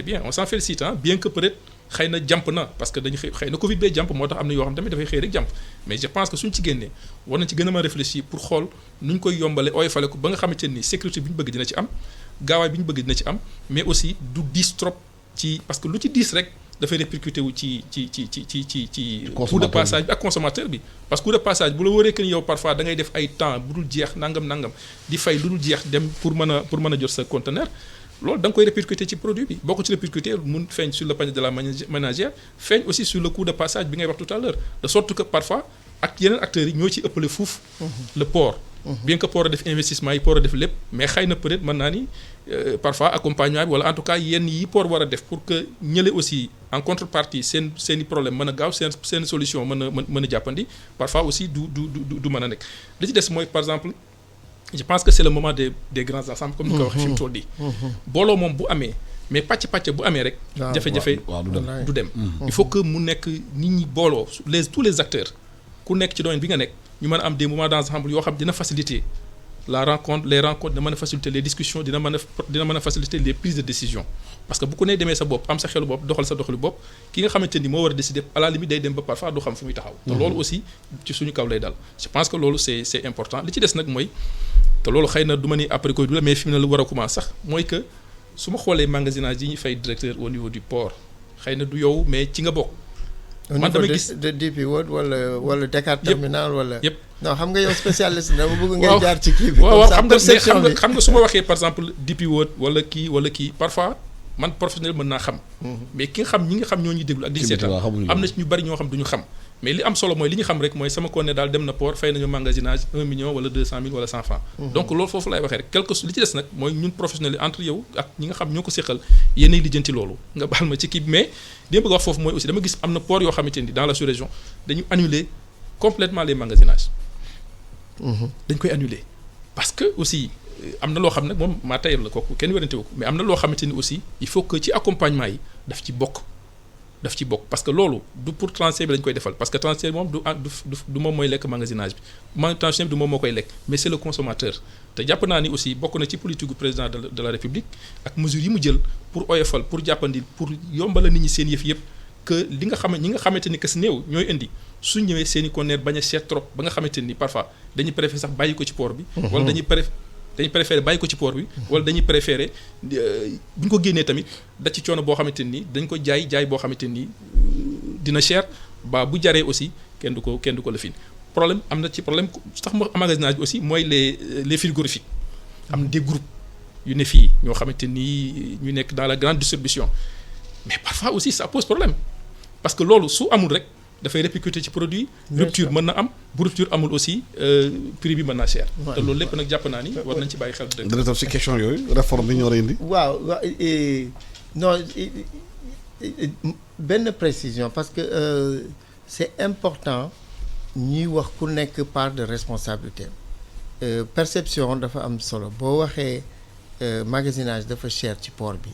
bien on s'en félicite hein bien que peut-être xëy na jàmp na parce que dañu xëy na Covid bee jàmp moo tax am na yoo xam tamit dafay xëy rek jàmp mais je pense que suñ ci génnee war nañ ci gën a mën a réfléchir pour xool nu ñu koy yombale oyofale ko ba nga xamante ni sécurité bi ñu bëgg dina ci am gaawaay bi ñu bëgg dina ci am mais aussi du diis trop ci parce que lu ci diis rek dafay répercuté wu ci coût de passage bi ak consommateur bi parce que coût de passage bu la wóoree que ni yow parfois da ngay def ay temps bu dul jeex nangam di fay lu dul jeex dem pour mën a jot sa conteneur loolu da nga koy répercuter ci produit bi boo ko ci répercuter mun feeñ sur le panier de la ménagère feeñ aussi sur le coût de passage bi ngay wax tout à l'heure de sorte que parfois ak yeneen acteurs yi ñoo ci ëppale fuuf le port bien que port a def investissement yi port a def lépp mais xëy na peut-être mën naa ni parfois accompagnement bi wala en tout cas yenn yi port war a def pour que ñële aussi en contrepartie seeni problème mën a gaaw seen solution mën a jàppandi parfois aussi du mën a nekk li ci des mooy par exemple je pense que c'est le moment des grands ensembles comme ni ko waxee fi mu toll nii booloo moom bu amee mais pàcc bu amee rek jafe-jafe du dem il faut que mu nekk nit ñi booloo tous les acteurs ku nekk ci domaine bi nga nekk ñu mën a am des moments d'ensemble yoo xam dina faciliter les rencontres dina mën a faciliter les discussions dina mën a faciliter les prises de décision parce que bu ko nee demee sa bopp am sa xelu bopp doxal sa doxalu bopp ki nga xamante ni moo war a décider à la limite day dem ba parfois du xam fu muy taxaw te loolu aussi ci suñu kaw lay dal je pense que loolu c'est important li ci des nag mooy te loolu xëy na du ma ni après Covid la mais fi mu ne lu war a commencer sax mooy que su ma xoolee magasinage yi ñu fay directeur au niveau du port xëy na du yow mais ci nga bokk. man dama gis de DP World wala Dakar terminal wala. yëpp non xam nga yow spécialiste dama bëgg ngay jaar ci kii bi. waaw xam nga su ma waxee par exemple DP World wala kii parfois man professionnel mën naa xam. mais ki nga xam ñi nga xam ñoo ñuy déglu ak di seetaan am na ci ñu bari ñoo xam duñu xam. mais li am solo mooy li ñu xam rek mooy sama conteneur daal dem na port fay nañu magasinage 1 million wala 200 000 wala 100 francs. donc loolu foofu laay waxee rek quelque li ci des nag mooy ñun professionnels yi entre yow ak ñi nga xam ñoo ko séqal yéenay lijjanti loolu nga baal ma ci kii mais li ma bëgg a wax foofu mooy aussi dama gis am na port yoo xamante ni dans la sous-région dañu annuler complètement les magasinages. dañ koy annuler parce que aussi am na loo xam nag moom maa tayal la kooku kenn werante wu ko mais am na loo xamante ni aussi il faut que ci accompagnement yi daf ci bokk parce que loolu du pour transfert bi lañ koy defal parce que transfert moom du moom mooy lekk magasinage bi transfert bi du moom moo koy lekk mais c'est le consommateur te jàpp naa ni aussi bokk na ci politique gu président de la république ak mesures yi mu jël pour oyofal pour jàppandi pour yombala nit ñi seen yëf yëpp que li nga xam ñi nga xamante ni que si néew ñooy indi su ñëwee seen i conteneur bañ a cher trop ba nga xamante ni parfois dañuy préférer sax bàyyi ko ci port bi wala dañuy préféré bàyyi ko ci port bi wala dañuy préféré bu ñu ko génnee tamit da ci coono boo xamante ni dañ ko jaay boo xamante ni dina cher ba bu jaree aussi kenn du ko la fin problème am na ci problème sax mo emmagasinage bi aussi mooy les frigorifiques am na des groupes yu ne fii ñoo xamante ni ñu nekk dans la grande distribution mais parfois aussi ça pose problème parce que loolu su amul rek dafay répercuter ci produit rupture mën na am bu rupture amul aussi prix bi mën naa cher te loolu lépp nag jàpp naa ni war nañ ci bàyyi xel dëgg dana tam si question yooyu réforme bi ñoo war a indi waaw non benn précision parce que c'est important ñuy wax ku nekk part de responsabilité perception dafa am solo boo waxee magasinage dafa cher ci port bi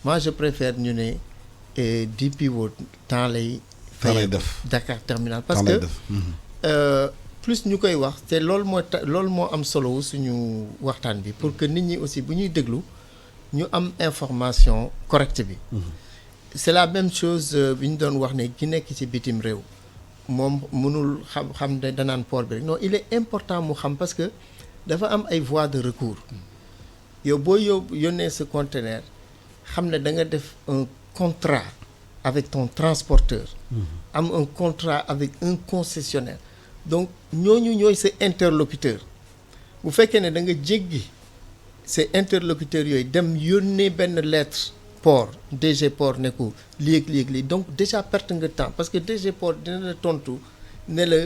moi je préfère ñu ne DP World temps lay fay Dakar terminal parce que plus ñu koy wax te loolu moo am solo suñu waxtaan bi pour que nit ñi aussi bu ñuy déglu ñu am information correcte bi c'est la même chose bi ñu doon wax ne ki nekk ci bitim réew moom mënul xam ne danaan port bi rek non il est important mu xam parce que dafa am ay voies de recours yow boo yónnee sa conteneur xam ne da nga def un contrat avec ton transporteur am un contrat avec un concessionnaire donc ñooñu ñooy sa interlocuteur bu fekkee ne da nga jéggi sa interlocuteurs yooyu dem yónnee benn lettre port DG port ne ko lii donc déjà perte nga temps parce que DG port dina la tontu ne la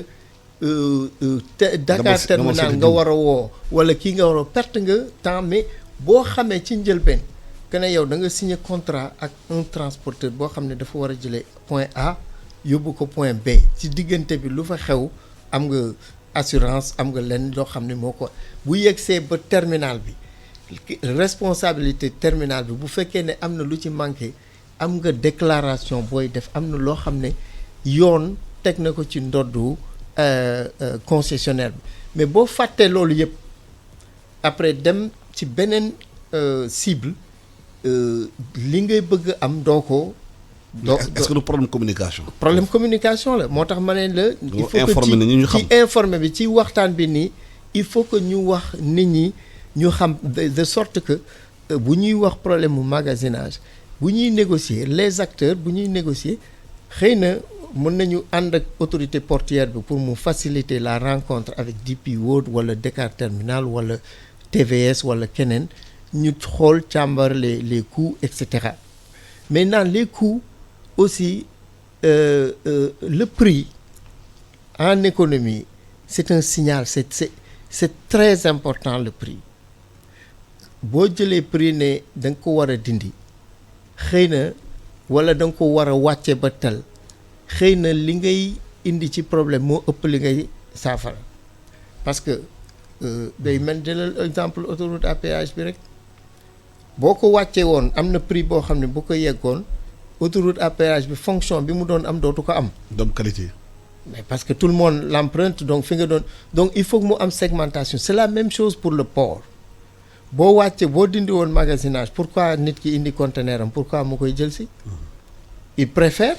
Dakar terminal nga war a woo wala kii nga war a perte nga temps mais boo xamee ci njëlbeen que ne yow da nga signé contrat ak un transporteur boo xam ne dafa war a jëlee point A yóbbu ko point B ci diggante bi lu fa xew am nga assurance am nga lenn loo xam ne moo ko bu yegsee ba terminal bi responsabilité terminal bi bu fekkee ne am na lu ci manqué am nga déclaration booy def am na loo xam ne yoon teg na ko ci ndoddu concessionnaire bi mais boo fàttee loolu yëpp après dem ci beneen cible li ngay bëgg am doo ko. est-ce que le problème communication. problème communication la moo tax ma ne la. il faut que ci informé bi ci waxtaan bi nii il faut que ñu wax nit ñi ñu xam de sorte que bu ñuy wax problème mu magasinage bu ñuy négocier les acteurs bu ñuy négocier xëy na mën nañu ànd ak autorité portuaire bi pour mu faciliter la rencontre avec DP World wala Dakar Terminal wala TVS wala keneen ñu xool càmbar les coûts et cetera maintenant les coûts aussi le prix en économie c'est un signal c'est très important le prix boo jëlee prix ne da nga ko war a dindi xëy na wala da nga ko war a wàcce ba tel xëy na li ngay indi ci problème moo ëpp li ngay saafara parce que day mel jëlal exemple autoroute à péage bi rek boo ko wàccee woon am na prix boo xam ne bu ko yeggoon autoroute à péage bi fonction bi mu doon am dootu ko am. doom qualité. mais parce que tout le monde l'emprunte donc fi nga doon donc il faut que mu am segmentation c'est la même chose pour le port boo wàccee boo dindi woon magasinage pourquoi nit ki indi conteneur am pourquoi mu koy jël si. il préfère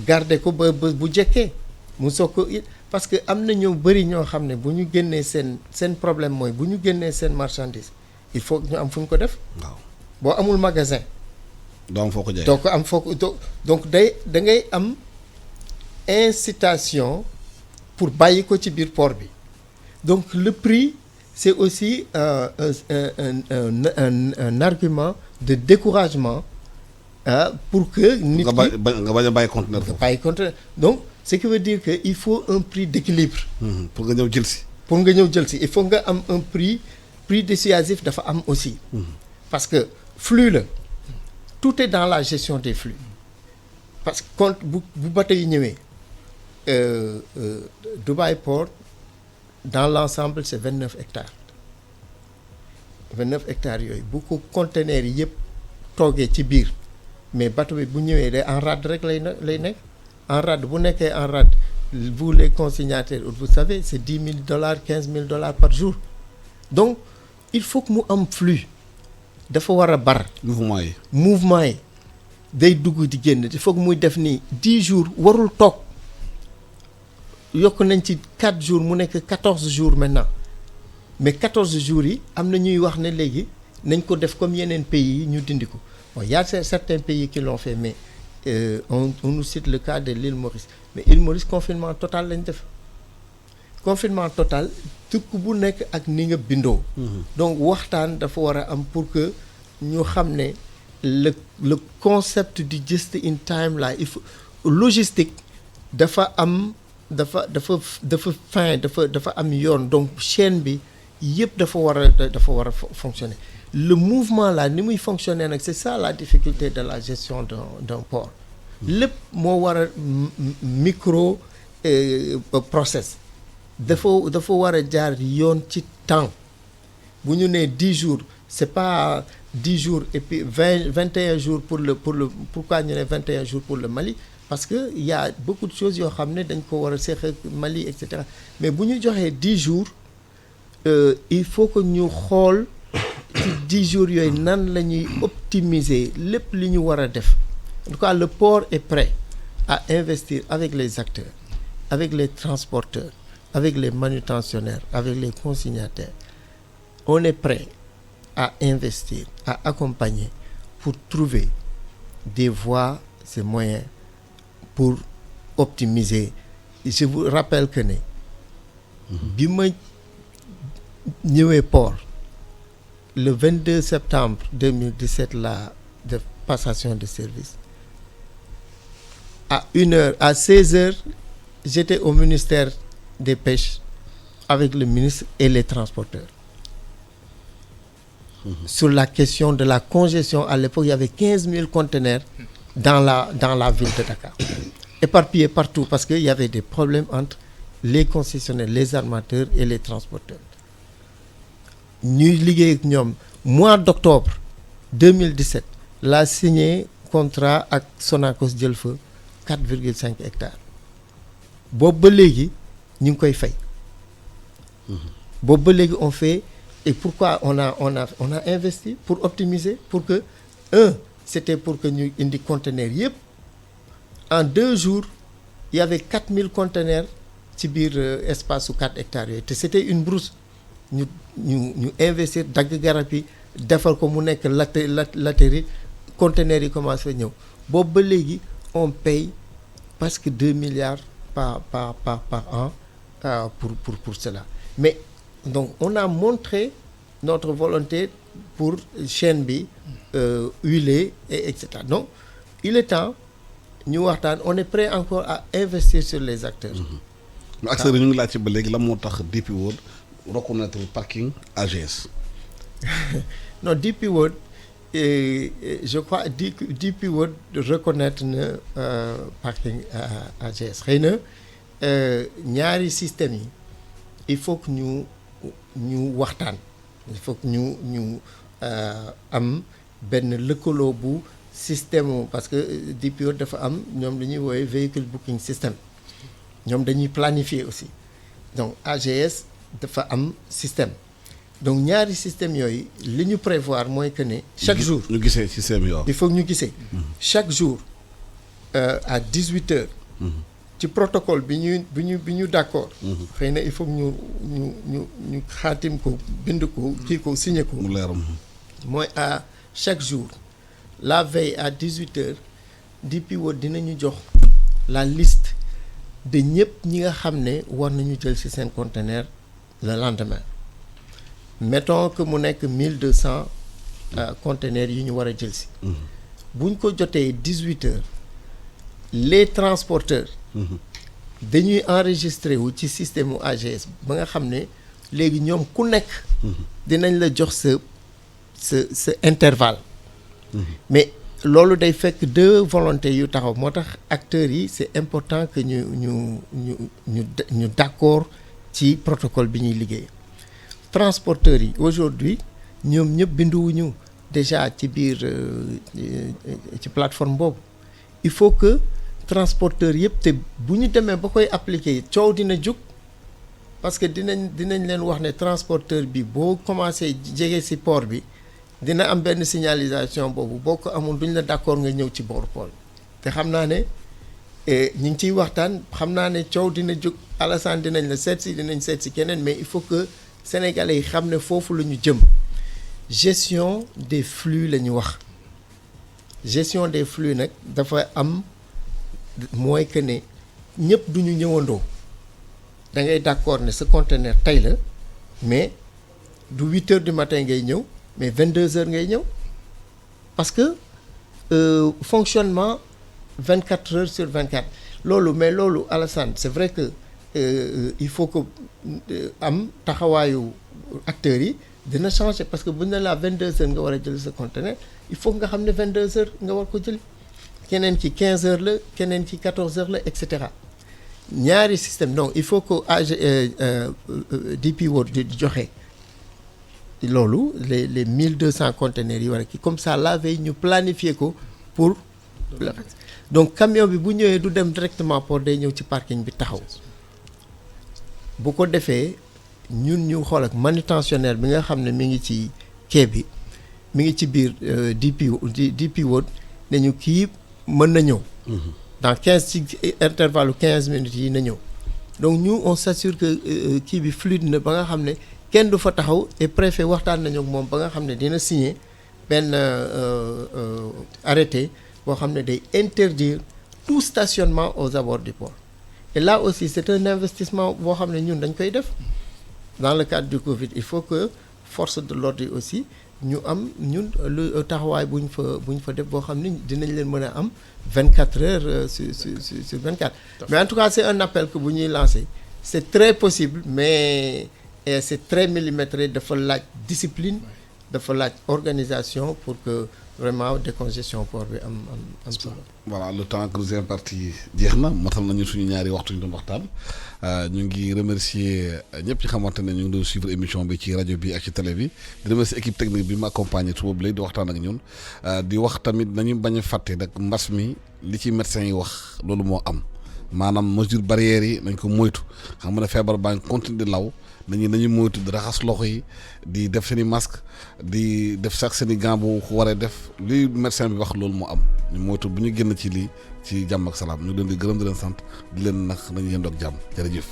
garder ko ba bu jekkee mu soog ko parce que am na ñoo bëri ñoo xam ne bu ñu génnee seen problème mooy bu ñu génnee seen marchandise il faut ñu am fu ñu ko def. waaw boo amul magasin. doo am foo ko jaay doo ko am foo ko donc da ngay am incitation pour bàyyi ko ci biir port bi donc le prix c'est aussi un argument de découragement pour que nit ki nga bañ a bàyyi conteneur foofu. bàyyi conteneur donc ce qui veut dire que il faut un prix d'équilibre. pour nga ñëw jël si. pour nga ñëw jël si il faut nga am un prix dissuasif dafa am aussi. parce que flux la tout est dans la gestion des flux parce que quand bu bateau yi ñëwee Dubai Port dans l'ensemble c'est 29 hectares 29 hectares yooyu bu ko conteneurs yi yëpp toogee ci biir mais bateau bi bu ñëwee day en rade rek lay nekk en rade bu nekkee en rade vous les consignataires vous savez c'est $10,000 $15,000 par jour donc il faut que mu am flux dafa war a bar mouvement yi day dugg di génn il faut que muy def nii 10 jours warul toog yokk nañ ci 4 jours mu nekk 14 jours maintenant mais 14 jours yi am na ñuy wax ne léegi nañ ko def comme yeneen pays yi ñu dindi ko bon y a certains pays qui l'ont fait mais on nous cite le cas de l'île Maurice mais île Maurice confinement total lañ def confinement total tukk bu nekk ak ni nga bindoo donc waxtaan dafa war a am pour que ñu xam ne le concept du just in time là il faut logistique dafa am dafa fin dafa am yoon donc chaîne bi yëpp dafa war a fonctionner le mouvement là ni muy fonctionner nag c'est ça la difficulté de la gestion d'un port lépp moo war a micro process dafa war a jaar yoon ci temps bu ñu nee 10 jours c'est pas 10 jours et puis 21 jours pourquoi ñu ne 21 jours pour le Mali parce que y a beaucoup de choses yoo xam ne dañ ko war a seq ak Mali et cetera mais bu ñu joxee 10 jours il faut que ñu xool ci 10 jours yooyu nan la ñuy optimiser lépp li ñu war a def en tout cas le port est prêt à investir avec les acteurs avec les transporteurs avec les manutentionnaires avec les consignataires on est prêt à investir à accompagner pour trouver des voies et moyens pour optimiser je vous rappelle que ne bi ma ñëwee port le 22 septembre 2017 la de passation de service à 16h j'étais au ministère des pêches avec le ministre et les transporteurs sur la question de la congestion. À l'époque il y avait 15 000 conteneurs dans la ville de Dakar éparpillés partout parce qu'il y avait des problèmes entre les concessionnaires les armateurs et les transporteurs ñuy liggéey ak ñoom mois d'octobre 2017 la signé contrat ak Sonacos jël fa 4,5 hectares boobu ba léegi ñu ngi koy fay boobu ba léegi on fait et pourquoi on a investi pour optimiser pour que c'était pour que ñu indi conteneurs yëpp en 2 jours il y avait 4000 conteneurs ci biir espace su 4 hectares yooyu te c'était une brousse ñu investir dagg garab yi defar ko mu nekk latérite conteneurs yi commencé ñëw boobu ba léegi on paye presque 2 milliards par an pour cela mais donc on a montré notre volonté pour chaîne bi huiler et etc. Donc il est temps ñu waxtaan on est prêt encore à investir sur les acteurs. mais acteurs yi ñu ngi laaj ci ba léegi lan moo tax DP World reconnaître parking AGS. non DP World je crois DP World reconnaître na parking AGS xëy na ñaari système yi il faut que ñu waxtaan il faut que ñu am benn lëkkaloo bu système parce que DP World dafa am ñoom dañuy woowee véhicule booking system ñoom dañuy planifier aussi donc AGS dafa am système donc ñaari système yooyu li ñu prévoir mooy que ne chaque jour ñu gisee système yoo il faut que ñu gisee chaque jour à 18h ci protocole bi ñu d'accord xëy na il faut que ñu xaatim ko bind ko kii ko signé ko mu leeram mooy à chaque jour la veille à 18h DP World dinañu jox la liste de ñëpp ñi nga xam ne war nañu jël ci seen conteneur le lendemain mettons que mu nekk 1200 conteneurs yi ñu war a jël si. buñ ko jotee 18h les transporteurs. dañuy enregistré wu ci système mu AGS ba nga xam ne léegi ñoom ku nekk. dinañ la jox sa intervalle. mais loolu day fekk 2 volontés yu taxaw moo tax acteurs yi c'est important que ñu d'accord ci protocole bi ñuy liggéey. transporteurs yi aujourd'hui ñoom ñëpp binduwuñu déjà ci biir ci plateforme boobu il faut que transporteurs yëpp te bu ñu demee ba koy appliquer coow dina jóg parce que dinañ leen wax ne transporteur bi boo commencé jege ci port bi dina am benn signalisation boobu boo ko amul duñ la d'accord nga ñëw ci booru port te xam naa ne ñu ngi ciy waxtaan xam naa ne coow dina jóg Alassane dinañ la seet si dinañ seet si keneen mais il faut que Sénégalais yi xam ne foofu la ñu jëm gestion des flux la ñu wax gestion des flux nag dafa am mooy que ne ñëpp du ñu ñëwandoo da ngay d'accord ne ce conteneur tey la mais du 8h du matin ngay ñëw mais 22h ngay ñëw parce que fonctionnement 24h sur 24 loolu mais loolu Alassane c'est vrai que il faut que am taxawaayu acteurs yi dina changer parce que bu ñu ne la 22h nga war a jël sa conteneur il faut nga xam ne 22h nga war ko jël keneen ci 15h la keneen ci 14h la et cetera ñaari système donc il faut que DP World di joxe loolu les 1200 conteneurs yi war a kii comme ça la veille ñu planifier ko pour donc camion bi bu ñëwee du dem directement port day ñëw ci parking bi taxaw bu ko defee ñun ñu xool ak manutentionnaire bi nga xam ne mi ngi ci quai bi mi ngi ci biir DP World ne ñu kii mën na ñëw dans 15 ci intervalle 15 minutes yi na ñëw donc ñu on s'assure que kii bi fluide na ba nga xam ne kenn du fa taxaw et préfet waxtaan nañu ak moom ba nga xam ne dina signer benn arrêté boo xam ne day interdire tout stationnement aux abords du port et là aussi c'est un investissement boo xam ne ñun dañ koy def dans le cadre du Covid il faut que force de l'ordre yi aussi ñu am ñun lu taxawaay bu ñu fa def boo xam ne dinañ leen mën a am 24 heures sur 24 mais en tout cas c'est un appel que bu ñuy lancer c'est très possible mais c'est très millimétré dafa laaj discipline dafa laaj organisation pour que vraiment décongestion port bi am solo. voilà le temps que nous est imparti jeex na matal nañu suñu ñaari waxtu ñu doon waxtaan ñu ngi remercier ñëpp ñi xamante ne ñu ngi doon suivre émission bi ci rajo bi ak ci télé bi di remercier équipe technique bi ma accompagné suba bi lay di waxtaan ak ñun di wax tamit nañu bañ a fàtte nag mbas mi li ci médecins yi wax loolu moo am maanaam mesure barrières yi nañ ko moytu xam nga ne feebar baa ngi continuer di law nañu moytu di raxas loxo yi di def seen i masque di def sax seen i gants bu waree def li médecin bi wax loolu moo am ñu moytu bu ñu génn ci lii ci jàmm ak salaam ñu leen di gërëm di leen sant di leen nax nañu yendoog jàmm jërëjëf